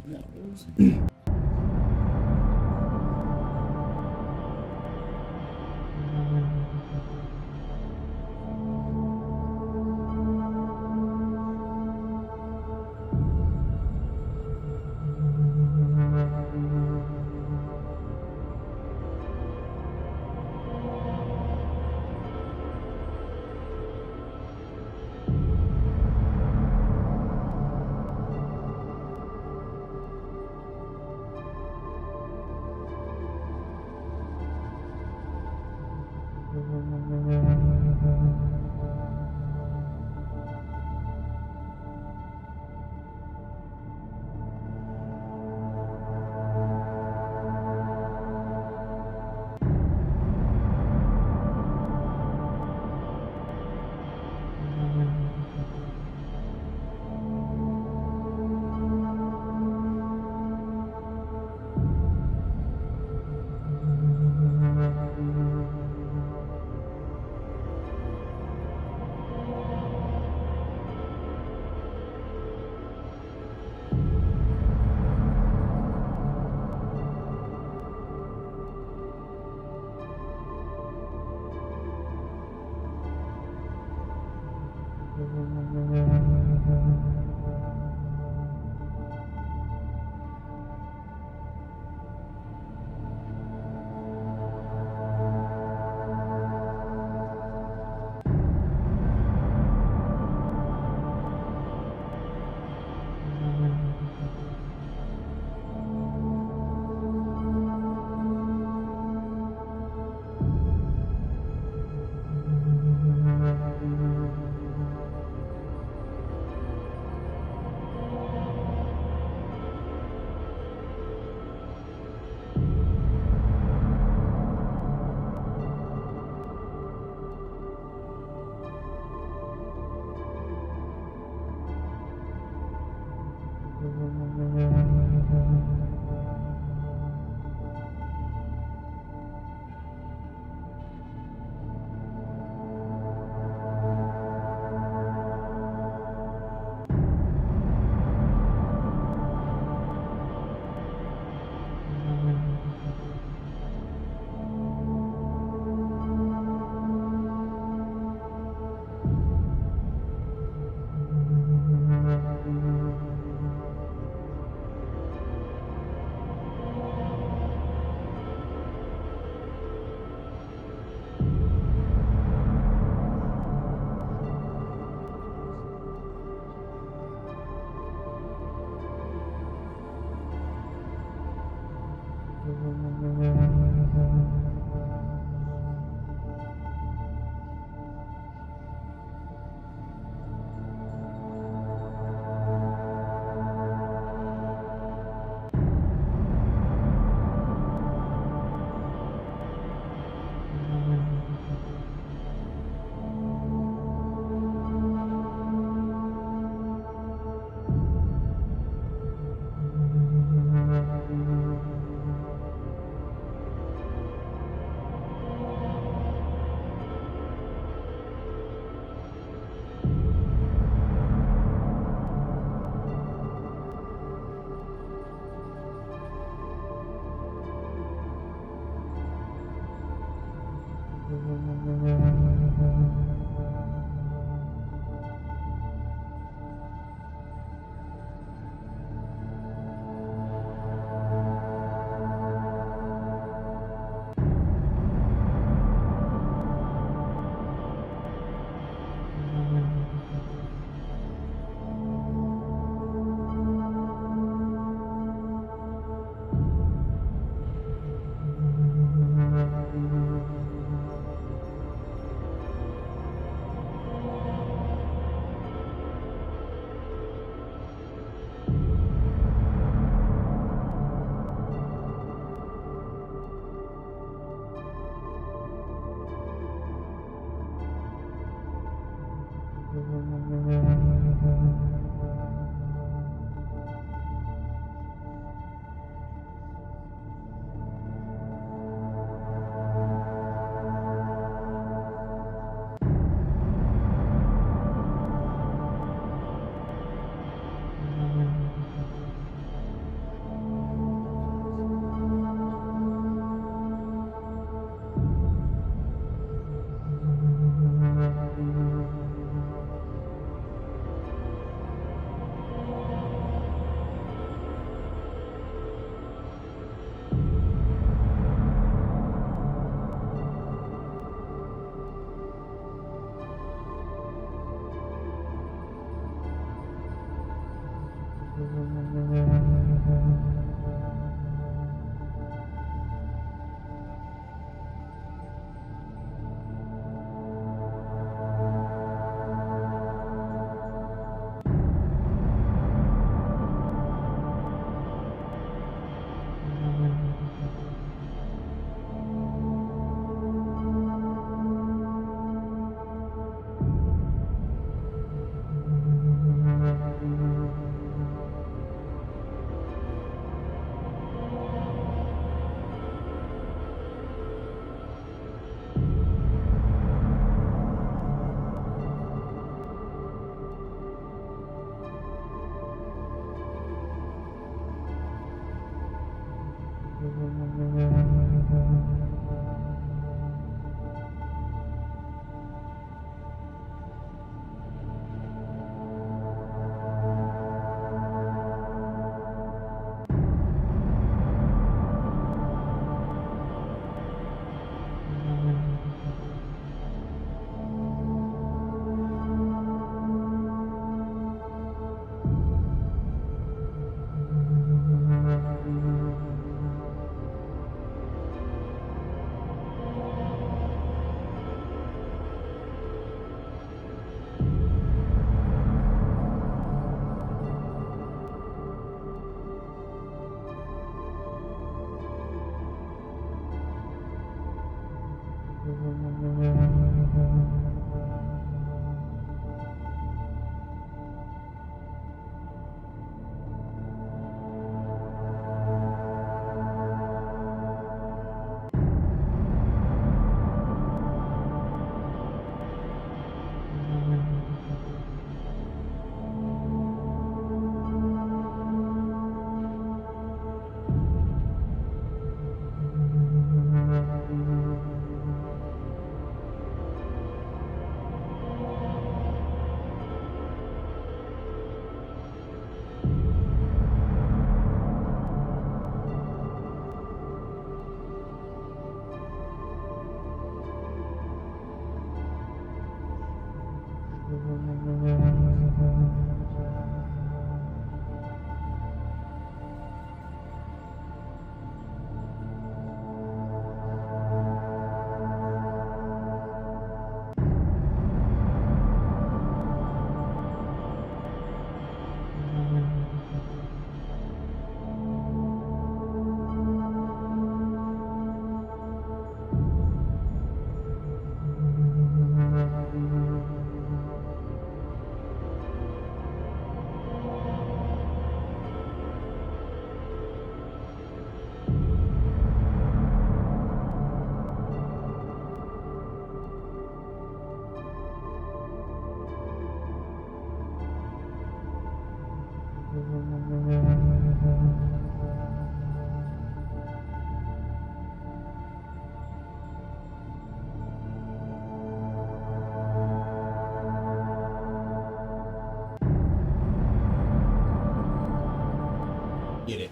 Get it.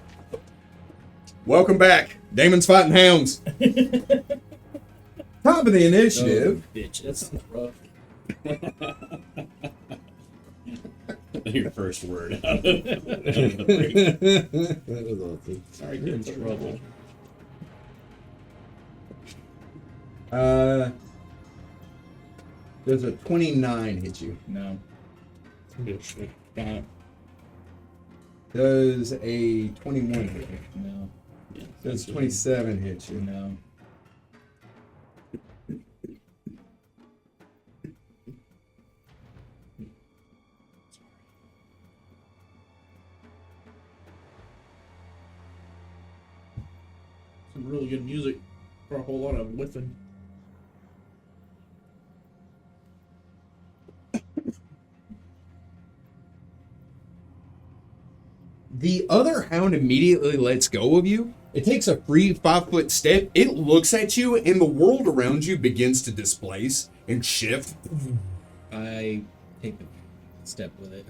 Welcome back. Damon's fighting hounds. Top of the initiative. Oh, bitch. That's rough. Your first word out of That was awesome. Sorry, get in trouble. Does a 29 hit you? No. Does a 21 hit you? No. Yeah, Does 27 hit you? No. Some really good music for a whole lot of whiffing. The other hound immediately lets go of you. It takes a free 5-foot step. It looks at you, and the world around you begins to displace and shift. I take the step with it.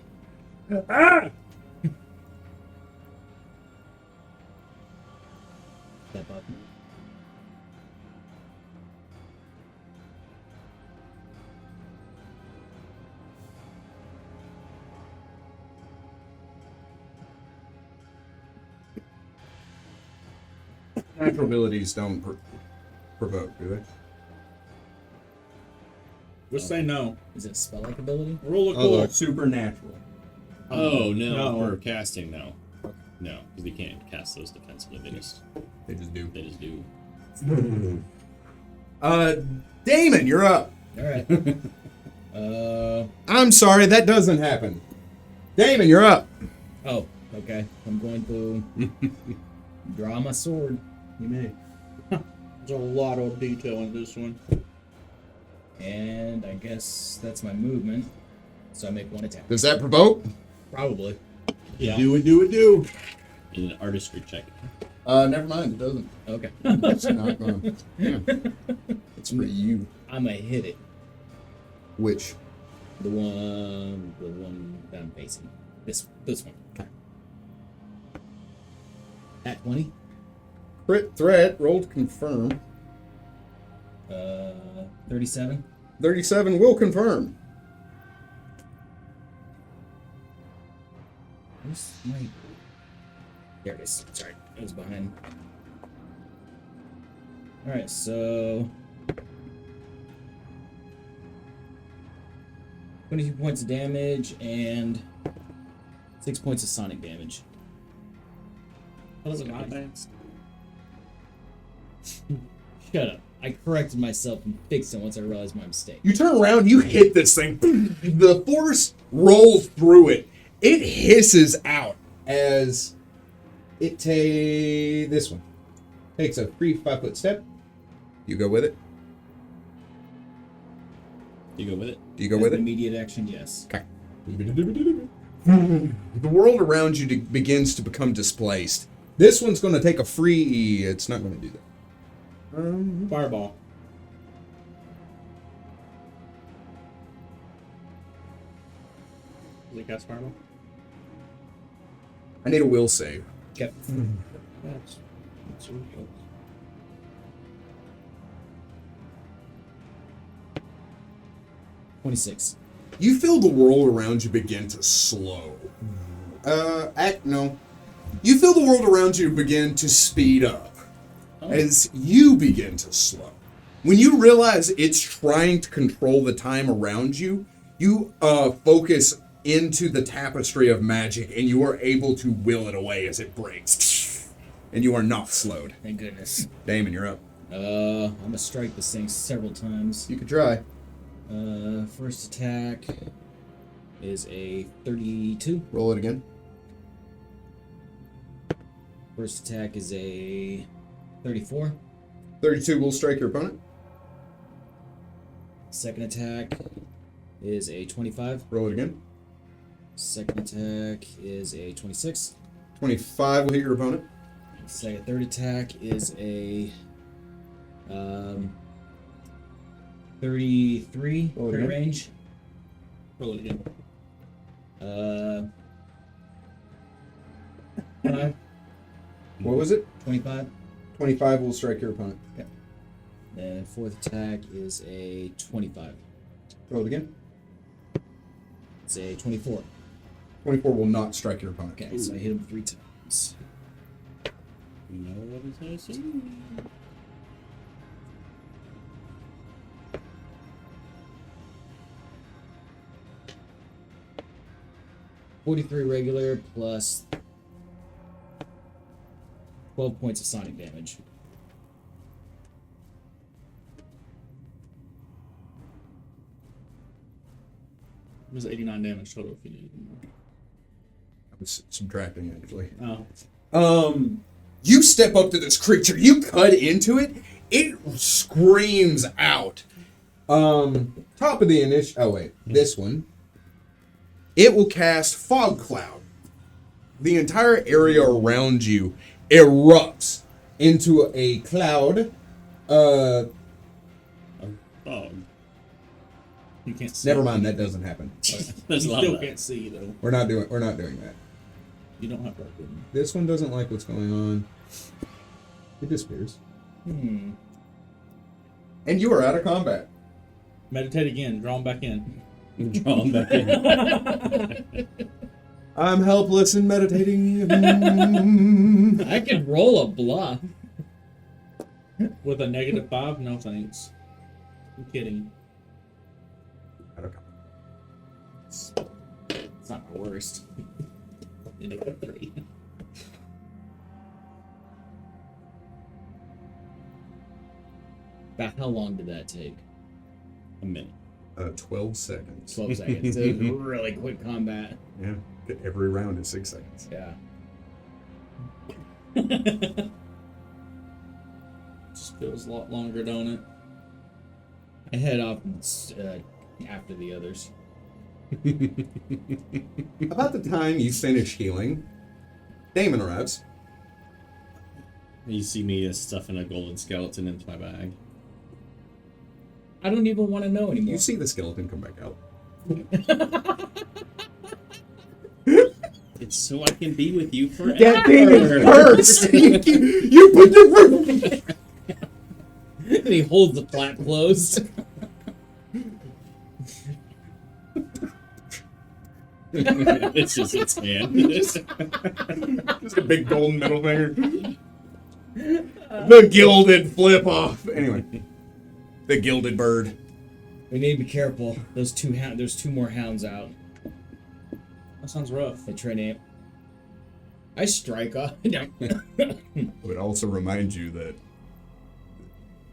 Step up. Natural abilities don't provoke, do they? Just say no. Is it spell-like ability? Roll a cool. Supernatural. Oh, no, No. for casting, no. No, because they can't cast those defensively. They just do. They just do. Damon, you're up. All right. I'm sorry, that doesn't happen. Damon, you're up. Oh, okay. I'm going to draw my sword. You may. There's a lot of detail in this one. And I guess that's my movement. So I make one attack. Does that provoke? Probably. Yeah. Do it. In an artistry check. Never mind, it doesn't. Okay. It's not gonna. Yeah. It's for you. I'm gonna hit it. Which? The one that I'm facing. This one. Okay. At 20. Crit threat, roll to confirm. 37. 37 will confirm. Where's my... There it is. Sorry, it was behind. Alright, so... 22 points of damage and 6 points of sonic damage. That was not bad. Shut up. I corrected myself and fixed it once I realized my mistake. You turn around, you hit this thing. The force rolls through it. It hisses out as it this one takes a free 5-foot step. You go with it. You go with it? Do you go with it? Immediate action, yes. Okay. The world around you begins to become displaced. This one's going to take a free. It's not going to do that. Fireball. Does it cast fireball? I need a will save. Okay. That's really close. $26. You feel the world around you begin to slow. No. You feel the world around you begin to speed up as you begin to slow. When you realize it's trying to control the time around you, you focus into the tapestry of magic and you are able to will it away as it breaks. And you are not slowed. Thank goodness. Damon, you're up. I'm gonna strike this thing several times. You could try. First attack is a 32. Roll it again. First attack is a 34. 32 will strike your opponent. Second attack is a 25. Roll it again. Second attack is a 26. 25 will hit your opponent. Third attack is a 33 Oh, for yeah. range. Roll it again. 5, What was it? 25. 25 will strike your opponent. And fourth attack is a 25. Roll it again. It's a 24. 24 will not strike your opponent. Okay, so I hit him 3 times. No, what is I saying? $43 regular plus 12 points of sonic damage. It was 89 damage total if you needed more. I was subtracting, actually. Oh. You step up to this creature, you cut into it, it screams out. Top of the initiative. Oh, wait. This one. It will cast Fog Cloud. The entire area around you erupts into a cloud. Dog. You can't see. Never mind, that doesn't happen. There's a You lot still of that. can't see, though. We're not doing that. You don't have dark vision. This one doesn't like what's going on. It disappears. Hmm. And you are out of combat. Meditate again. Draw him back in. Draw him back in. I'm helpless and meditating. I could roll a bluff. With a -5? No thanks. I'm kidding. Out of combat. It's not my worst. -3. About how long did that take? A minute. 12 seconds. 12 seconds. It was really quick combat. Yeah. Every round is 6 seconds. Yeah. Just feels a lot longer, don't it? I head off after the others. About the time you finish healing, Damon arrives. You see me stuffing a golden skeleton into my bag. I don't even want to know anymore. You see the skeleton come back out. It's so I can be with you forever. That thing is cursed! You put the... And he holds the flap closed. It's just its hand. Just a big golden middle finger. The gilded flip off. Anyway. The gilded bird. We need to be careful. There's two more hounds out. That sounds rough. They try to. I strike off. I would also remind you that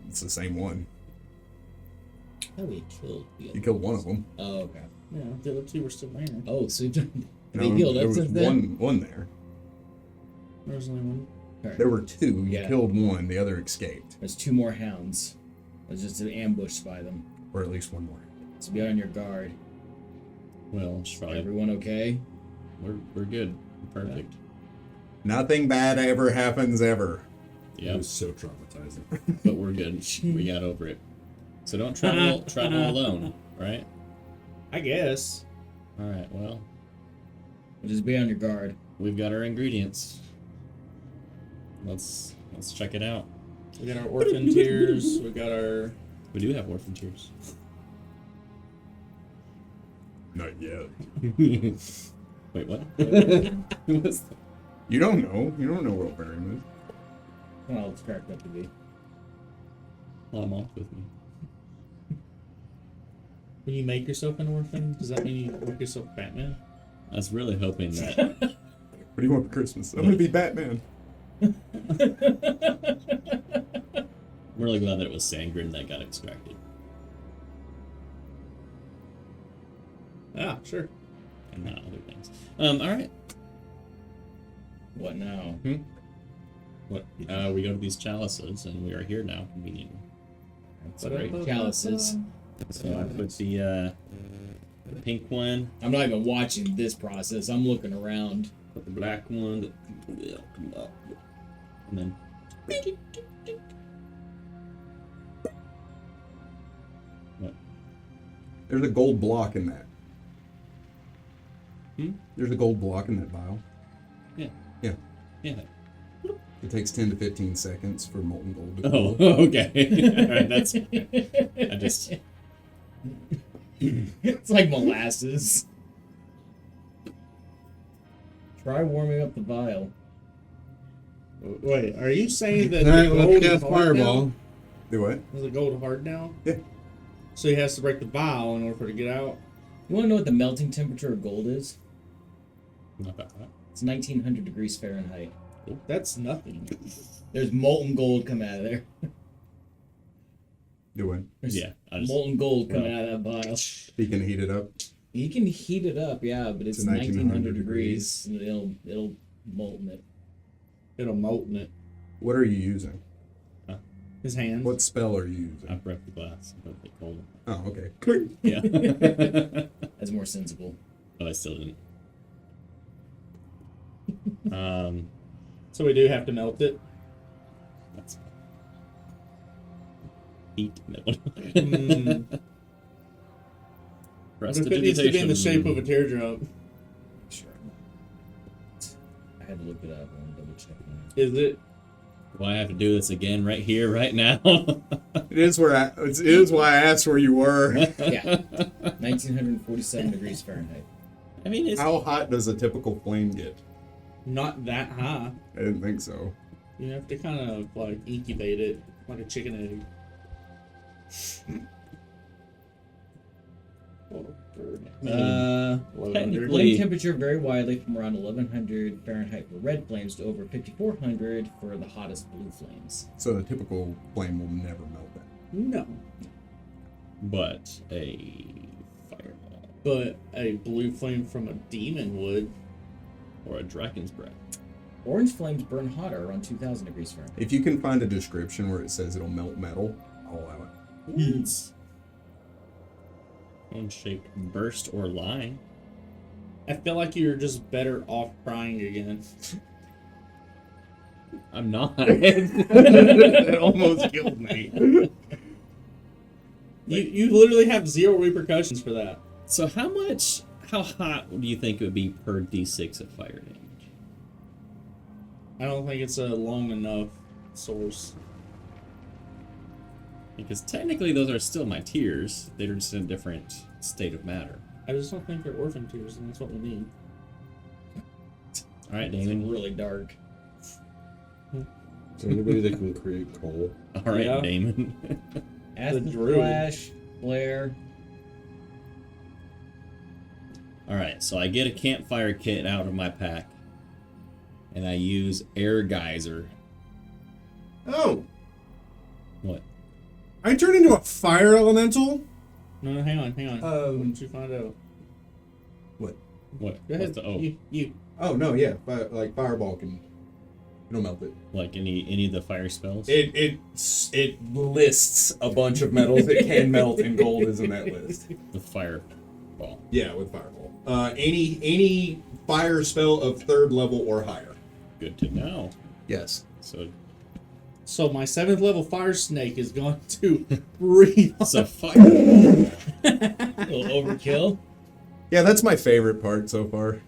It's the same one. I thought we had killed the other You killed one ones. of them. Oh, okay. Yeah, the other two were still there. Oh, so they No, healed there up was since then? one there. There was only one. Alright. There were two. You Yeah. killed one. The other escaped, There's 2 more hounds. I was just ambushed by them. or at least one more. So be on your guard. Well, it's probably Everyone okay? we're good. Perfect. Nothing bad ever happens ever. It Yeah, was so traumatizing. but we're good. We got over it. So don't travel alone, right? I guess. All right. Well, Just be on your guard. we've got our ingredients. Let's check it out. We got our orphan tears. We got our. We do have orphan tears. Not yet. Wait, what? You don't know. You don't know what Ovarium is. Well, it's cracked up to be. I'm off with me. When you make yourself an orphan, does that mean you make yourself Batman? I was really hoping that. What do you want for Christmas? I'm gonna be Batman. I'm really glad that it was Sangren that got extracted. Ah, sure. And not other things. All right. What now? What? We go to these chalices, and we are here now, conveniently. That's great. Chalices. So I put the pink one, I'm not even watching this process. I'm looking around. put the black one, and then. What? There's a gold block in that. Hmm? There's a gold block in that vial. Yeah. Yeah. Yeah. It takes 10 to 15 seconds for molten gold to Oh, cool. okay. All right, that's. I just. It's like molasses. Try warming up the vial. Wait, are you saying that Alright, the let's gold cast is hard fireball. now? Do what? Is the gold hard now? Yeah. So he has to break the vial in order for it to get out? You want to know what the melting temperature of gold is? Not that hot. It's 1900 degrees Fahrenheit. That's nothing. There's molten gold coming out of there. Do what? There's Yeah, I just. molten gold coming out of that vial. You can heat it up. You can heat it up, yeah, but it's To 1900 1900 degrees. And it'll molten it. It'll molten it. What are you using? His hands. What spell are you I using? broke the glass. I broke the cold. Oh, okay. Yeah. That's more sensible. Oh, I still didn't. So we do have to melt it. That's heat metal. Mm. What if it needs to be in the shape of a teardrop? Sure. I had to look it up and double check. Is it? Do I have to do this again right here, right now? It is why I asked where you were. Yeah. 1947 degrees Fahrenheit. I mean, it's How hot does a typical flame get? Not that high. I didn't think so. You have to kind of like incubate it like a chicken egg. Flame technically. temperature vary widely from around 1100 Fahrenheit for red flames to over 5400 for the hottest blue flames. So the typical flame will never melt that. No. But a fireball But a blue flame from a demon would. or a dragon's breath. Orange flames burn hotter around 2000 degrees Fahrenheit. If you can find a description where it says it'll melt metal, I'll allow it. Cone-shaped burst or line. I feel like you're just better off crying again. I'm not. It almost killed me. You literally have 0 repercussions for that. So how hot do you think it would be per d6 of fire damage? I don't think it's a long enough source. Because technically those are still my tears. They're just in a different state of matter. I just don't think they're orphan tears, and that's what we need. Alright, It's Damon. really dark. Is there anybody that can create coal? Alright, Yeah. Damon. Acid druid. flash, flare. Alright, so I get a campfire kit out of my pack. And I use air geyser. Oh, What? I turn into a fire elemental. No, hang on. What Um, did you find out? What? Go ahead. What's the You. Oh no, yeah, like fireball can it'll melt it. like any of the fire spells? It lists a bunch of metals that can melt, and gold is in that list. The fireball. Yeah, with fireball. Any fire spell of 3rd level or higher. Good to know. Yes. So my 7th level fire snake is going to breathe. So fire. A little overkill. Yeah, that's my favorite part so far.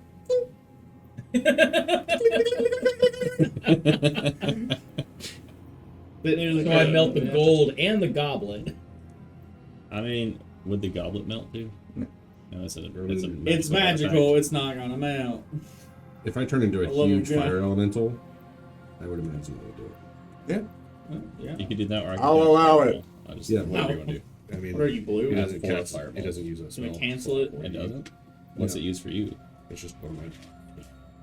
So I melt the gold and the goblet. I mean, would the goblet melt too? No, it's It's magical. It's not gonna melt. If I turn into a I love huge it, yeah. fire elemental, I would imagine they would do it. Yeah. Yeah. You could do that, or I could I'll do allow fireball. it. I just Yeah, whatever you Wow. want to do. I mean, What are you, blue? It doesn't Full of cast. It fireballs. doesn't use a Can spell. we cancel it? It doesn't. What's it used for you? It's just one of my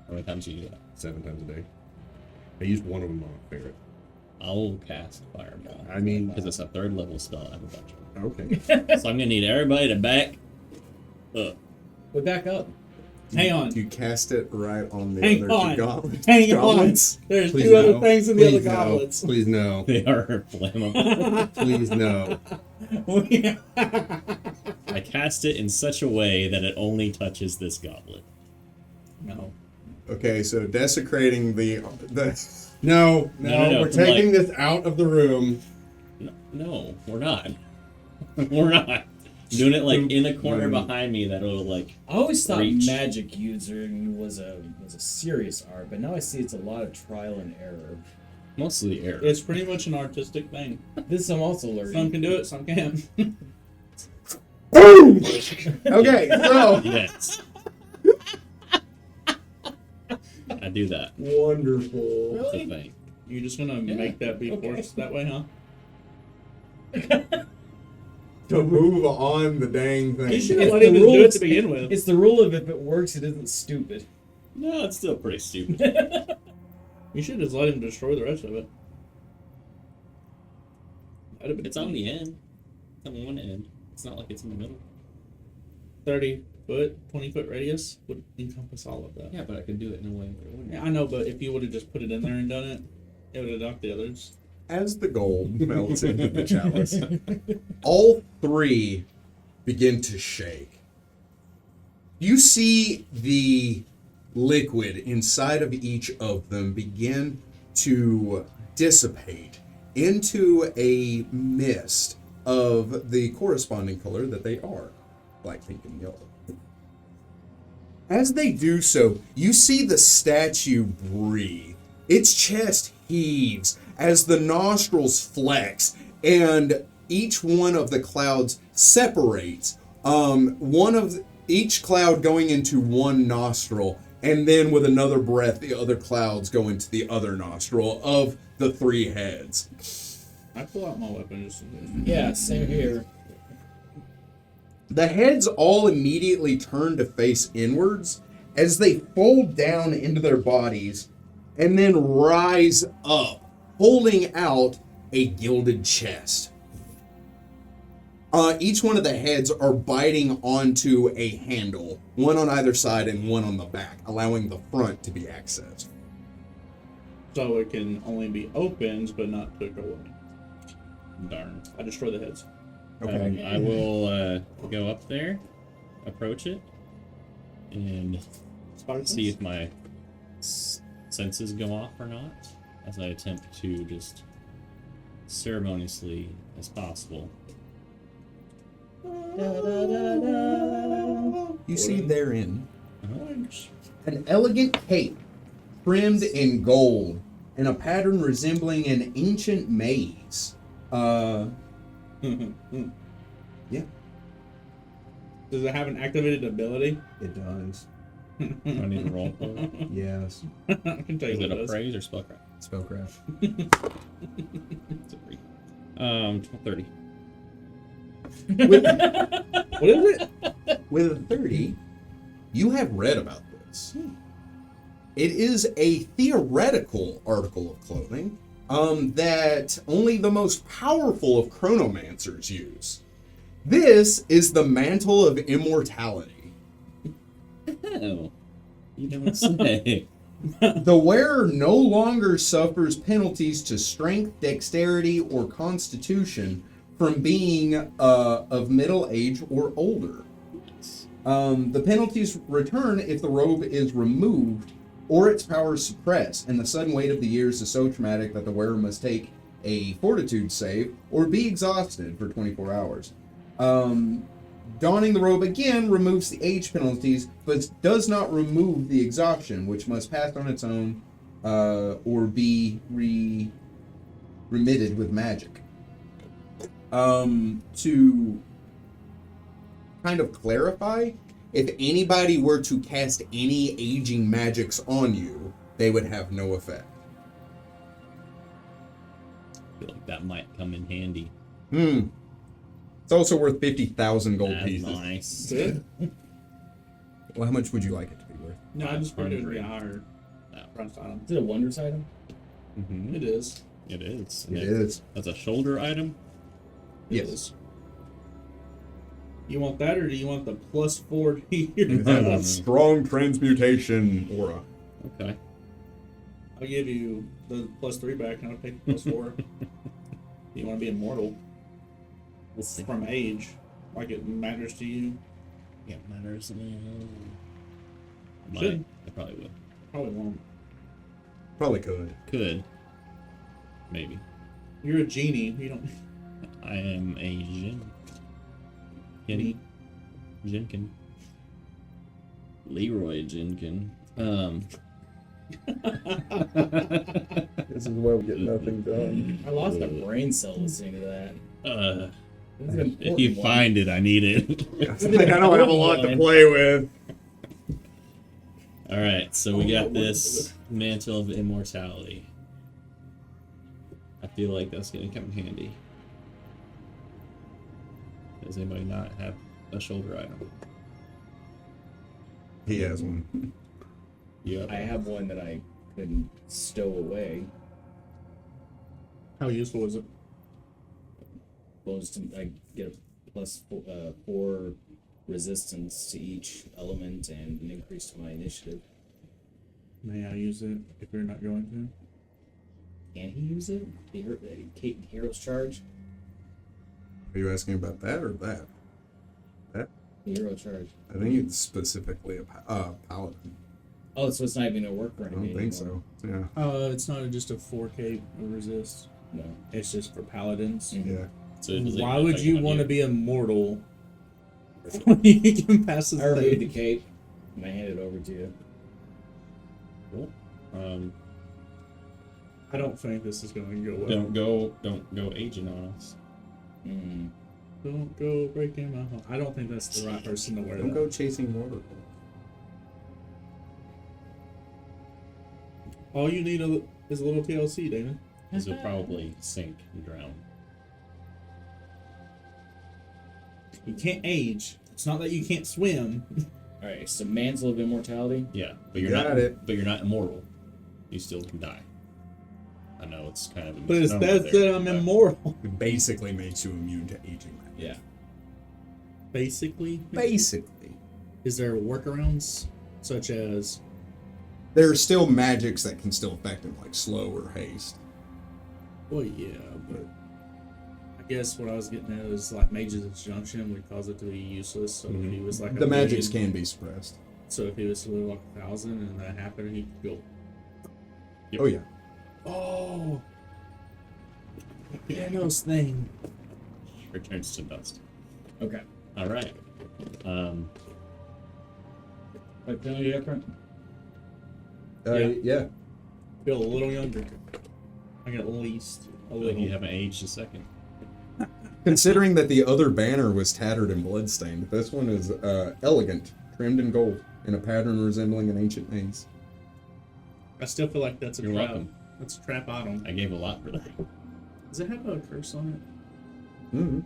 How many times do you do that? 7 times a day. I used one of them on a ferret. I'll cast fireball. I mean, Because it's a 3rd level spell. I have a bunch of okay. them. So I'm gonna need everybody to back up. We back up. Hang on. You cast it right on the Hang other on. two goblets. Hang goblets. on. There's Please 2 other no. things in the other Please no. goblets. Please no. They are flammable. Please no. I cast it in such a way that it only touches this goblet. No. Okay, so desecrating the No, No, we're taking this out of the room. No, we're not. We're not. Doing it like in a corner Mm. behind me that'll like. I always thought Reach. magic using was a serious art, but now I see it's a lot of trial and error. Mostly air. It's pretty much an artistic thing. This I'm also learning. Some can do it, some can't. Okay, so Yes. I do that. wonderful. That's the thing. You're just gonna Yeah, make that be okay. forced that way, huh? To move on the dang thing. You should It's have let him the just do it rules. to begin with. It's the rule of if it works, it isn't stupid. No, it's still pretty stupid. You should just let him destroy the rest of it. That'd have been It's on the end. It's on one end. It's not like it's in the middle. 30-foot, 20-foot radius would encompass all of that. Yeah, but I could do it in a way where it wouldn't. Yeah, I know, but if you would have just put it in there and done it, it would have knocked the others. As the gold melts into the chalice, all 3 begin to shake. You see the liquid inside of each of them begin to dissipate into a mist of the corresponding color that they are, black, pink, and yellow. As they do so, you see the statue breathe. Its chest heaves as the nostrils flex, and each one of the clouds separates. Each cloud going into one nostril, and then with another breath, the other clouds go into the other nostril of the 3 heads. I pull out my weapon just Yeah, same here. The heads all immediately turn to face inwards as they fold down into their bodies and then rise up, holding out a gilded chest. Each one of the heads are biting onto a handle, one on either side and one on the back, allowing the front to be accessed. so it can only be opened but not took away. Darn. I destroy the heads. Okay. I will go up there, approach it, and see if my senses go off or not, as I attempt to just ceremoniously as possible. You see therein Uh-huh. an elegant cape trimmed in gold and a pattern resembling an ancient maze. Yeah, Does it have an activated ability? it does. Do I need to roll for it? Yes. I can tell you Is what it it a does. phrase or spellcraft? Spellcraft. It's a three. 30. With, What is it? with a 30, you have read about this. It is a theoretical article of clothing that only the most powerful of chronomancers use. This is the Mantle of Immortality. Oh, you don't say. The wearer no longer suffers penalties to strength, dexterity, or constitution from being of middle age or older. The penalties return if the robe is removed or its powers suppressed, and the sudden weight of the years is so traumatic that the wearer must take a fortitude save or be exhausted for 24 hours. Donning the robe again removes the age penalties, but does not remove the exhaustion, which must pass on its own or be remitted with magic. To kind of clarify, if anybody were to cast any aging magics on you, they would have no effect. I feel like that might come in handy. It's also worth 50,000 gold That's pieces. nice. Well, how much would you like it to be worth? No, I just figured it would be a 500. higher price item. Is it a wonders item? Mm-hmm. It is. It is. It is. That's a shoulder item. It Yes. is. You want that, or do you want the +4 here? Strong transmutation aura. Okay. I'll give you the +3 back, and I'll take the +4. You want to be immortal We'll see. from age, like it matters to you. Yeah, matters. Should. I probably would. Probably won't. Probably could. Could. Maybe. You're a genie. You don't. I am a Jin. Me. Jinkin. Leroy Jinkin. This is why we get nothing done. I lost a brain cell listening to that. This is an If you important one. find it, I need it. I don't have a lot to play with. All right, so we got this Mantle of Immortality. I feel like that's gonna come in handy. Does anybody not have a shoulder item? He has one. Yeah. I have one that I can stow away. How useful is it? Bonus to I get a +4 resistance to each element and an increase to my initiative. May I use it if you're not going to? Can he use it? The hero's charge? Are you asking about that or that? That? The hero charge. I think it's specifically a paladin. Oh, so it's not even gonna work for I anybody don't think anymore. so. Yeah. It's not just a 4K resist. No. It's just for paladins. Mhm. Yeah. So does it Why would affect you on want to be immortal when you can pass this I removed the thing? cape and I hand it over to you. Cool. I don't think this is going to go well. Don't go aging on us. Mm. Don't go breaking my heart. I don't think that's the right person to wear Don't that. go chasing water. All you need is a little TLC, Damon. This will probably sink and drown. You can't age. It's not that you can't swim. Alright, so Mantle of Immortality. Yeah, but you're Got not. it. But you're not immortal. You still can die. I know it's kind of. a But it's misnomer that there, I'm but- immortal. It basically makes you immune to aging. Yeah. Basically. Basically. Is there workarounds such as There are still magics that can still affect him, like slow or haste. well yeah, but I guess what I was getting at is like Mage's Junction would cause it to be useless. So if he was like The a magics million- can be suppressed. So if he was to live like 1,000 and that happened, he'd go, Yep. Oh, yeah. oh, Thanos thing. Returns to dust. Okay. All right. Like penalty different? Yeah. Feel a little younger. I got at least a I feel like little. you haven't aged a second. Considering that the other banner was tattered and bloodstained, this one is elegant, trimmed in gold, in a pattern resembling an ancient maze. I still feel like that's a You're trap. welcome. That's a trap item. I gave a lot for that. Does it have a curse on Mm-hmm.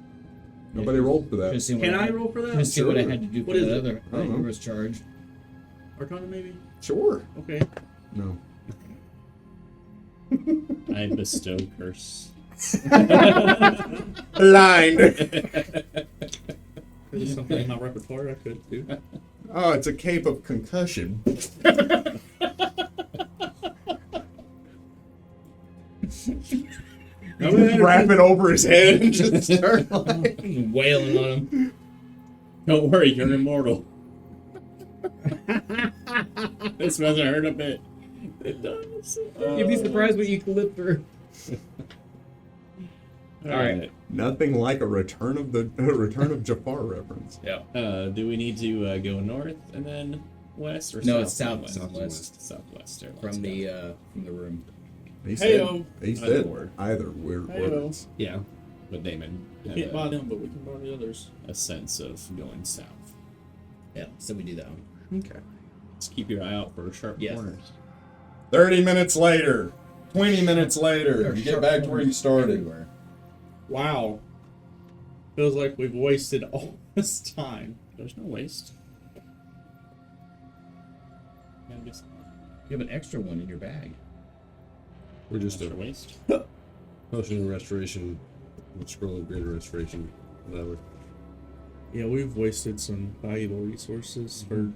Nobody rolled for that. Just see it? what Can I had- roll for Just that? see what I Sure. had to do for What is that it? other I don't know. hero's charge. Arcana maybe? Sure. Okay. No. I bestow curse. Blind. There's something in my repertoire I could do. Oh, it's a cape of concussion. Wrap it over his head and just start like... Wailing on him. Don't worry, you're immortal. This doesn't hurt a bit. It does. You'd be surprised what you can live through. All right. Nothing like a Return of Jafar reference. Yeah. Do we need to go north and then west or No, south? it's southwest. Southwest. From the room. He said, Heyo. either words. Yeah, but Damon We had can't buy them, but we can buy the others. a sense of going south. Yeah, so we do that one. Okay. Just keep your eye out for sharp Yes. corners. 30 minutes later. 20 minutes later. You get back to where you started. Everywhere. Wow. Feels like we've wasted all this time. There's no waste. Yeah, I guess You have an extra one in your bag. We're just extra a waste. potion of restoration, scroll of greater restoration, whatever. Yeah, we've wasted some valuable resources for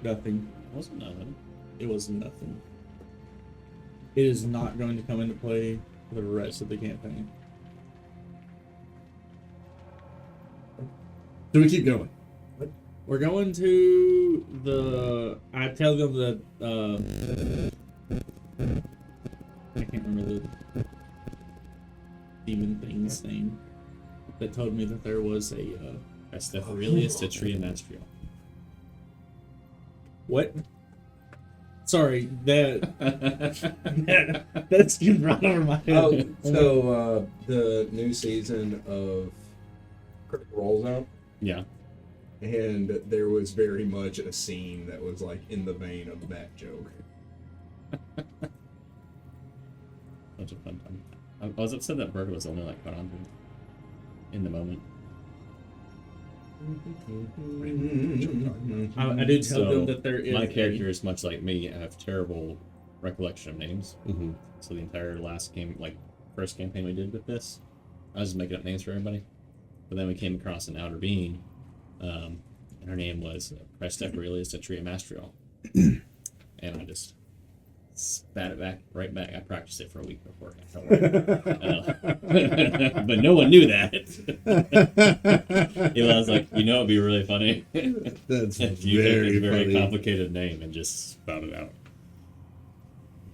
nothing. Wasn't nothing. It was nothing. It is not going to come into play for the rest of the campaign. Do we keep going? We're going to the. I tell them that. I can't remember the demon thing's name that told me that there was a. Ascent Aurelius Tetria Mastrial. What? Sorry, that that's right over my head. The new season of Critical Role's out, Yeah. and there was very much a scene that was like in the vein of that joke. Such a fun time. I was upset that Bird was only like caught on in the moment. I do tell So, them that there is my character is much like me. I have terrible recollection of names. Mm-hmm. So the entire first campaign we did with this, I was just making up names for everybody. But then we came across an outer being, and her name was Prestep Aurelius Tetria Mastrial. And I just spat it right back. I practiced it for a week before. But no one knew that. Elon's like, it'd be really funny That's if you picked very a very funny. complicated name and just spout it out.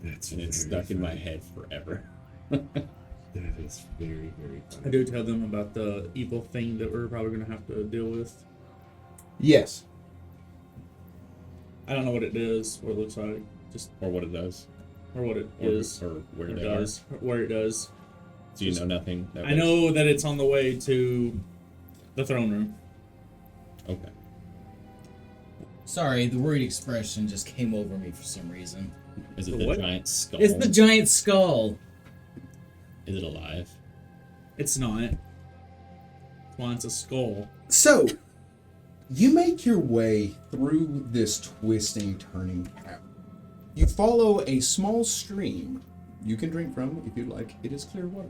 That's And it's very stuck in my funny. head forever. That is very, very I funny. do tell them about the evil thing that we're probably going to have to deal with. Yes. I don't know what it is, what it looks like, just Or what it does. or what it Or, is, or where or they does, or where it does. are. Do you know nothing? I know that it's on the way to the throne room. Okay. Sorry, the worried expression just came over me for some reason. Is it The the what? giant skull? It's the giant skull. Is it alive? It's not. Well, it's a skull. So, you make your way through this twisting, turning cavern. You follow a small stream you can drink from if you'd like. It is clear water.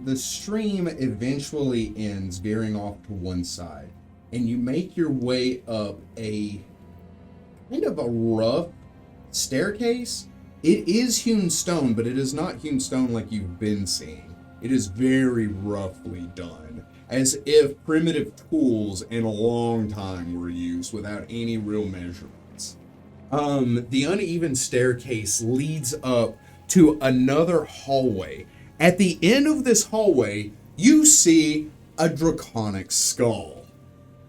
The stream eventually ends veering off to one side, and you make your way up a kind of a rough staircase. It is hewn stone, but it is not hewn stone like you've been seeing. It is very roughly done, as if primitive tools in a long time were used without any real measurements. The uneven staircase leads up to another hallway. At the end of this hallway, you see a draconic skull.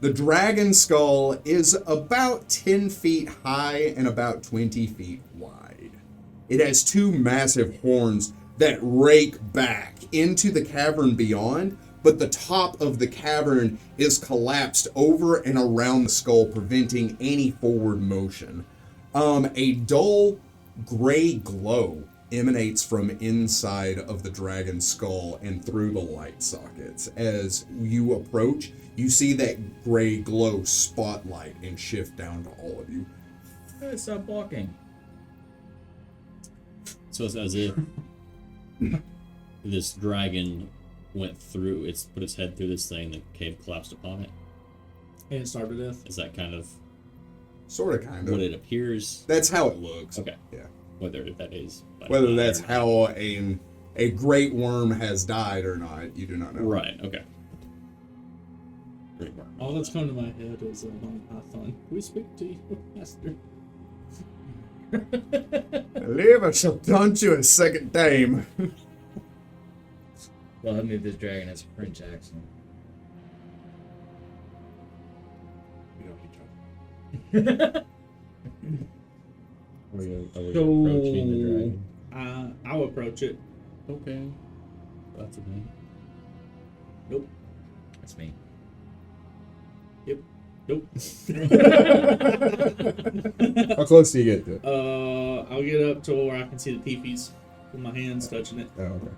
The dragon skull is about 10 feet high and about 20 feet wide. It has two massive horns that rake back into the cavern beyond, but the top of the cavern is collapsed over and around the skull, preventing any forward motion. A dull gray glow emanates from inside of the dragon skull and through the light sockets. As you approach, you see that gray glow spotlight and shift down to all of you. Hey, stop walking. So it's as if this dragon went through, put its head through this thing, the cave collapsed upon it. And it starved to death. Is that kind of Sort of, kind what of. it appears? That's how it looks. Okay. Yeah. Whether that is. Whether that's how a great worm has died or not, you do not know. Right, okay. Great work. All that's come to my head is Python. We speak to you, Master. Live shall taunt you a second time. Well, I mean, this dragon has a French accent. Are we So- approaching the dragon? I'll approach it. Okay. That's a thing. Nope. That's me. Nope. How close do you get to it? I'll get up to where I can see the teepees with my hands touching it. Oh, okay.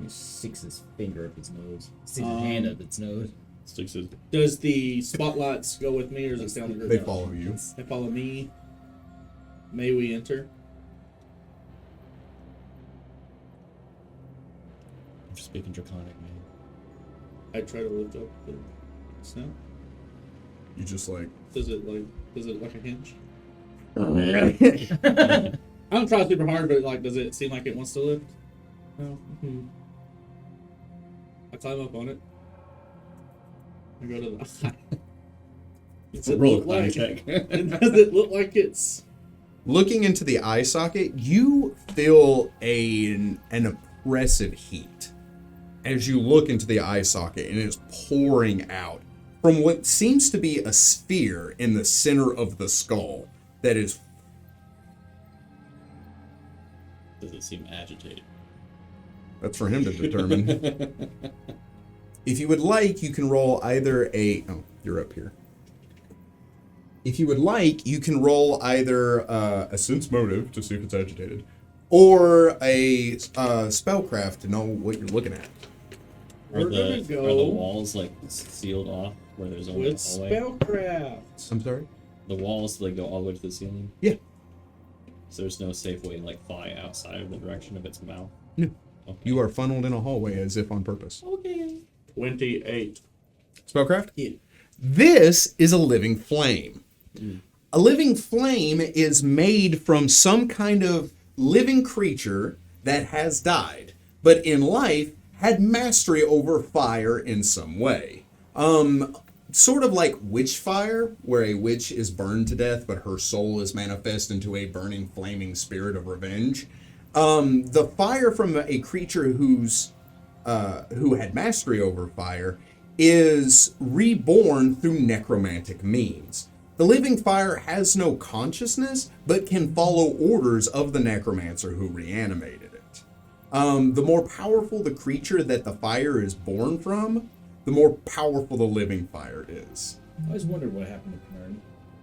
He sticks his finger up its nose. Sticks his hand up its nose. Sticks his. Does the spotlights go with me, or does it stay on the group? They follow you. They follow me. May we enter? I'm speaking Draconic, man. I try to lift up the snout. You just like. Does it like a hinge? I don't try super hard, but like, does it seem like it wants to lift? No. I climb up on it. I go to the eye. Does it Roll look a climb like? check. Does it look like it's? Looking into the eye socket, you feel an oppressive heat as you look into the eye socket, and it's pouring out from what seems to be a sphere in the center of the skull that is. Does it seem agitated? That's for him to determine. If you would like, you can roll either a. Oh, you're up here. If you would like, you can roll either a sense motive to see if it's agitated, or a spellcraft to know what you're looking at. We're gonna Are the go walls like sealed off where there's only with a hallway? spellcraft. I'm sorry? The walls like go all the way to the ceiling. Yeah. So there's no safe way to like fly outside of the direction of its mouth. No. Okay. You are funneled in a hallway as if on purpose. Okay. 28. Spellcraft? Yeah. This is a living flame. A living flame is made from some kind of living creature that has died, but in life had mastery over fire in some way. Sort of like witch fire, where a witch is burned to death, but her soul is manifest into a burning, flaming spirit of revenge. The fire from a creature who had mastery over fire is reborn through necromantic means. The living fire has no consciousness, but can follow orders of the necromancer who reanimated it. The more powerful the creature that the fire is born from, the more powerful the living fire is. I always wondered what happened to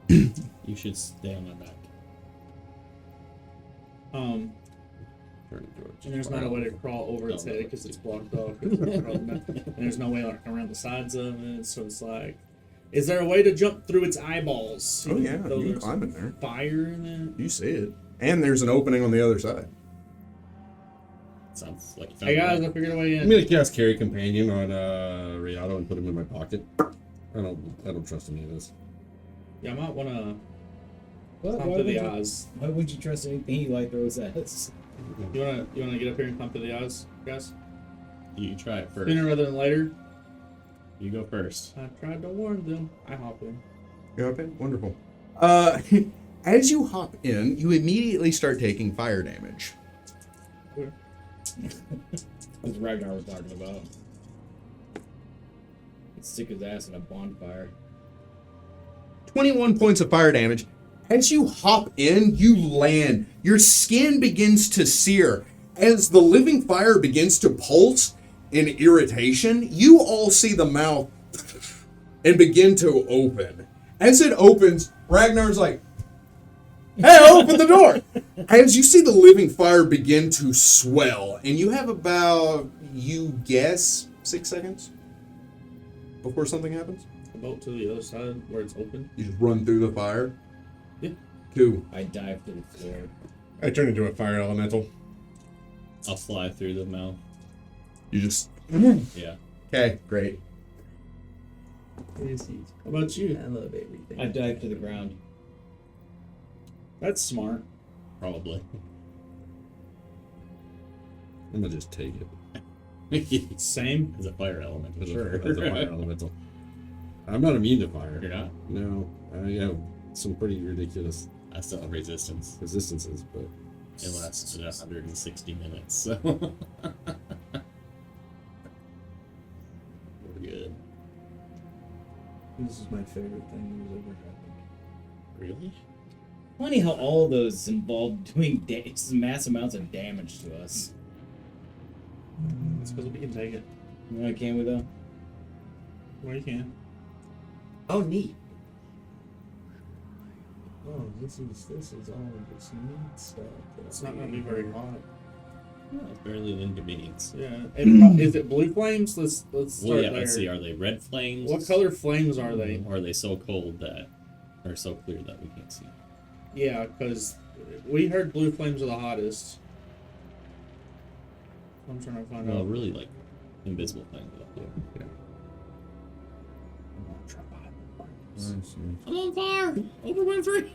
Kern. You should stay on my back. And there's not a way to crawl over its head because it's blocked off. And there's no way like around the sides of it, so it's like, is there a way to jump through its eyeballs? Oh yeah, Though you can there's climb in there. fire in it. You see it. And there's an opening on the other side. Sounds like Hey guys, I figured a way I'm in. gonna cast Carry Companion on Riato and put him in my pocket. I don't trust any of this. Yeah, I might want to Why climb would through the you- eyes. Why would you trust anything he like throws at us? You wanna get up here and climb through the eyes, guys? You try it first. Sooner rather than later. You go first. I tried to warn them. I hop in. You hop in? Wonderful. As you hop in, you immediately start taking fire damage. That's what Ragnar was talking about. He'd stick his ass in a bonfire. 21 points of fire damage. As you hop in, you land. Your skin begins to sear. As the living fire begins to pulse in irritation, you all see the mouth and begin to open. As it opens, Ragnar's like, hey, open the door! As you see the living fire begin to swell, and you have about, you guess, 6 seconds before something happens. The boat to the other side where it's open. You just run through the fire. Yeah. 2, I dive to the floor. I turn into a fire elemental. I'll fly through the mouth. You just Yeah. okay, great. How about you? I love everything. I dive to the ground. That's smart. Probably. I'm gonna just take it. Same. As a fire element, for As sure. a fire elemental. I'm not immune to fire. You're not? No, I have some pretty ridiculous I still have resistance. resistances, but It lasts 160 minutes, so we're good. This is my favorite thing that's ever happened. Really? Funny how all those involve doing mass amounts of damage to us. It's because we can take it. You can we though? Well, you can. Oh, neat. Oh, this is all this neat stuff. It's not gonna be very hot. No, it's barely an inconvenience. Yeah. And is it blue flames? Let's start Well, yeah, there. let's see. Are they red flames? What color flames are they? Or are they so cold that, or so clear that we can't see? Yeah, because we heard blue flames are the hottest. I'm trying to find Well, out. really, like invisible flames. yeah. I'm on fire. Over Winfrey.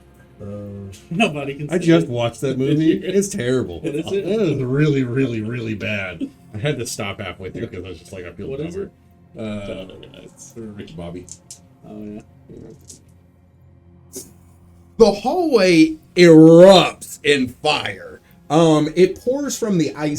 Nobody can see I just it. watched that movie. It's terrible. What is That it? is really, really, really bad. I had to stop halfway through because I was just like, I feel What is dumber. It's Rick Bobby. Oh, yeah. The hallway erupts in fire. It pours from the eye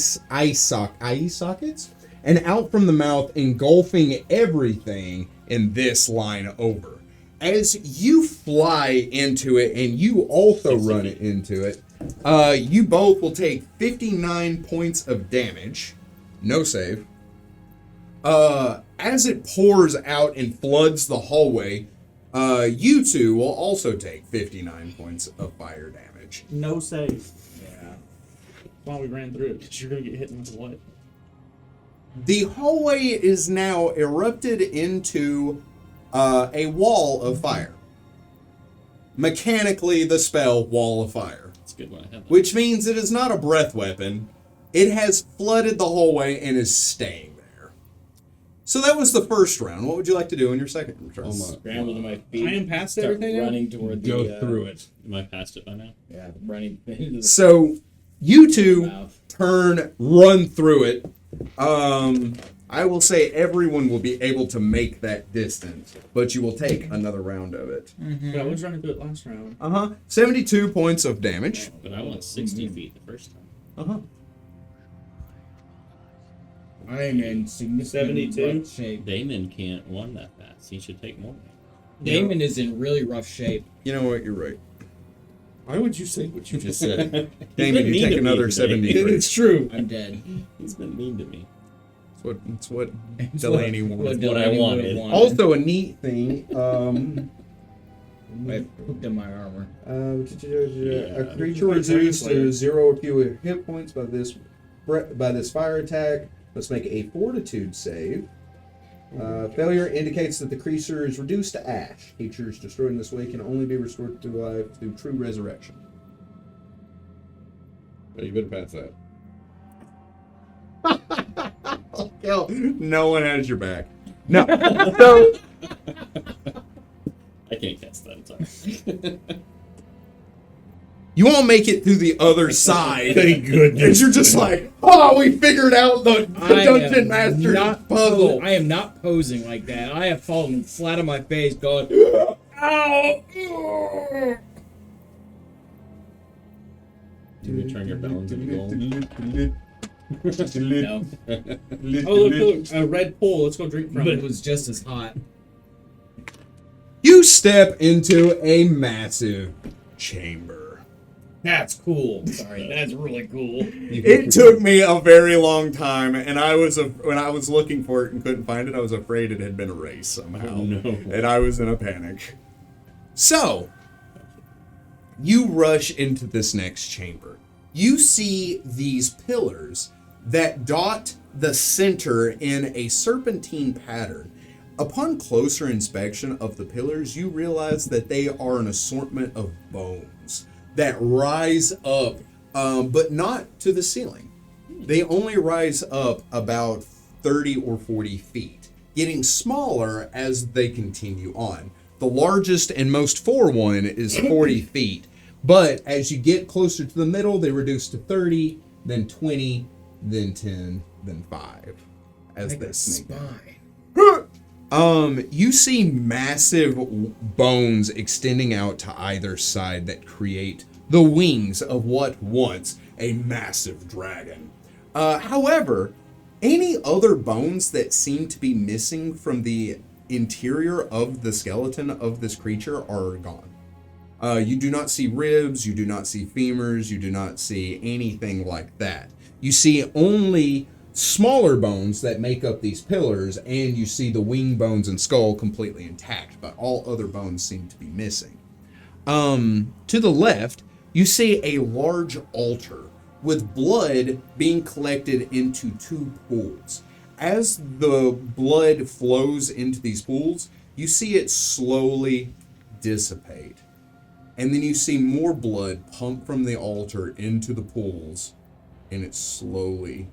sockets and out from the mouth, engulfing everything in this line over. As you fly into it and you also run it into it, you both will take 59 points of damage. No save. As it pours out and floods the hallway, you two will also take 59 points of fire damage. No save. Yeah. That's why we ran through it, because you're going to get hit with what? The hallway is now erupted into a wall of fire. Mechanically, the spell Wall of Fire, a good one. I have that. which means it is not a breath weapon. It has flooded the hallway and is staying there. So that was the first round. What would you like to do in your second turn? Scramble to my feet. I am past start everything now? running toward the Go through it. Am I past it by now? Yeah, running into the So you two mouth. run through it. I will say everyone will be able to make that distance, but you will take another round of it. Yeah, I was running through it last round. 72 points of damage. But I went 60 feet the first time. I am in significant 72? rough shape. Damon can't run that fast. He should take more. Damon is in really rough shape. You know what? You're right. Why would you say what you just said? Damon, you mean take to me another today. 73. It's true. I'm dead. He's been mean to me. It's what Delaney wanted. what I wanted. Also, a neat thing. I pooped in my armor. A creature reduced to 0 or fewer hit points by this fire attack must make a Fortitude save. Failure indicates that the creature is reduced to ash. Creatures destroyed in this way can only be restored to life through true resurrection. Well, you better pass that. No one has your back. No. So I can't cast that. Sorry. you won't make it through the other side. Thank goodness. And you're just like, oh, we figured out the Dungeon Master's not puzzle. I am not posing like that. I have fallen flat on my face, going, "Ow!" You can turn your bones into gold. No, Oh, look, a red pool. Let's go drink from but it it. was just as hot. You step into a massive chamber. That's cool. Sorry, that's really cool. It took me a very long time, and when I was looking for it and couldn't find it, I was afraid it had been erased somehow. Oh, no. And I was in a panic. So, you rush into this next chamber. You see these pillars that dot the center in a serpentine pattern. Upon closer inspection of the pillars, you realize that they are an assortment of bones that rise up but not to the ceiling. They only rise up about 30 or 40 feet, getting smaller as they continue on. The largest and most forward one is 40 feet, but as you get closer to the middle, they reduce to 30, then 20, then 10, then 5 as they snake down. You see massive bones extending out to either side that create the wings of what once a massive dragon. However, any other bones that seem to be missing from the interior of the skeleton of this creature are gone. You do not see ribs, you do not see femurs, you do not see anything like that. You see only smaller bones that make up these pillars, and you see the wing bones and skull completely intact, but all other bones seem to be missing. To the left, you see a large altar with blood being collected into 2 pools. As the blood flows into these pools, you see it slowly dissipate. And then you see more blood pump from the altar into the pools, and it slowly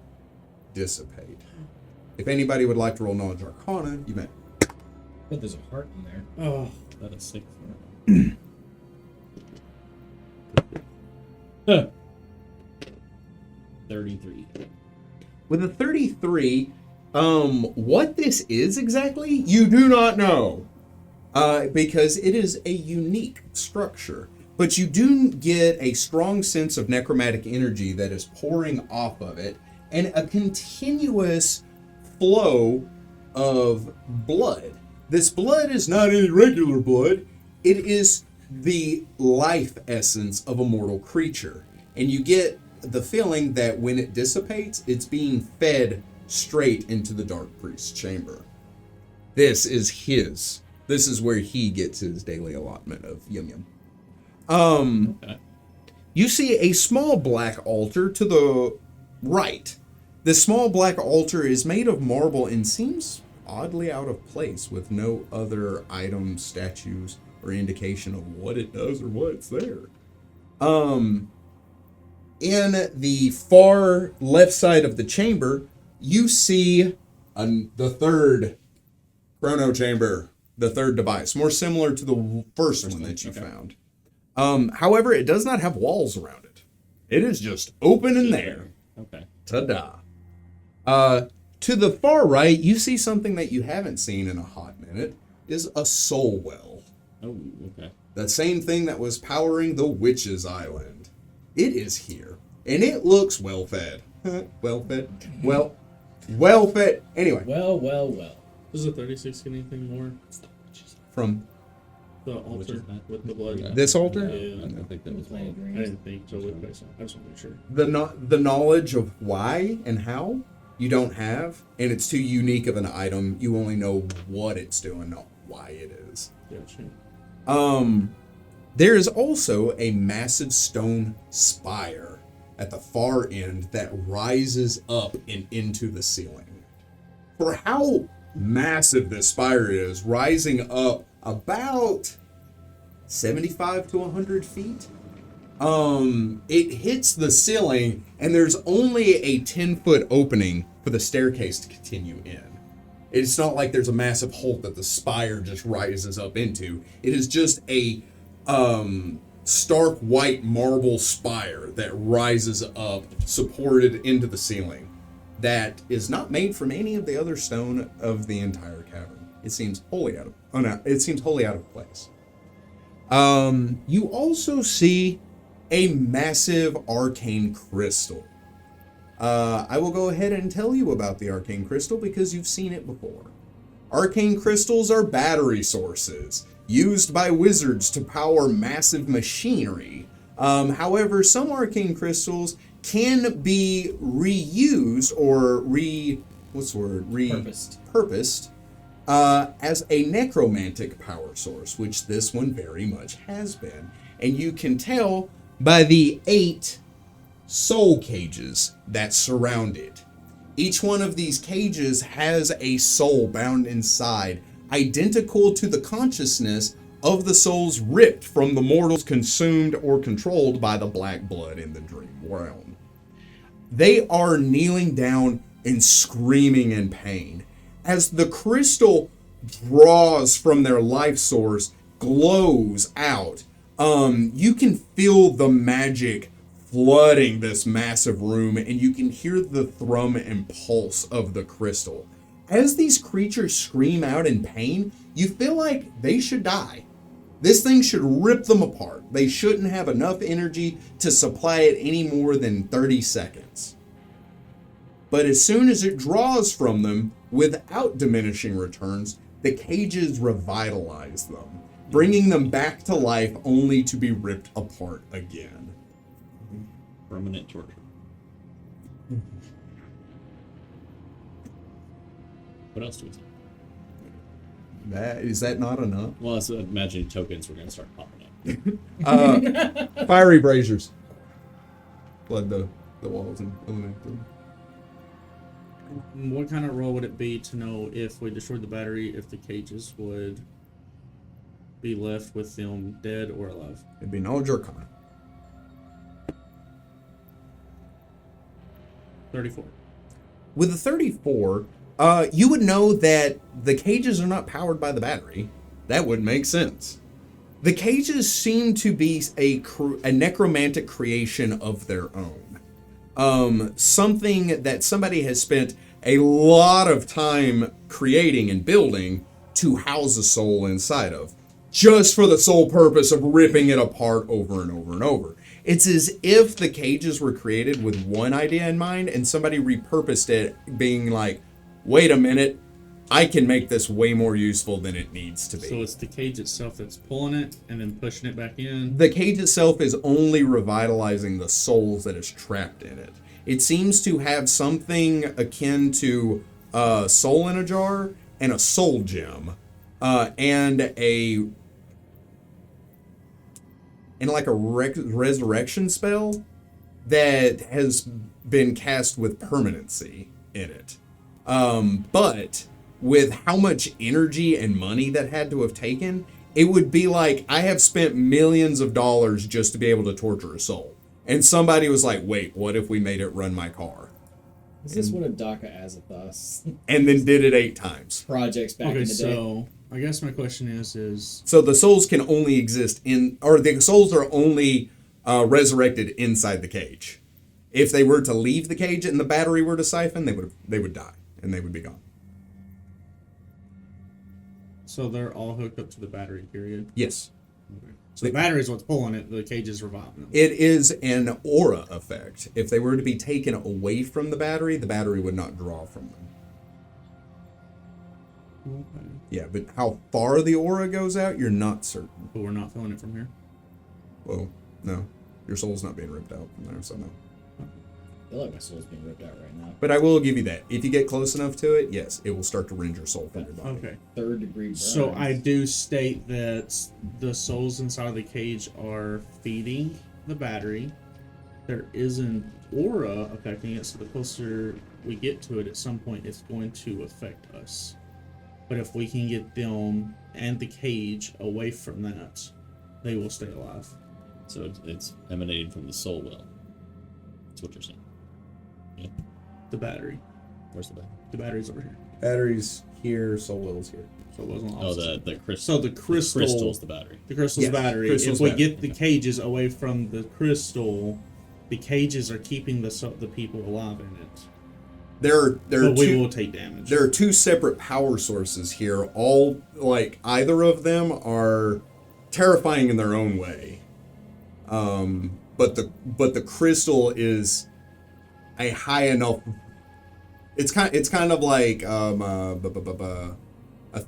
dissipate. If anybody would like to roll Knowledge Arcana, you may. But there's a heart in there. Oh, That is 6. 33. With a 33, what this is exactly, you do not know. Because it is a unique structure. But you do get a strong sense of necromantic energy that is pouring off of it, and a continuous flow of blood. This blood is not any regular blood. It is the life essence of a mortal creature. And you get the feeling that when it dissipates, it's being fed straight into the Dark Priest's chamber. This is his. This is where he gets his daily allotment of yum yum. Okay. You see a small black altar to the right. This small black altar is made of marble and seems oddly out of place, with no other items, statues, or indication of what it does or what's there. In the far left side of the chamber, you see the third chrono chamber, the third device, more similar to the first one that you found. However, it does not have walls around it. It is just open in there. Okay. Ta-da. To the far right, you see something that you haven't seen in a hot minute, is a soul well. Oh, okay. The same thing that was powering the Witch's Island. It is here, and it looks well fed. Well fed? Well fed. Anyway, Well. does the 36 get anything more? from The altar that? with the blood. Yeah. this altar, Yeah. I think that was Planet I Dreams. didn't think so. I just want to make sure. the knowledge of why and how you don't have, and it's too unique of an item. You only know what it's doing, not why it is. Gotcha. There is also a massive stone spire at the far end that rises up and into the ceiling. For how massive this spire is, rising up about 75 to 100 feet, it hits the ceiling, and there's only a 10-foot opening for the staircase to continue in. It's not like there's a massive hole that the spire just rises up into. It is just a stark white marble spire that rises up, supported into the ceiling, that is not made from any of the other stone of the entire cavern. It seems wholly out of place. You also see a massive arcane crystal. I will go ahead and tell you about the arcane crystal because you've seen it before. Arcane crystals are battery sources used by wizards to power massive machinery. However, some arcane crystals can be reused or repurposed as a necromantic power source, which this one very much has been. And you can tell by the 8 soul cages that surround it. Each one of these cages has a soul bound inside, identical to the consciousness of the souls ripped from the mortals consumed or controlled by the black blood in the dream realm. They are kneeling down and screaming in pain. As the crystal draws from their life source, glows out, you can feel the magic flooding this massive room, and you can hear the thrum and pulse of the crystal. As these creatures scream out in pain, you feel like they should die. This thing should rip them apart. They shouldn't have enough energy to supply it any more than 30 seconds. But as soon as it draws from them, without diminishing returns, the cages revitalize them, bringing them back to life only to be ripped apart again. Permanent torture. What else do we see? Is that not enough? Well, I was imagining tokens were going to start popping up. Fiery braziers. Flood the walls and illuminate them. What kind of roll would it be to know if we destroyed the battery, if the cages would be left with them dead or alive? It'd be knowledge arcana. 34. With a 34, you would know that the cages are not powered by the battery. That would make sense. The cages seem to be a necromantic creation of their own. Something that somebody has spent a lot of time creating and building to house a soul inside of, just for the sole purpose of ripping it apart over and over and over. It's as if the cages were created with one idea in mind and somebody repurposed it, being like, wait a minute, I can make this way more useful than it needs to be. So it's the cage itself that's pulling it and then pushing it back in? The cage itself is only revitalizing the souls that is trapped in it. It seems to have something akin to a soul in a jar and a soul gem, and like a resurrection spell that has been cast with permanency in it. But with how much energy and money that had to have taken, it would be like, I have spent millions of dollars just to be able to torture a soul. And somebody was like, wait, what if we made it run my car? Is this one of Daka Azathoth's And then did it 8 times. projects back in the day? So I guess my question is So the souls can only exist the souls are only resurrected inside the cage. If they were to leave the cage and the battery were to siphon, they would die and they would be gone. so they're all hooked up to the battery, period. Yes. So the battery is what's pulling it, the cage is reviving them. It is an aura effect. If they were to be taken away from the battery would not draw from them. Okay. Yeah, but how far the aura goes out, you're not certain. But we're not feeling it from here. Well, no. Your soul's not being ripped out from there, so no. I feel like my soul's being ripped out right now. But I will give you that. If you get close enough to it, yes, it will start to rend your soul from your body. Okay. 3rd degree burns. So I do state that the souls inside of the cage are feeding the battery. There is an aura affecting it, so the closer we get to it, at some point it's going to affect us. But if we can get them and the cage away from that, they will stay alive. So it's emanating from the soul well. That's what you're saying. Yeah. The battery. Where's the battery? The battery's over here. Batteries here, soul will's here. So it wasn't Oh, the crystal. So the crystal. The crystal's the battery. The crystal's Yes, battery. crystal's If we battery. get the cages away from the crystal, the cages are keeping the people alive in it. There But are we will take damage. There are 2 separate power sources here. All, like, either of them are terrifying in their own way. But the crystal is a high enough. It's kind of like a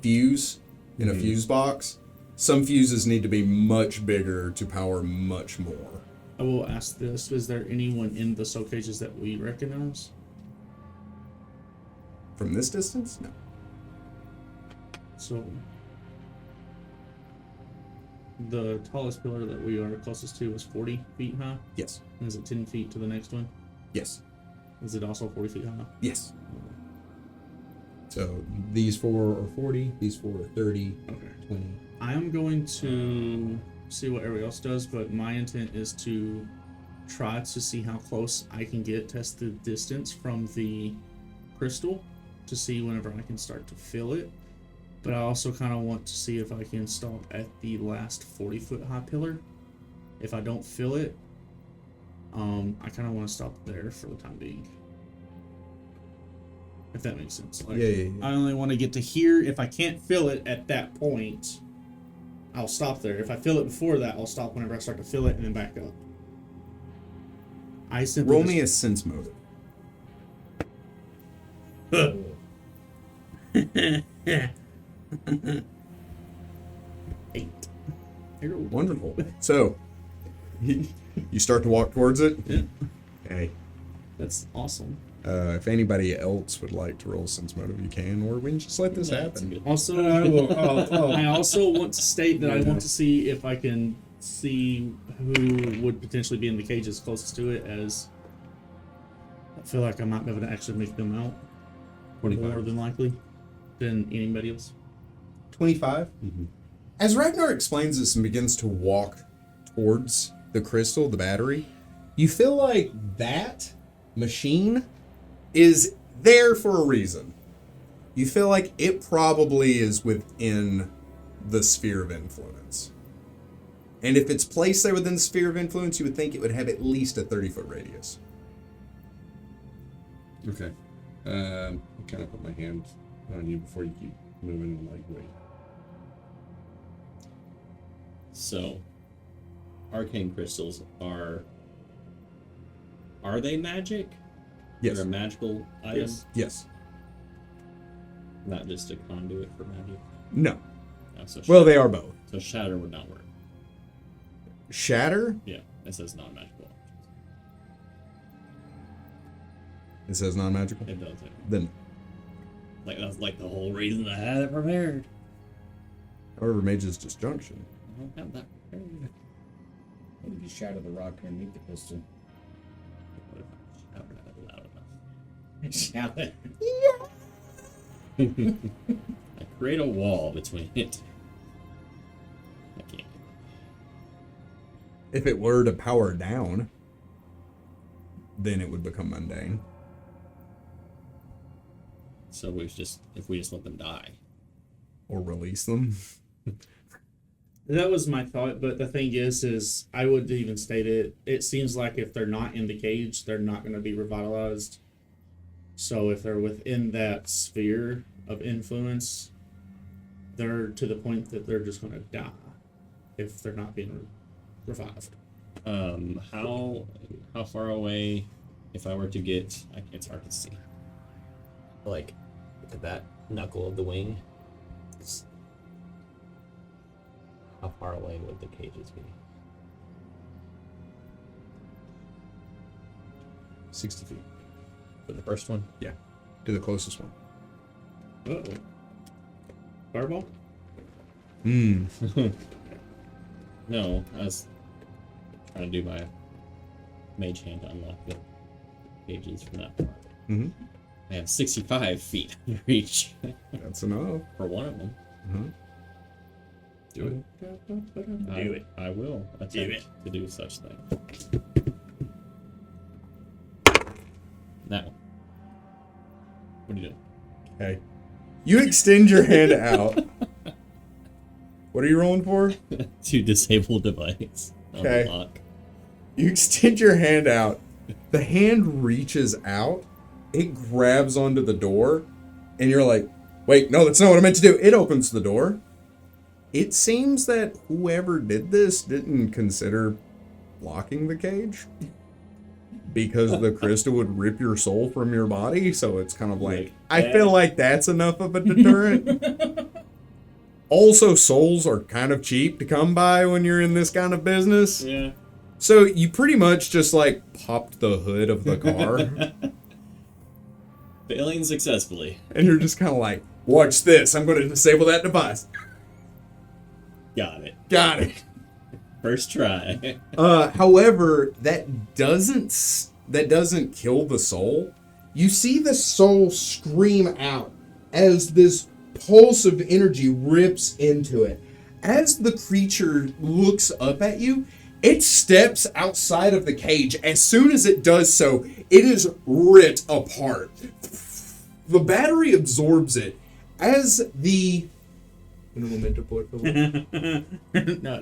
fuse in a fuse box. Some fuses need to be much bigger to power much more. I will ask this: is there anyone in the soul cages that we recognize? From this distance, no. So the tallest pillar that we are closest to is 40 feet high. Yes. And is it 10 feet to the next one? Yes. Is it also 40 feet high? Yes. So these 4 are 40, these 4 are 30, Okay. 20. I am going to see what everybody else does, but my intent is to try to see how close I can get, test the distance from the crystal to see whenever I can start to fill it. But I also kind of want to see if I can stop at the last 40-foot high pillar. If I don't fill it, I kind of want to stop there for the time being. If that makes sense. Like, Yeah. I only want to get to here. If I can't fill it at that point, I'll stop there. If I fill it before that, I'll stop whenever I start to fill it and then back up. I simply Roll me a sense motive. Eight. Wonderful. So, you start to walk towards it? Yeah. Okay. That's awesome. If anybody else would like to roll sense motive, you can, or we can just let this happen. Also, I also want to state that I want to see if I can see who would potentially be in the cages closest to it, as I feel like I might be able to actually make them out 25. more than likely than anybody else. 25? As Ragnar explains this and begins to walk towards the crystal, the battery, you feel like that machine is there for a reason. You feel like it probably is within the sphere of influence. And if it's placed there within the sphere of influence, you would think it would have at least a 30-foot radius. Okay. I'll kind of put my hand on you before you keep moving and like, wait. So, arcane crystals are they magic? Yes. They're a magical item, Yes. not just a conduit for magic. No. No, so Well, they are both. so shatter would not work. Shatter? Yeah, it says non-magical. It says non-magical. It does. Then, Like that's like the whole reason I had it prepared. however, Mage's Disjunction. I don't have that prepared. What if you shatter the rock underneath the crystal? What if I shouted it loud enough? Shout it. I create a wall between it. I can't. If it were to power down, then it would become mundane. So if we just let them die. Or release them. That was my thought, but the thing is I would even state it. It seems like if they're not in the cage, they're not going to be revitalized. So if they're within that sphere of influence, they're to the point that they're just going to die if they're not being revived. How far away? If I were to get, it's hard to see. Like, look at that knuckle of the wing. How far away would the cages be? 60 feet. For the first one? Yeah. To the closest one. Uh-oh. Fireball? No, I was trying to do my mage hand to unlock the pages from that far. Mm-hmm. I have 65 feet reach That's enough. for one of them. Mm-hmm. Do it. Do it. I will attempt to do such thing. Now, what are you doing? Okay. You extend your hand out. What are you rolling for? To disable device. Okay. Unlock. You extend your hand out. The hand reaches out. It grabs onto the door. And you're like, wait, no, that's not what I meant to do. It opens the door. It seems that whoever did this didn't consider locking the cage. Because the crystal would rip your soul from your body. So it's kind of like, I feel like that's enough of a deterrent. Also, souls are kind of cheap to come by when you're in this kind of business. Yeah. So you pretty much just like popped the hood of the car. Failing successfully. And you're just kind of like, watch this. I'm going to disable that device. Got it. Got it. First try. However, that doesn't kill the soul. You see the soul scream out as this pulse of energy rips into it. As the creature looks up at you, it steps outside of the cage. As soon as it does so, it is ripped apart. The battery absorbs it. As the... No, it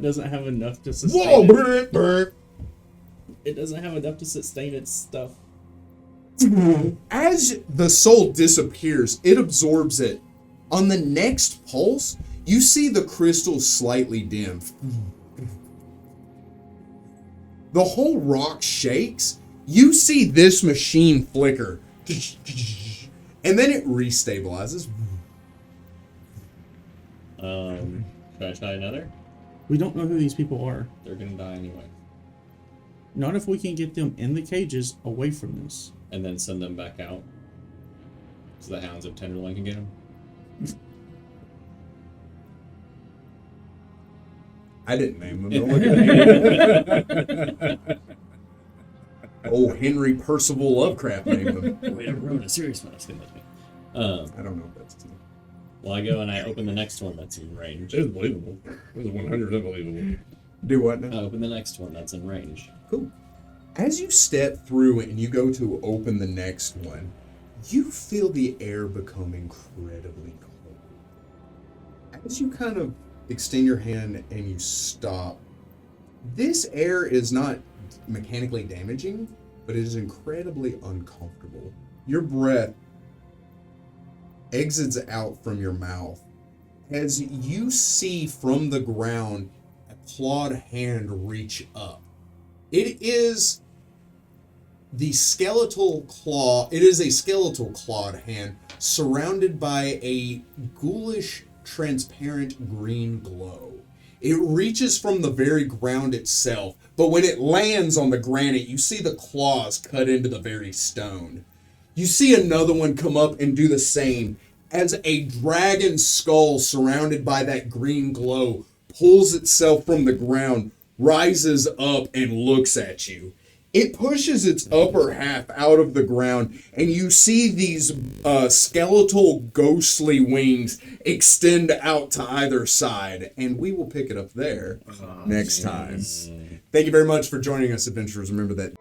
doesn't have enough to sustain Whoa! it. Brr, brr. It doesn't have enough to sustain its stuff. As the soul disappears, it absorbs it. On the next pulse, you see the crystal slightly dim. The whole rock shakes. You see this machine flicker. And then it restabilizes. Should I try another? We don't know who these people are. They're gonna die anyway. Not if we can get them in the cages away from this. And then send them back out. So the Hounds of Tenderloin can get them. I didn't name them. Don't look at me. Oh, Henry Percival Lovecraft named them. Wait, I wrote a serious one. That's gonna make me. I don't know if that's true. Well, I go and I open the next one that's in range. It's believable. It was 100% believable. Do what now? I open the next one that's in range. Cool. As you step through and you go to open the next one, you feel the air become incredibly cold. As you kind of extend your hand and you stop, this air is not mechanically damaging, but it is incredibly uncomfortable. Your breath exits out from your mouth as you see from the ground a clawed hand reach up. It is the skeletal claw. It is a skeletal clawed hand surrounded by a ghoulish, transparent green glow. It reaches from the very ground itself, but when it lands on the granite, you see the claws cut into the very stone. You see another one come up and do the same as a dragon skull surrounded by that green glow pulls itself from the ground, rises up, and looks at you. It pushes its upper half out of the ground, and you see these skeletal ghostly wings extend out to either side, and we will pick it up there next time. Thank you very much for joining us, adventurers. Remember that